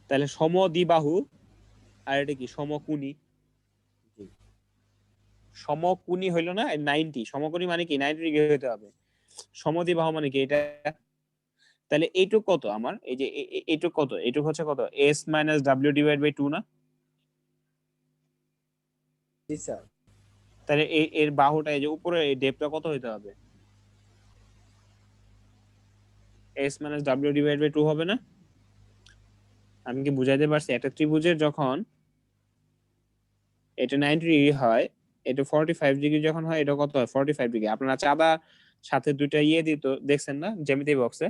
A: তাহলে সমদ্বিবাহু, আর এটা কি সমকোণী। সমকোণী হইলো না 90, সমকোণী মানে কি 90 ডিগ্রি হতে হবে, সমদ্বিবাহু মানে কি এটা। তাহলে এইটুক কত আমার, এই যে এইটুক কত, এইটুক হচ্ছে কত, S - W ডিভাইড বাই 2 না?
D: জি স্যার।
A: তাহলে এর বাহুটা, এই যে উপরে এই ডেপথটা কত হইতে হবে, S - W ডিভাইড বাই 2 হবে না? আমি কি বুঝাইতে পারছি? একটা ত্রিভুজের যখন এটা 90 ডিগ্রি হয়, এটা 45 ডিগ্রি যখন হয়, এটা কত হয় 45 ডিগ্রি। আপনারা চাঁদা সাথে দুইটা দিত দেখছেন না জ্যামিতি বক্সে,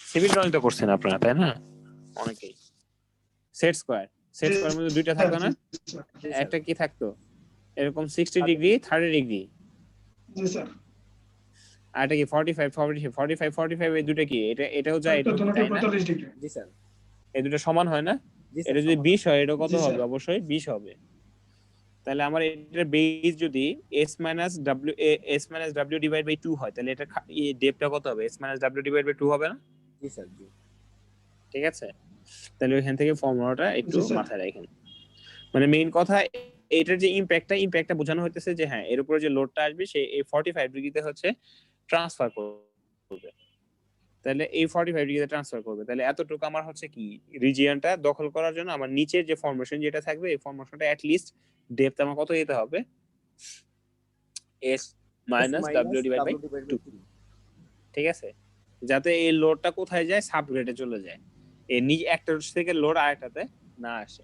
A: সিভিল ড্রয়িং তো করছেন আপনারা, তাই না? অনেকেই সেট স্কয়ার মধ্যে দুইটা থাকতো না, একটা কি থাকতো এরকম 60 ডিগ্রি 30 ডিগ্রি,
E: জি স্যার।
A: আর এটা কি 45 এই দুটো কি, এটাও যায়, এটাও কি, তাই না?
E: 45 ডিগ্রি।
D: জি স্যার।
A: এই দুটো সমান হয় না?
D: জি স্যার,
A: এটা যদি 20 হয়, এটা কত
E: জি স্যার।
A: হবে? অবশ্যই 20 হবে। তাহলে আমার এটার বেস যদি S - W ডিভাইড বাই 2 হয়, তাহলে এটা ডেপথটা কত হবে, S - W ডিভাইড বাই 2 হবে না?
D: জি স্যার, জি।
A: ঠিক আছে, তাহলে ওইখান থেকে ফর্মুলাটা একটু
E: জি স্যার।
A: মাথায় রাখেন। মানে মেইন কথা, এটার যে ইমপ্যাক্টটা বোঝানো হইতেছে যে হ্যাঁ, এর উপরে যে লোডটা আসবে সে এই 45 ডিগ্রিতে হচ্ছে ট্রান্সফার করবে। তাহলে এই 45 ডিগ্রিতে ট্রান্সফার করবে, তাহলে এতটুকু আমার হচ্ছে কি রিজিয়নটা দখল করার জন্য আমার নিচের যে ফর্মেশন যেটা থাকবে, এই ফর্মেশনটা অ্যাট লিস্ট ডেপথ আমার কত দিতে হবে, S - W ডিভাইড বাই 2। ঠিক আছে, যাতে এই লোডটা কোথায় যায়, সাবগ্রেডে চলে যায়, এই নিজ একটা থেকে লোড আরেকটাতে না আসে।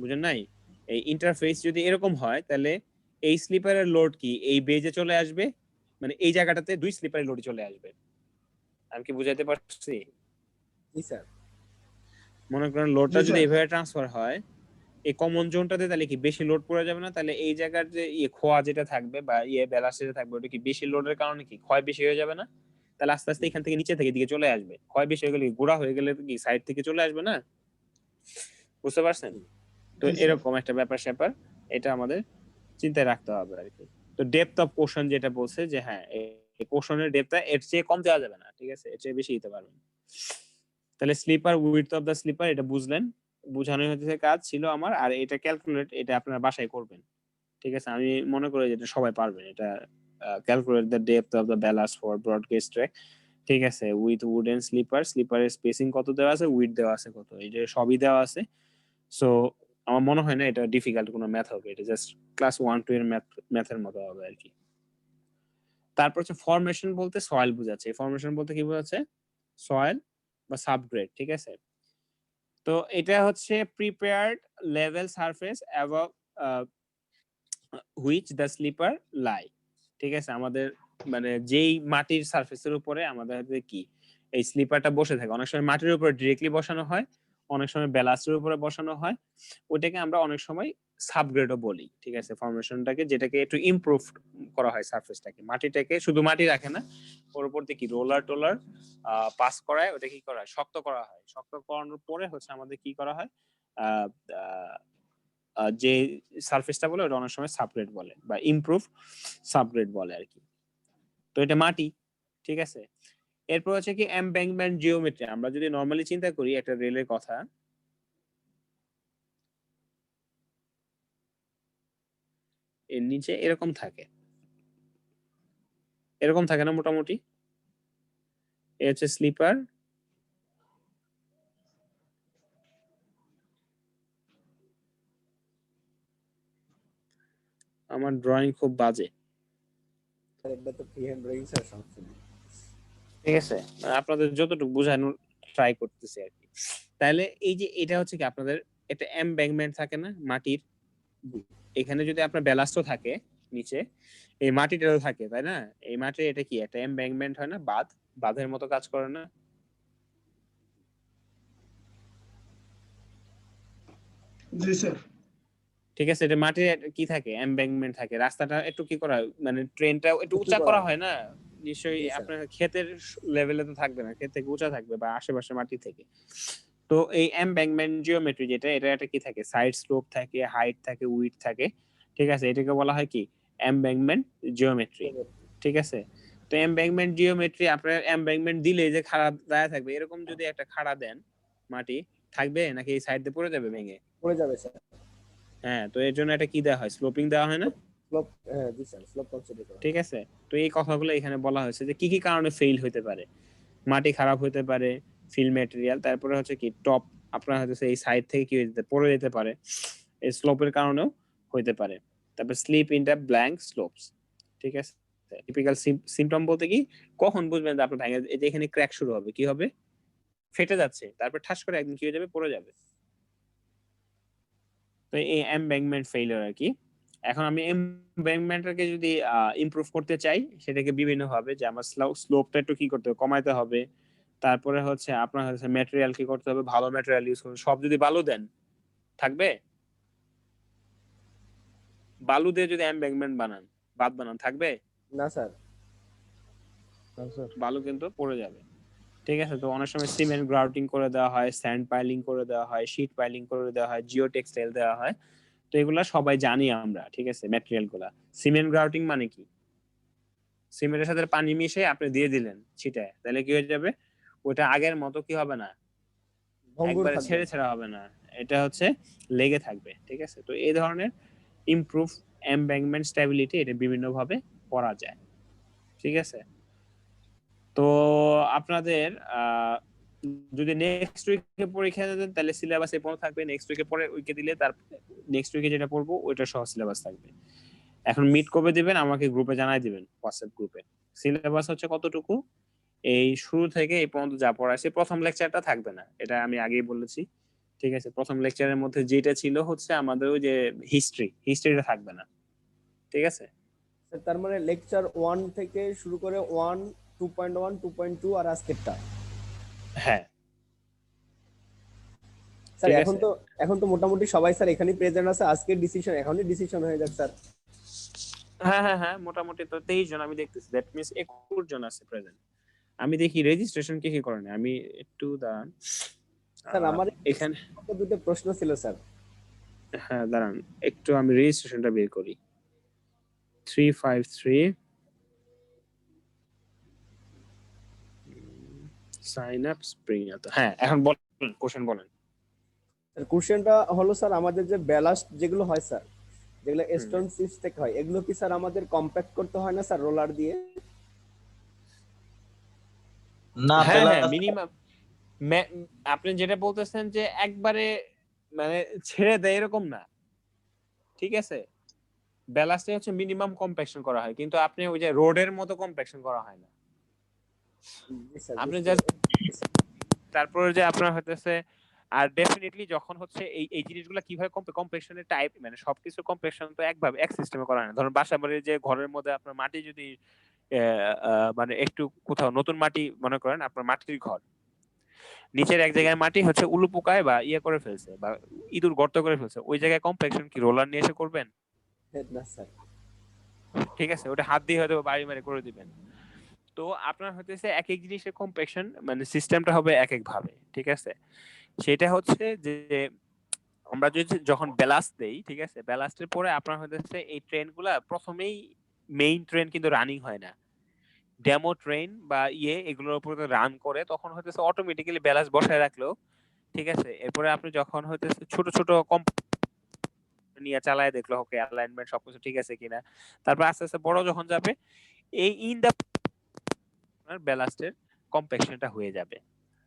A: বুঝেন নাই? এই ইন্টারফেস যদি এরকম হয়, তাহলে এই স্লিপারের লোড কি এই বেজে চলে আসবে, মানে এই জায়গাটাতে দুই স্লিপারের লোড চলে আসবে। আমি কি বুঝাইতে পারছি?
D: জি স্যার।
A: মনে করেন লোডটা
E: জি
A: যদি
E: স্যার।
A: এইভাবে ট্রান্সফার হয় এই কমন জোনটাতে, তাহলে কি বেশি লোড পড়ে যাবে না? তাহলে এই জায়গার যে খোয়া যেটা থাকবে বা ব্যালাস্ট যেটা থাকবে, ওটা কি বেশি লোডের কারণে কি ক্ষয় বেশি হয়ে যাবে না? তাহলে আস্তে আস্তে এখান থেকে নিচে থেকে এদিকে চলে আসবে। ক্ষয় বেশি হয়ে গেলে গোড়া হয়ে গেলে কি সাইড থেকে চলে আসবে না? বুঝতে পারছেন? তো
E: জি, স্যার।
A: এরকম একটা ব্যাপার-স্যাপার, এটা আমাদের চিন্তায় রাখতে হবে আরকি। তো ডেপথ অফ কোশ্চেন যেটা বলছে যে হ্যাঁ, এই কোশ্চেনের ডেপথটা এর চেয়ে কম দেওয়া যাবে না। ঠিক আছে? এর চেয়ে বেশি দিতে পারবেন। তাহলে sleeper, width of the sleeper এটা বুঝলেন। বুঝানোই হচ্ছে কাজ ছিল আমার। আর এটা ক্যালকুলেট এটা আপনারা বাসায় করবেন। ঠিক আছে? আমি মনে করি যে এটা সবাই পারবেন। এটা calculate the depth of the ballast for broad gauge track. ঠিক আছে? উইথ উডেন স্লিপার, স্লিপারের স্পেসিং কত দেওয়া আছে, উইডথ দেওয়া আছে কত। এই যে সবই দেওয়া আছে। সো আমার মনে হয় না এটা ডিফিকাল্ট কোনো ম্যাথ হবে। এটা জাস্ট ক্লাস 1-2 এর ম্যাথের মতো হবে আরকি। তারপর হচ্ছে ফরমেশন বলতে সয়েল বোঝাচ্ছে। ফরমেশন বলতে কি বোঝাচ্ছে? সয়েল বা সাবগ্রেড। ঠিক আছে? তো এটা হচ্ছে prepared level surface above which the sleeper lie. ঠিক আছে? আমাদের মানে যেই মাটির সারফেসের উপরে আমাদের হাতে কি এই স্লিপারটা বসে থাকে। অনেক সময় মাটির উপরে ডিরেক্টলি বসানো হয়, অনেক সময় ব্যালাস্টের উপরে বসানো হয়। ওইটাকে আমরা অনেক সময় সাবগ্রেডও বলি। ঠিক আছে? ফরমেশনটাকে যেটাকে একটু ইমপ্রুভ করা হয় সারফেসটাকে। মাটিটাকে শুধু মাটি রাখে না, ওর উপর দিয়ে কি রোলার-টোলার পাস করায়, ওটা কি করা হয়? শক্ত করা হয়। শক্ত করানোর পরে হচ্ছে আমাদের কি করা হয়? আ আ যে সারফেসটা বলে ওটা অনেক সময় সাবগ্রেড বলে বা ইমপ্রুভ সাবগ্রেড বলে আরকি। তো এটা মাটি। ঠিক আছে? এরপর হচ্ছে কি এমব্যাংকমেন্ট জিওমেট্রি। আমরা যদি নরমালি চিন্তা করি একটা রেলের কথা, এর নিচে এরকম থাকে। এরকম থাকে না মোটামুটি? এ হচ্ছে স্লিপার। আমার ড্রয়িং খুব বাজে।
D: এটা তো ফ্রি হ্যান্ড ড্রয়িং স্যার, সমস্যা নেই।
A: ঠিক আছে? মানে আপনাদের যতটুকু বোঝানোর ট্রাই করতেছি আরকি। তাহলে এই যে এটা হচ্ছে কি আপনাদের একটা এমব্যাংকমেন্ট থাকে না মাটির? এখানে যদি আপনার ব্যালাস্টও থাকে নিচে, এই মাটিটাও থাকে, তাই না? এই মাটির এটা কি একটা এমব্যাংকমেন্ট হয় না? বাঁধ, বাঁধের মতো কাজ করে না?
E: জি স্যার।
A: ঠিক আছে? এটা মাটির কি থাকে? এমব্যাংকমেন্ট থাকে। রাস্তাটা একটু কি করা হয়? মানে ট্রেনটা একটু উঁচা করা হয় না? নিশ্চয়ই
D: জি, স্যার।
A: আপনার ক্ষেতের লেভেলে তো থাকবে না। ক্ষেত থেকে উঁচা থাকবে বা আশেপাশে মাটি থেকে। তো এই এমব্যাংকমেন্ট জিওমেট্রি যেটা, এটা একটা কি থাকে? সাইড স্লোপ থাকে, হাইট থাকে, উইডথ থাকে। ঠিক আছে? এটাকে বলা হয় কি? এমব্যাংকমেন্ট জিওমেট্রি। ঠিক আছে? তো এমব্যাংকমেন্ট জিওমেট্রি আপনার এমব্যাংকমেন্ট দিলেই যে খাড়া দাঁড়ায় থাকবে, এরকম যদি একটা খাড়া দেন মাটি, থাকবে নাকি এই সাইড দিয়ে পড়ে যাবে ভেঙে?
D: পড়ে যাবে স্যার।
A: হ্যাঁ, তো এর জন্য এটা কি দেওয়া হয়? স্লোপিং দেওয়া হয় না?
D: স্লোপ, হ্যাঁ জি স্যার, স্লোপ কনসিডার করা।
A: ঠিক আছে? তো এই কথাগুলো এখানে বলা হয়েছে যে কি, কি কারণে ফেইল হইতে পারে। মাটি খারাপ হইতে পারে, ফিল ম্যাটেরিয়াল, তারপরে হচ্ছে কি টপ আপনার হচ্ছে এই সাইড থেকে কি হইতে পড়ে যেতে পারে। এই স্লোপের কারণেও হইতে পারে। তারপর slip in the blank slopes. ঠিক আছে? টিপিক্যাল সিম্পটম বলতে কি কখন বুঝবেন যে আপনার ভেঙে এই যে এখানে ক্র্যাক শুরু হবে, কি হবে? ফেটে যাচ্ছে। তারপর ঠাস করে একদিন কি হয়ে যাবে? পড়ে যাবে। তো এই এমব্যাংকমেন্ট ফেইলিউর আরকি। এখন আমি এমব্যাংকমেন্টটাকে যদি ইমপ্রুভ করতে চাই, সেটাকে বিভিন্ন ভাবে যে আমার স্লোপটা একটু কি করতে হবে? কমাইতে হবে। তারপরে হচ্ছে আপনার হচ্ছে ম্যাটেরিয়াল কি করতে হবে? ভালো ম্যাটেরিয়াল ইউজ করুন। সব যদি বালু দেন, থাকবে? বালু দিয়ে যদি এমব্যাংকমেন্ট বানান, বাঁধ বানান, থাকবে?
D: না স্যার। না স্যার।
A: বালু কিন্তু পড়ে যাবে। ঠিক আছে? তো অনেক সময় সিমেন্ট গ্রাউটিং করে দেওয়া হয়, স্যান্ড পাইলিং করে দেওয়া হয়, শীট পাইলিং করে দেওয়া হয়, জিও টেক্সটাইল দেওয়া হয়। তো এগুলা সবাই জানি আমরা। ঠিক আছে? ম্যাটেরিয়াল গুলা। সিমেন্ট গ্রাউটিং মানে কি? সিমেন্টের সাথে পানি মিশিয়ে আপনি দিয়ে দিলেন ছিটায়। তাহলে কি হয়ে যাবে? ওটা আগের মতো কি হবে না?
D: ভঙ্গুর
A: একবারে
D: থাকবে।
A: ছেড়ে হবে না। এটা হচ্ছে লেগে থাকবে। ঠিক আছে? তো এই ধরনের ইমপ্রুভ এমব্যাংকমেন্ট স্ট্যাবিলিটি এটা বিভিন্নভাবে করা যায়। ঠিক আছে? তো আপনাদের যদি নেক্সট উইকে পরীক্ষা দেন তাহলে সিলেবাস এ পর্যন্ত থাকবে। নেক্সট উইকে পরে উইকে দিলে তার নেক্সট উইকে যেটা পড়বো ওইটা সহ সিলেবাস থাকবে। এখন মিট কবে দিবেন আমাকে গ্রুপে জানাই দিবেন, হোয়াটসঅ্যাপ গ্রুপে। সিলেবাস হচ্ছে কতটুকু? এই শুরু থেকে এই পর্যন্ত যা পড়াইছে প্রথম লেকচারটা থাকবে না। এটা আমি আগেই বলেছি। ঠিক আছে? প্রথম লেকচারের মধ্যে যেটা ছিল হচ্ছে আমাদের ওই যে হিস্ট্রিটা থাকবে না। ঠিক আছে?
D: স্যার তার মানে লেকচার 1 থেকে শুরু করে 1, 2.1, 2.2 আর আজকেরটা।
A: হ্যাঁ।
D: স্যার
A: ঠিক
D: এখন
A: আছে?
D: তো মোটামুটি সবাই স্যার এখানেই প্রেজেন্ট আছে। আজকের ডিসিশন এখনই ডিসিশন হয়ে যাক স্যার।
A: হ্যাঁ, হ্যাঁ, হ্যাঁ, মোটামুটি তো 23 জন আমি দেখতেছি। দ্যাট মিন্স 21 জন আছে প্রেজেন্ট। আমি দেখি রেজিস্ট্রেশন কে করেন, আমি একটু দাঁড়ান।
D: স্যার আমার
A: এখানে
D: দুটো প্রশ্ন ছিল স্যার।
A: হ্যাঁ দাঁড়ান, একটু আমি রেজিস্ট্রেশনটা বের করি। 353 সাইন আপ স্প্রিং। হ্যাঁ এখন বলেন, কোশ্চেন বলেন।
D: কোশ্চেনটা হলো স্যার, আমাদের যে ব্যালাস্ট যেগুলো হয় স্যার, যেগুলো স্টোন চিপস থেকে হয়, এগুলো কি স্যার আমাদের কম্প্যাক্ট করতে হয় না স্যার রোলার দিয়ে?
G: না,
A: হ্যাঁ হ্যাঁ,
G: বেলাস্ট
A: মিনিমাম আপনি যেটা বলতেছেন যে একবারে মানে ছেড়ে দেয় এরকম না, ঠিক আছে? ব্যালাস্টে হচ্ছে মিনিমাম কম্প্যাকশন করা হয়, কিন্তু আপনি ওই যে রোডের মতো কম্প্যাকশন করা হয় না।
D: জি স্যার,
A: আপনি
D: বুঝতে
A: জাস্ট
D: পেরেছি।
A: তারপরে যে আপনার হইতেছে, আর ডেফিনেটলি যখন হচ্ছে এই জিনিসগুলো কিভাবে কম্প্রেশনের টাইপ, মানে সবকিছু কম্প্রেশন তো একভাবে এক সিস্টেমে করা হয় না। ধরুন বাসা বাড়ির যে ঘরের মধ্যে আপনার মাটি যদি মানে একটু কোথাও নতুন মাটি মনে করেন, আপনার মাটির ঘর, নিচের এক জায়গায় মাটি হচ্ছে উলু পোকায় বা ইয়ে করে ফেলছে বা ইঁদুর গর্ত করে ফেলছে, ওই জায়গায় কম্প্রেশন কি রোলার নিয়ে এসে করবেন?
D: না স্যার।
A: ঠিক আছে, ওটা হাত দিয়ে হয়তো বাড়ি মেরে করে দিবেন। তো আপনার হইতেছে এক এক জিনিসের কম্প্রেশন মানে সিস্টেমটা হবে এক এক ভাবে, ঠিক আছে? সেটা হচ্ছে যে আমরা যদি যখন ব্যালাস্ট দেই, ঠিক আছে, ব্যালাস্টের পরে আপনার হইতেছে এই ট্রেনগুলা প্রথমেই মেইন ট্রেন কিন্তু রানিং হয় না, ডেমো ট্রেন বা এগুলোর উপর রান করে, তখন হইতেছে অটোমেটিক্যালি ব্যালান্স বসায় রাখলো, ঠিক আছে? এরপরে আপনি যখন হইতেছে ছোট ছোট নিয়ে চালায় দেখলো ওকে অ্যালাইনমেন্ট সবকিছু ঠিক আছে কিনা, তারপর আস্তে আস্তে বড় যখন যাবে, এই ইন দা ব্যালাস্টের কম্প্যাকশনটা হয়ে যাবে।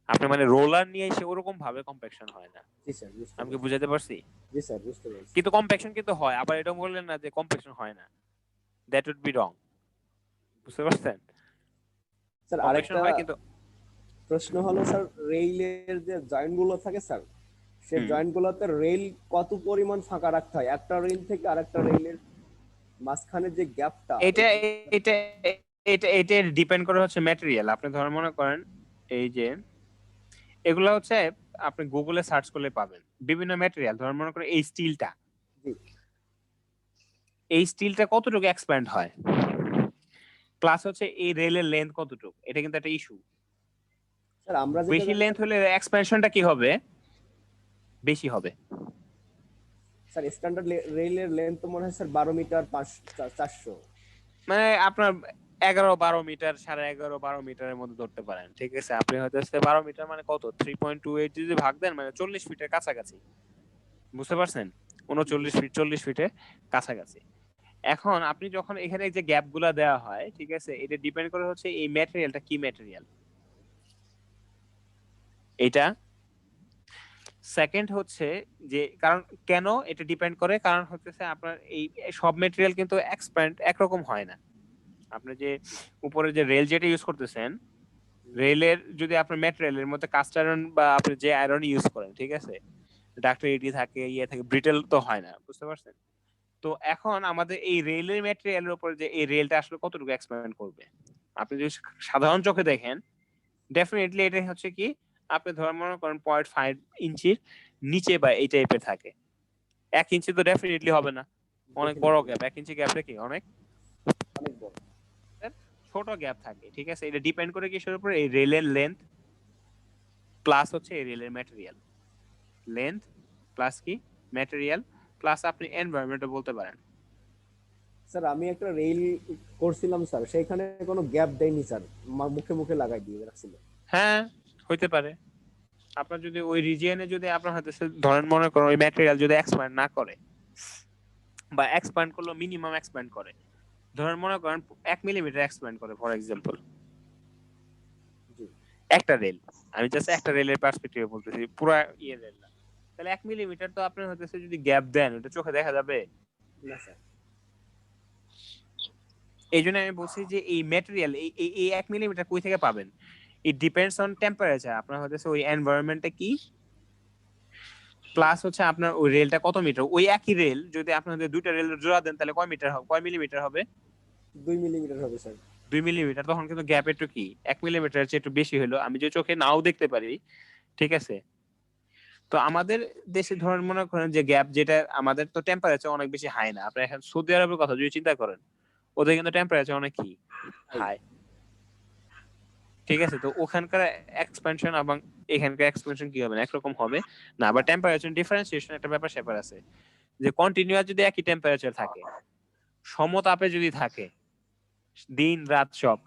A: আপনি মানে রোলার নিয়ে এসে ওরকম ভাবে কম্প্যাকশন হয় না।
D: জি স্যার, বুঝতে
A: আমি কি
D: পেরেছি।
A: বুঝাতে পারছি?
D: জি স্যার, বুঝতে পেরেছি।
A: কিন্তু কম্প্যাকশন কিন্তু হয়, আবার এটা বললেন না যে কম্প্যাকশন হয় না, দ্যাট উড বি রং। বুঝতে পারছেন?
D: স্যার
A: কম্প্যাকশন
D: আরেকটা
A: হয় কিন্তু
D: প্রশ্ন হলো স্যার, রেইলের যে জয়েন্ট গুলো থাকে স্যার, সেই জয়েন্ট গুলোতে রেল কত পরিমাণ ফাঁকা রাখতে হয় একটা রেল থেকে আরেকটা রেলের মাঝখানে যে গ্যাপটা?
A: এটা এটা এটা এটা ডিপেন্ড করে হচ্ছে ম্যাটেরিয়াল। আপনি ধরেন মনে করেন এই যে এগুলো হচ্ছে আপনি গুগলে সার্চ করলে পাবেন বিভিন্ন ম্যাটেরিয়াল। ধরেন মনে করেন এই স্টিলটা, এই স্টিলটা কতটুকু এক্সপ্যান্ড হয়, প্লাস হচ্ছে এই রেলের লেন্থ কতটুকু, এটা কিন্তু একটা ইস্যু।
D: স্যার আমরা
A: বেশি লেন্থ হলে এক্সপ্যানশনটা কি হবে? বেশি হবে।
D: স্যার স্ট্যান্ডার্ড রেলের লেন্থ তো মনে হয় স্যার 12 মিটার 400,
A: মানে আপনার 11-12 মিটার, 11.5-12 মিটারের মধ্যে ধরতে পারেন, ঠিক আছে? আপনি হয়তো 12 মিটার মানে কত, 3.28 যদি ভাগ দেন মানে 40 ফিটের কাছাকাছি। বুঝতে পারছেন? 39 ফিট, 40 ফিটের কাছাকাছি। এখন আপনি যখন এখানে যে গ্যাপ গুলা দেওয়া হয়, ঠিক আছে, এটা ডিপেন্ড করে হচ্ছে এই ম্যাটেরিয়ালটা কি ম্যাটেরিয়াল এটা। সেকেন্ড হচ্ছে যে কারণ কেন এটা ডিপেন্ড করে, কারণ হচ্ছে আপনার এই সব ম্যাটেরিয়াল কিন্তু এক্সপ্যান্ড একরকম হয় না। আপনি যে উপরে যে রেল যেটা ইউজ করতেছেন, রেলের যদি আপনার ম্যাটেরিয়ালের মধ্যে কাস্ট আয়রন বা আপনি যে আয়রন ইউজ করেন, ঠিক আছে, ডাক্টারিটি থাকে, থাকে, ব্রিটেল তো হয় না। বুঝতে পারছেন? তো এখন আমাদের এই রেলের ম্যাটেরিয়ালের উপর যে এই রেলটা আসলে কতটুকু এক্সপ্যান্ড করবে, আপনি যদি সাধারণ চোখে দেখেন, ডেফিনেটলি এটা হচ্ছে কি, আপনি ধরেন মনে করেন 0.5 ইঞ্চির নিচে বা এই টাইপের থাকে। 1 ইঞ্চি তো ডেফিনেটলি হবে না, অনেক বড় গ্যাপ। 1 ইঞ্চি গ্যাপটা কি অনেক
D: বড়।
A: ছোট গ্যাপ থাকে, ঠিক আছে? এটা ডিপেন্ড করে কিসের উপর? এই রেলের লেন্থ প্লাস হচ্ছে এই রেলের ম্যাটেরিয়াল। লেন্থ প্লাস কি ম্যাটেরিয়াল প্লাস আপনি এনভায়রনমেন্টও বলতে পারেন।
D: স্যার আমি একটা রেল করছিলাম স্যার, সেখানে কোনো গ্যাপ দেয়নি স্যার, মুখে মুখে লাগাই দিয়ে রাখছিল।
A: হ্যাঁ হইতে পারে। আপনার যদি ওই রিজিয়নে যদি আপনার হয়তো ধরেন মনে করেন ওই ম্যাটেরিয়াল যদি এক্সপ্যান্ড না করে বা এক্সপ্যান্ড করলো মিনিমাম এক্সপ্যান্ড করে, ধরেন মনে করেন 1 মিলিমিটার এক্সপ্যান্ড করে ফর এক্সাম্পল একটা রেল, আমি জাস্ট একটা রেলের পার্সপেক্টিভে বলতেছি, পুরো রেল না, তাহলে 1 মিলিমিটার তো আপনার হতেছে যদি গ্যাপ দেন ওটা চোখে দেখা যাবে
D: না স্যার।
A: এই জন্য আমি বলছি যে এই ম্যাটেরিয়াল এই 1 মিলিমিটার কই থেকে পাবেন? It depends on temperature. আপনার হতেছে ওই এনভায়রনমেন্টটা কি, প্লাস হচ্ছে আপনার ওই রেলটা কত মিটার। ওই একই রেল যদি আপনাদের দুইটা রেল জোড়া দেন তাহলে কয় মিটার হবে, কয় মিলিমিটার হবে?
D: 2 মিলিমিটার হবে স্যার।
A: 2 মিলিমিটার। তখন কিন্তু গ্যাপ একটু কি 1 মিলিমিটারের চেয়ে একটু বেশি হলো, আমি যে চোখে নাও দেখতে পারি, ঠিক আছে? তো আমাদের দেশে ধরেন মনে করেন যে গ্যাপ যেটা, আমাদের তো টেম্পারেচার অনেক বেশি হাই না। আপনি এখন সৌদি আরবের কথা যদি চিন্তা করেন, ওদের কিন্তু টেম্পারেচার অনেক কি হাই। ঠিক আছে, তো ওখানকার এক্সপেনশন এবং এখানকার এক্সপেনশন কি হবে না, একরকম হবে না। আবার টেম্পারেচার ডিফারেন্সিয়েশন একটা ব্যাপার স্যাপার আছে, যে কন্টিনিউয়াস যদি একই টেম্পারেচার থাকে, সমতাপে যদি থাকে দিন রাত সব,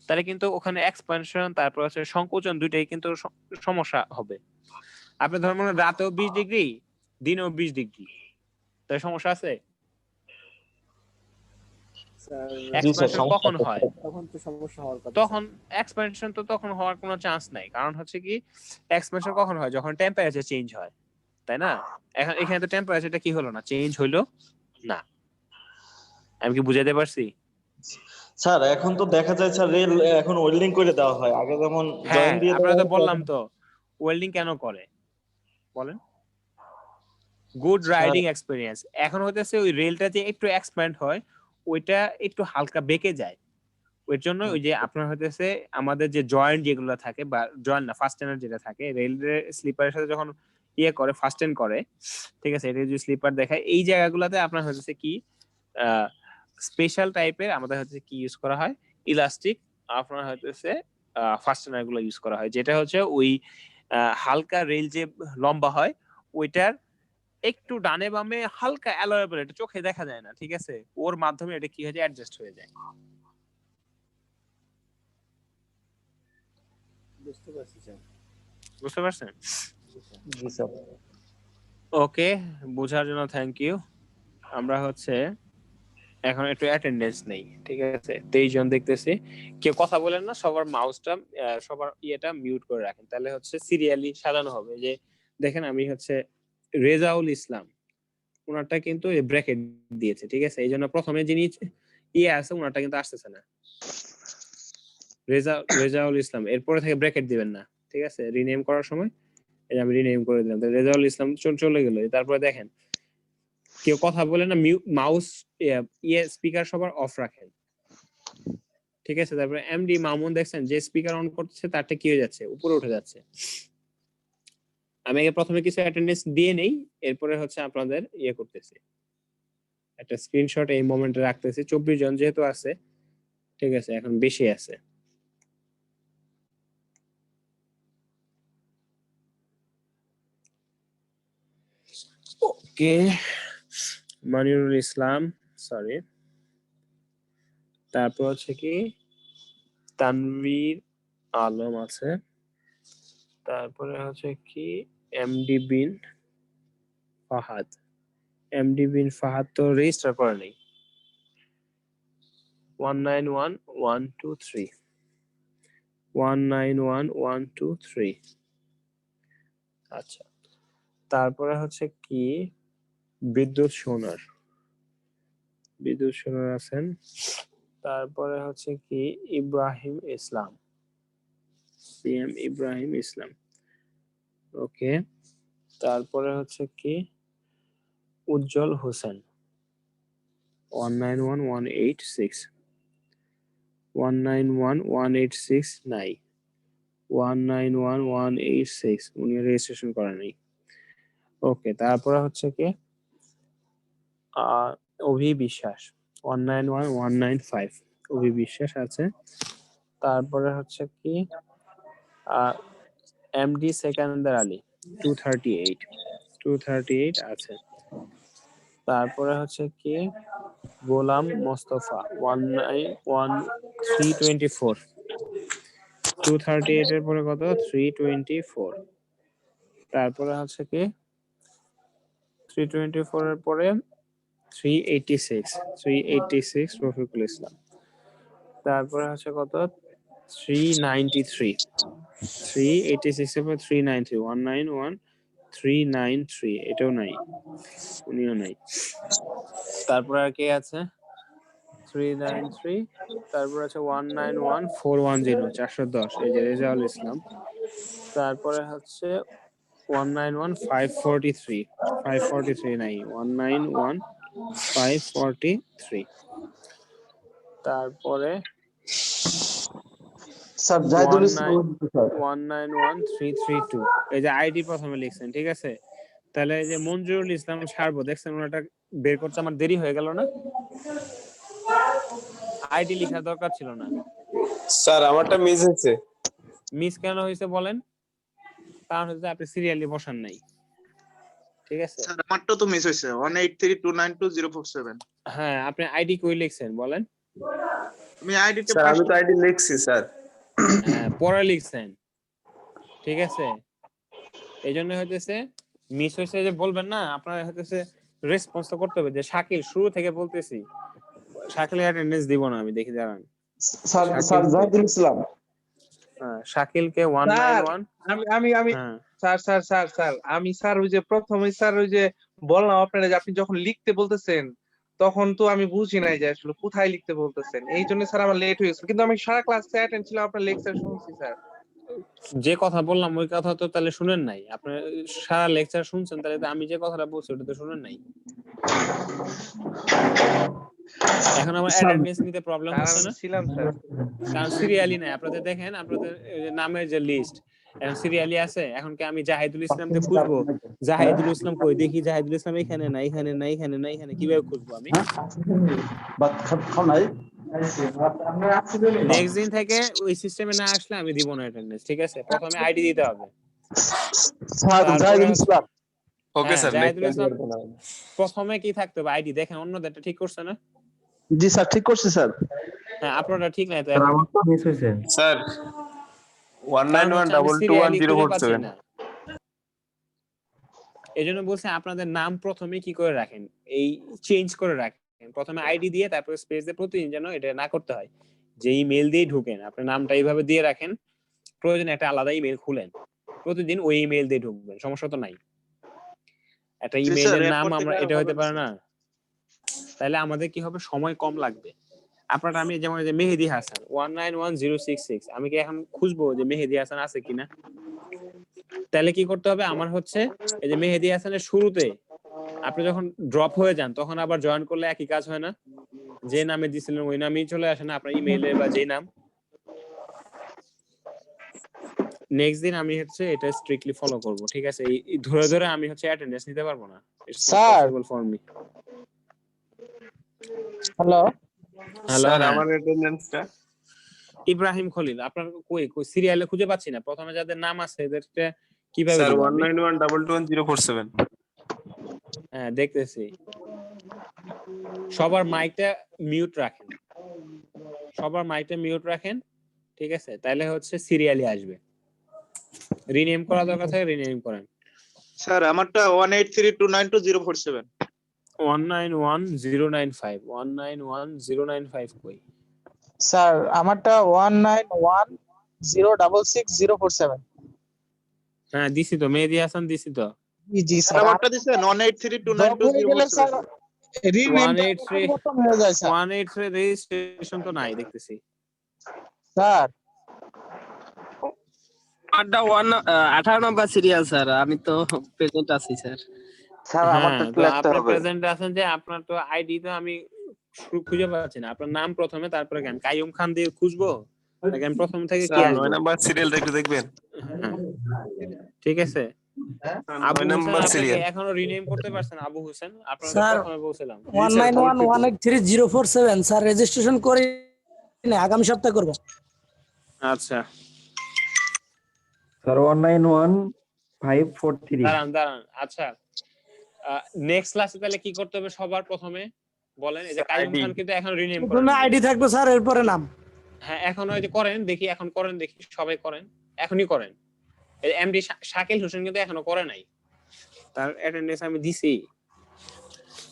A: তাহলে কিন্তু ওখানে এক্সপেনশন তারপর হচ্ছে সংকোচন দুইটাই কিন্তু সমস্যা হবে। আপনি ধরুন রাতেও 20 ডিগ্রি দিনেও 20 ডিগ্রি, তাহলে সমস্যা আছে? এক্সপেনশন কখন হয়?
D: তখন তো সমস্যা হওয়ার কথা।
A: তখন এক্সপেনশন তো তখন হওয়ার কোনো চান্স নাই, কারণ হচ্ছে কি এক্সপেনশন কখন হয়, যখন টেম্পারেচার চেঞ্জ হয়, তাই না? এখন এখানে তো টেম্পারেচারটা কি হলো না, চেঞ্জ হইলো না। আমি কি বুঝাতে পারছি?
G: স্যার এখন তো দেখা যায় স্যার রেল এখন ওয়েল্ডিং করে দেওয়া হয়, আগে যেমন
A: হ্যাঁ,
G: জয়েন দিয়ে
A: আপনারা তো
G: দেওয়া হতো,
A: বললাম তো ওয়েল্ডিং কেন করে বলেন, গুড রাইডিং এক্সপেরিয়েন্স। এখন হতেছে ওই রেলটা যে একটু এক্সপ্যান্ড হয়, ওইটা একটু হালকা বেঁকে যায়, ওই জন্য ওই যে আপনার হতেছে আমাদের যে জয়েন্ট যেগুলো থাকে, বা জয়েন্ট না ফাস্টেনার যেটা থাকে রেলের স্লিপারের সাথে যখন ইয়ে করে ফাস্টেন করে, ঠিক আছে, এটা যদি স্লিপার দেখায় এই জায়গাগুলোতে আপনার হচ্ছে কি স্পেশাল টাইপের আমাদের হচ্ছে কি ইউজ করা হয়, ইলাস্টিক আপনার হচ্ছে ফাস্টেনার গুলো ইউজ করা হয়, যেটা হচ্ছে ওই হালকা রেল যে লম্বা হয় ওইটার একটু ডানে বামে হালকা অ্যালোয়েবল, এটা চোখে দেখা যায় না, ঠিক আছে, ওর মাধ্যমে এটা কি হয়ে যায়, অ্যাডজাস্ট হয়ে যায়। বুঝতে পারছেন?
G: জি স্যার।
A: ওকে, বোঝার জন্য থ্যাংক ইউ। আমরা হচ্ছে এখন একটু অ্যাটেন্ডেন্স নেই, ঠিক আছে? 23 জন দেখতেছি, কেউ কথা বলেন না, সবার মাউসটা সবার ইয়েটা মিউট করে রাখেন, তাহলে হচ্ছে সিরিয়ালি সাজানো হবে। যে দেখেন আমি হচ্ছে রেজাউল ইসলাম, ওনারটা কিন্তু ব্র্যাকেট দিয়েছে, ঠিক আছে, এই জন্য প্রথমে যিনি ইয়ে আছে ওনারটা কিন্তু আসতেছে না, রেজাউল ইসলাম, এরপরে থেকে ব্র্যাকেট দিবেন না, ঠিক আছে? রিনেম করার সময় এই যে আমি রিনেম করে দিলাম, রেজাউল ইসলাম চলে গেল। তারপরে দেখেন কেউ কথা বলে না, মাউস ইয়ে স্পিকার সবার অফ রাখেন, ঠিক আছে? তারপরে এমডি মামুন দেখছেন যে স্পিকার অন করতেছে তারটা কি হয়ে যাচ্ছে, উপরে উঠে যাচ্ছে। আমি আগে প্রথমে কিছু অ্যাটেন্ডেন্স দিয়ে নেই, এরপরে হচ্ছে আপনাদের ইয়ে করতেছি, একটা স্ক্রিনশট এই মোমেন্টে রাখতেছি। 24 জন যেহেতু আছে, ঠিক আছে, এখন বেশি আছে। ওকে, মানিরুল ইসলাম, সরি, তারপর হচ্ছে কি তানভীর আলম আছে, তারপরে হচ্ছে কি এমডি বিন ফাহাদ। এমডি বিন ফাহাদ তো রেজিস্টার করে নেই। 191123 191123। আচ্ছা, তারপরে হচ্ছে কি বিদ্যুৎ সোনার আছেন, তারপরে হচ্ছে কি ইব্রাহিম ইসলাম, সিএম ইব্রাহিম ইসলাম, ওকে। তারপরে হচ্ছে কি উজ্জ্বল হোসেন 191186 191186 নাই, 191186 উনি রেজিস্ট্রেশন করেন নাই। ওকে, তারপরে হচ্ছে কি অভি বিশ্বাস 191195 অভি বিশ্বাস আছে। তারপরে হচ্ছে কি এমডি সেকান্দার আলী 238 আছে। তারপরে হচ্ছে কি গোলাম মোস্তফা 324 238 এর পরে কত 324। তারপরে হচ্ছে কি 324 এর পরে 386 রফিকুল ইসলাম। তারপরে হচ্ছে কত 393 386 এর পরে 393 191393 এটাও নাই, উনিও নাই। তারপরে আর কে আছে 393, তারপর আছে 191410 410 এই যে রেজাউল ইসলাম। তারপরে হচ্ছে 191543 নাই, 191543। তারপরে
J: স্যার জাহিদুল ইসলাম
A: 191332 এই যে আইডি প্রথমে লিখছেন, ঠিক আছে? তাহলে এই যে মঞ্জুরুল ইসলাম সারবো দেখছেন, ওনাটা বের করতে আমার দেরি হয়ে গেল না? আইডি লেখার দরকার ছিল না
L: স্যার, আমারটা মিস হয়েছে।
A: মিস কেন হয়েছে বলেন? কারণ হচ্ছে আপনি সিরিয়ালি বসান নাই, ঠিক আছে?
K: স্যার আমারটা তো মিস হয়েছে 183292047।
A: হ্যাঁ, আপনি আইডি কই লিখছেন বলেন?
K: আমি আইডিতে
L: স্যার আমি তো আইডি লিখছি স্যার।
A: হ্যাঁ, পরে লিখছেন, ঠিক আছে? এই জন্য হইতেছে মিস হয়েছে যে বলবেন না, আপনার হইতেছে রেসপন্স করতে হবে যে শাকিল শুরু থেকে বলতেছি, শাকিলের অ্যাটেন্ডেন্স দিব না আমি, দেখি দাঁড়ান।
K: স্যার স্যার জাহিদুল ইসলাম।
A: হ্যাঁ, শাকিলকে 191।
K: আমি
A: হ্যাঁ
K: স্যার আমি স্যার ওই যে প্রথমে স্যার ওই যে বললাম আপনারা যে আপনি যখন লিখতে বলতেছেন তখন তো আমি বুঝি নাই যে আসলে কোথায় লিখতে বলতেছেন, এই জন্য স্যার আমার লেট হয়েছিল, কিন্তু আমি সারা ক্লাসে অ্যাটেন্ড ছিলাম, আপনার লেকচার শুনছি স্যার।
A: যে কথা বললাম ওই কথা তো তাহলে শুনেন নাই, আপনার সারা লেকচার শুনছেন, তাহলে তো আমি যে কথাটা বলছি ওটা তো শুনেন নাই। এখন আমার অ্যাটেন্ডেন্স নিতে প্রবলেম হচ্ছে না,
K: ছিলাম স্যার,
A: কারণ সিরিয়ালি নাই। আপনাদের দেখেন, আপনাদের নামের যে লিস্ট এখন সিরিয়ালি আছে। এখন কি আমি জাহিদুল ইসলামকে খুঁজবো? জাহিদুল ইসলাম কই, দেখি জাহিদুল ইসলাম এখানে না, এখানে না, এখানে না, এখানে কিভাবে খুঁজবো আমি? নেক্সট দিন থেকে ওই সিস্টেমে না আসলে আমি দিব না অ্যাটেন্ডেন্স, ঠিক আছে? প্রথমে আইডি দিতে হবে।
K: জাহিদুল ইসলাম।
L: ওকে স্যার,
A: জাহিদুল ইসলাম প্রথমে কি থাকতে হবে? আইডি দেখেন, অন্যদেরটা ঠিক করছে না?
K: জি স্যার ঠিক করছি স্যার।
A: হ্যাঁ, আপনারটা ঠিক নাই তো।
C: স্যার আমার তো মিস হয়েছে
L: স্যার 191221047।
A: এই জন্য বলছি আপনাদের নাম প্রথমে কি করে রাখেন, এই চেঞ্জ করে রাখেন। প্রথমে আইডি দিয়ে তারপরে স্পেস দিয়ে, প্রতিদিন যেন এটা না করতে হয় যে ইমেল দিয়ে ঢুকেন, আপনার নামটা এইভাবে দিয়ে রাখেন, প্রয়োজনে একটা আলাদা ইমেল খুলেন, প্রতিদিন ওই ইমেল দিয়ে ঢুকবেন, সমস্যা তো নাই। একটা ইমেলের নাম আমরা এটা হতে পারে না, তাহলে আমাদের কি হবে, সময় কম লাগবে। আপনার আমি যেমন যে মেহেদি হাসান 1911066, আমি কি এখন খুঁজবো যে মেহেদি হাসান আছে কিনা? তাহলে কি করতে হবে, আমার হচ্ছে এই যে মেহেদি হাসানের শুরুতে আপনি যখন ড্রপ হয়ে যান তখন আবার জয়েন করলে একই কাজ হয় না? যে নামে দিছিলেন ওই নামেই চলে আসে না আপনার ইমেইলে বা যে নাম? নেক্সট দিন আমি হচ্ছে এটা স্ট্রিক্টলি ফলো করব, ঠিক আছে? এই ধরে ধরে আমি হচ্ছে অ্যাটেন্ডেন্স নিতে পারবো না, it's not possible for me.
K: Hello
L: sir আমার অ্যাটেন্ডেন্সটা
A: ইব্রাহিম খলিল, আপনার কই সিরিয়ালে খুঁজে পাচ্ছি না। প্রথমে যাদের নাম আছে এদেরকে কিভাবে
L: স্যার
A: দিব আমি?
L: 191221047।
A: হ্যাঁ, দেখতেছি। সবার মাইকটা মিউট রাখেন, সবার মাইকটা মিউট রাখেন, ঠিক আছে? তাহলে হচ্ছে সিরিয়ালি আসবে। রিনেম করা দরকার থাকে রিনেম করেন।
K: স্যার আমারটা 183292047।
A: 1911095 1911095 কই?
K: স্যার আমারটা 191066047।
A: হ্যাঁ, দিছি তো, মেহেদি হাসান দিছি তো।
K: জি স্যার আমারটা দিছেন 183292047।
A: 183 রেজিস্ট্রেশন তো নাই দেখতেছি
K: স্যার।
M: আড্ডা 18 নাম্বার সিরিয়াল স্যার, আমি তো প্রেজেন্ট আছি স্যার।
K: স্যার আমারটা একটু লিখতে
A: আপনি
K: হবে।
A: প্রেজেন্ট আছেন যে, আপনার তো আইডি তো আমি খুঁজে পাচ্ছি না। আপনার নাম প্রথমে, তারপরে কেন কাইয়ুম খান দিয়ে খুঁজবো নাকি আমি প্রথম থেকে কি আসবে?
L: 9 নাম্বার সিরিয়ালটা একটু দেখবেন।
A: ঠিক আছে। আবু
L: 9
A: হোসেন
L: নাম্বার
A: আপনি
L: সিরিয়াল
A: এখনো রিনেম করতে পারছেন? আবু হোসেন আপনাকে প্রথমে বলছিলাম
M: 191183047 স্যার, রেজিস্ট্রেশন করি না, আগামী সপ্তাহে করব।
A: আচ্ছা
C: স্যার 1915543।
A: দাঁড়ান। আচ্ছা, নেক্সট ক্লাসে তাহলে কি করতে হবে সবার প্রথমে বলেন? এই যে কাইয়ুম খান কিন্তু এখন রিনেম করেন।
M: প্রথমে আইডি থাকবে স্যার, এরপরে নাম।
A: হ্যাঁ, এখন ওই যে করেন দেখি, এখন করেন দেখি, সবাই করেন, এখনই করেন। এই এমডি শাকিল হোসেন কিন্তু এখনো করে নাই, তার অ্যাটেন্ডেন্স আমি দিছি।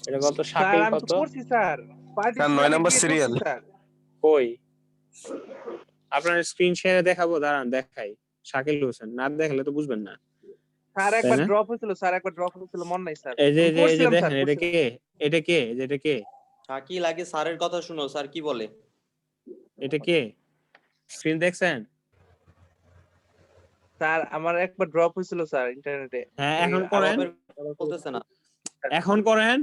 A: এটা কত? শাকিল
K: আমি
A: কত?
K: তো করছি স্যার।
L: স্যার 9 নাম্বার সিরিয়াল
A: কই? আপনার স্ক্রিন শেয়ারে দেখাবো, দাঁড়ান দেখাই। শাকিল হোসেন না দেখলে তো বুঝবেন না।
K: স্যার একবার ড্রপ হয়েছিল, মন নাই স্যার।
A: এই যে দেখেন, এটা কে? এটা কে? এটা কে?
B: শাকিল, আগে স্যারের কথা শুনো, স্যার কি বলে।
A: এটা কে? স্ক্রিন দেখছেন?
K: স্যার আমার একবার ড্রপ হয়েছিল স্যার ইন্টারনেটে।
A: হ্যাঁ, এখন করেন।
B: বলতেছে না,
A: এখন করেন।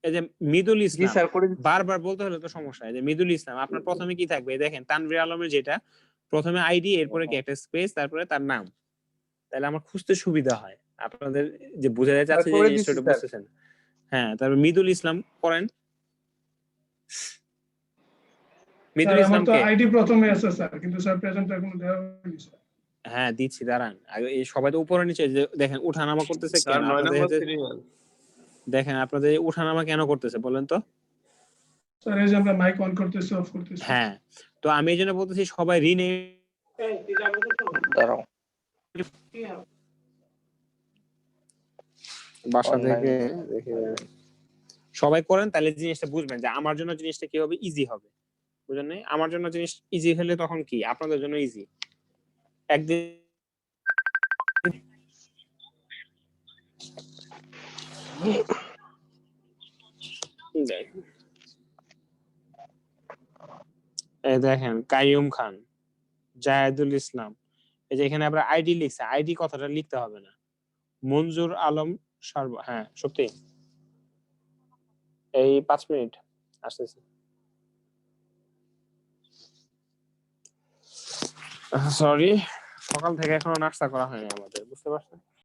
A: এই যে মিদুল ইসলাম,
K: জি স্যার করে
A: বারবার বলতে হলে তো সমস্যা। এই যে মিদুল ইসলাম, আপনার প্রথমে কি থাকবে? দেখেন তানভীর আলমের যেটা প্রথমে আইডি, এরপরে কি একটা স্পেস, তারপরে তার নাম। তাহলে আমার খুঁজতে সুবিধা হয়, আপনাদের যে বোঝা যাচ্ছে যে জিনিসটা বুঝতেছেন। হ্যাঁ, তারপর মিদুল ইসলাম করেন। মিদুল ইসলাম
E: তো
A: কে?
E: আইডি প্রথমে আছে স্যার, কিন্তু স্যার প্রেজেন্ট এখনো দেওয়া হয়নি স্যার।
A: হ্যাঁ দিচ্ছি, দাঁড়ান। আগে এই সবাই তো উপরে নিচে যে দেখেন উঠানামা করতেছে
L: স্যার
A: কেন?
L: 9
A: আপনাদের
L: নম্বর
A: হাতে
L: সিরিয়াল।
A: দেখেন আপনাদের উঠানামা কেন করতেছে বলেন তো?
E: স্যার এই যে আমরা মাইক অন করতেছি অফ করতেছি।
A: হ্যাঁ, তো আমি এই জন্য বলতেছি সবাই রিনেম
K: দাঁড়াও
A: বাসা
K: Online
A: থেকে দেখে সবাই করেন, তাহলে জিনিসটা বুঝবেন যে আমার জন্য জিনিসটা কি হবে, ইজি হবে। বুঝলেন নাই? আমার জন্য জিনিস ইজি হলে তখন কি আপনাদের জন্য ইজি। একদিন এই দেখেন কাইয়ুম খান, জায়েদুল ইসলাম, এই যে এখানে আমরা আইডি লিখছে, আইডি কথাটা লিখতে হবে না। মঞ্জুর আলম হ্যাঁ সত্যি। এই 5 মিনিট আসতেছি। সরি, সকাল থেকে এখনো নাস্তা করা হয়নি আমাদের, বুঝতে পারছেন?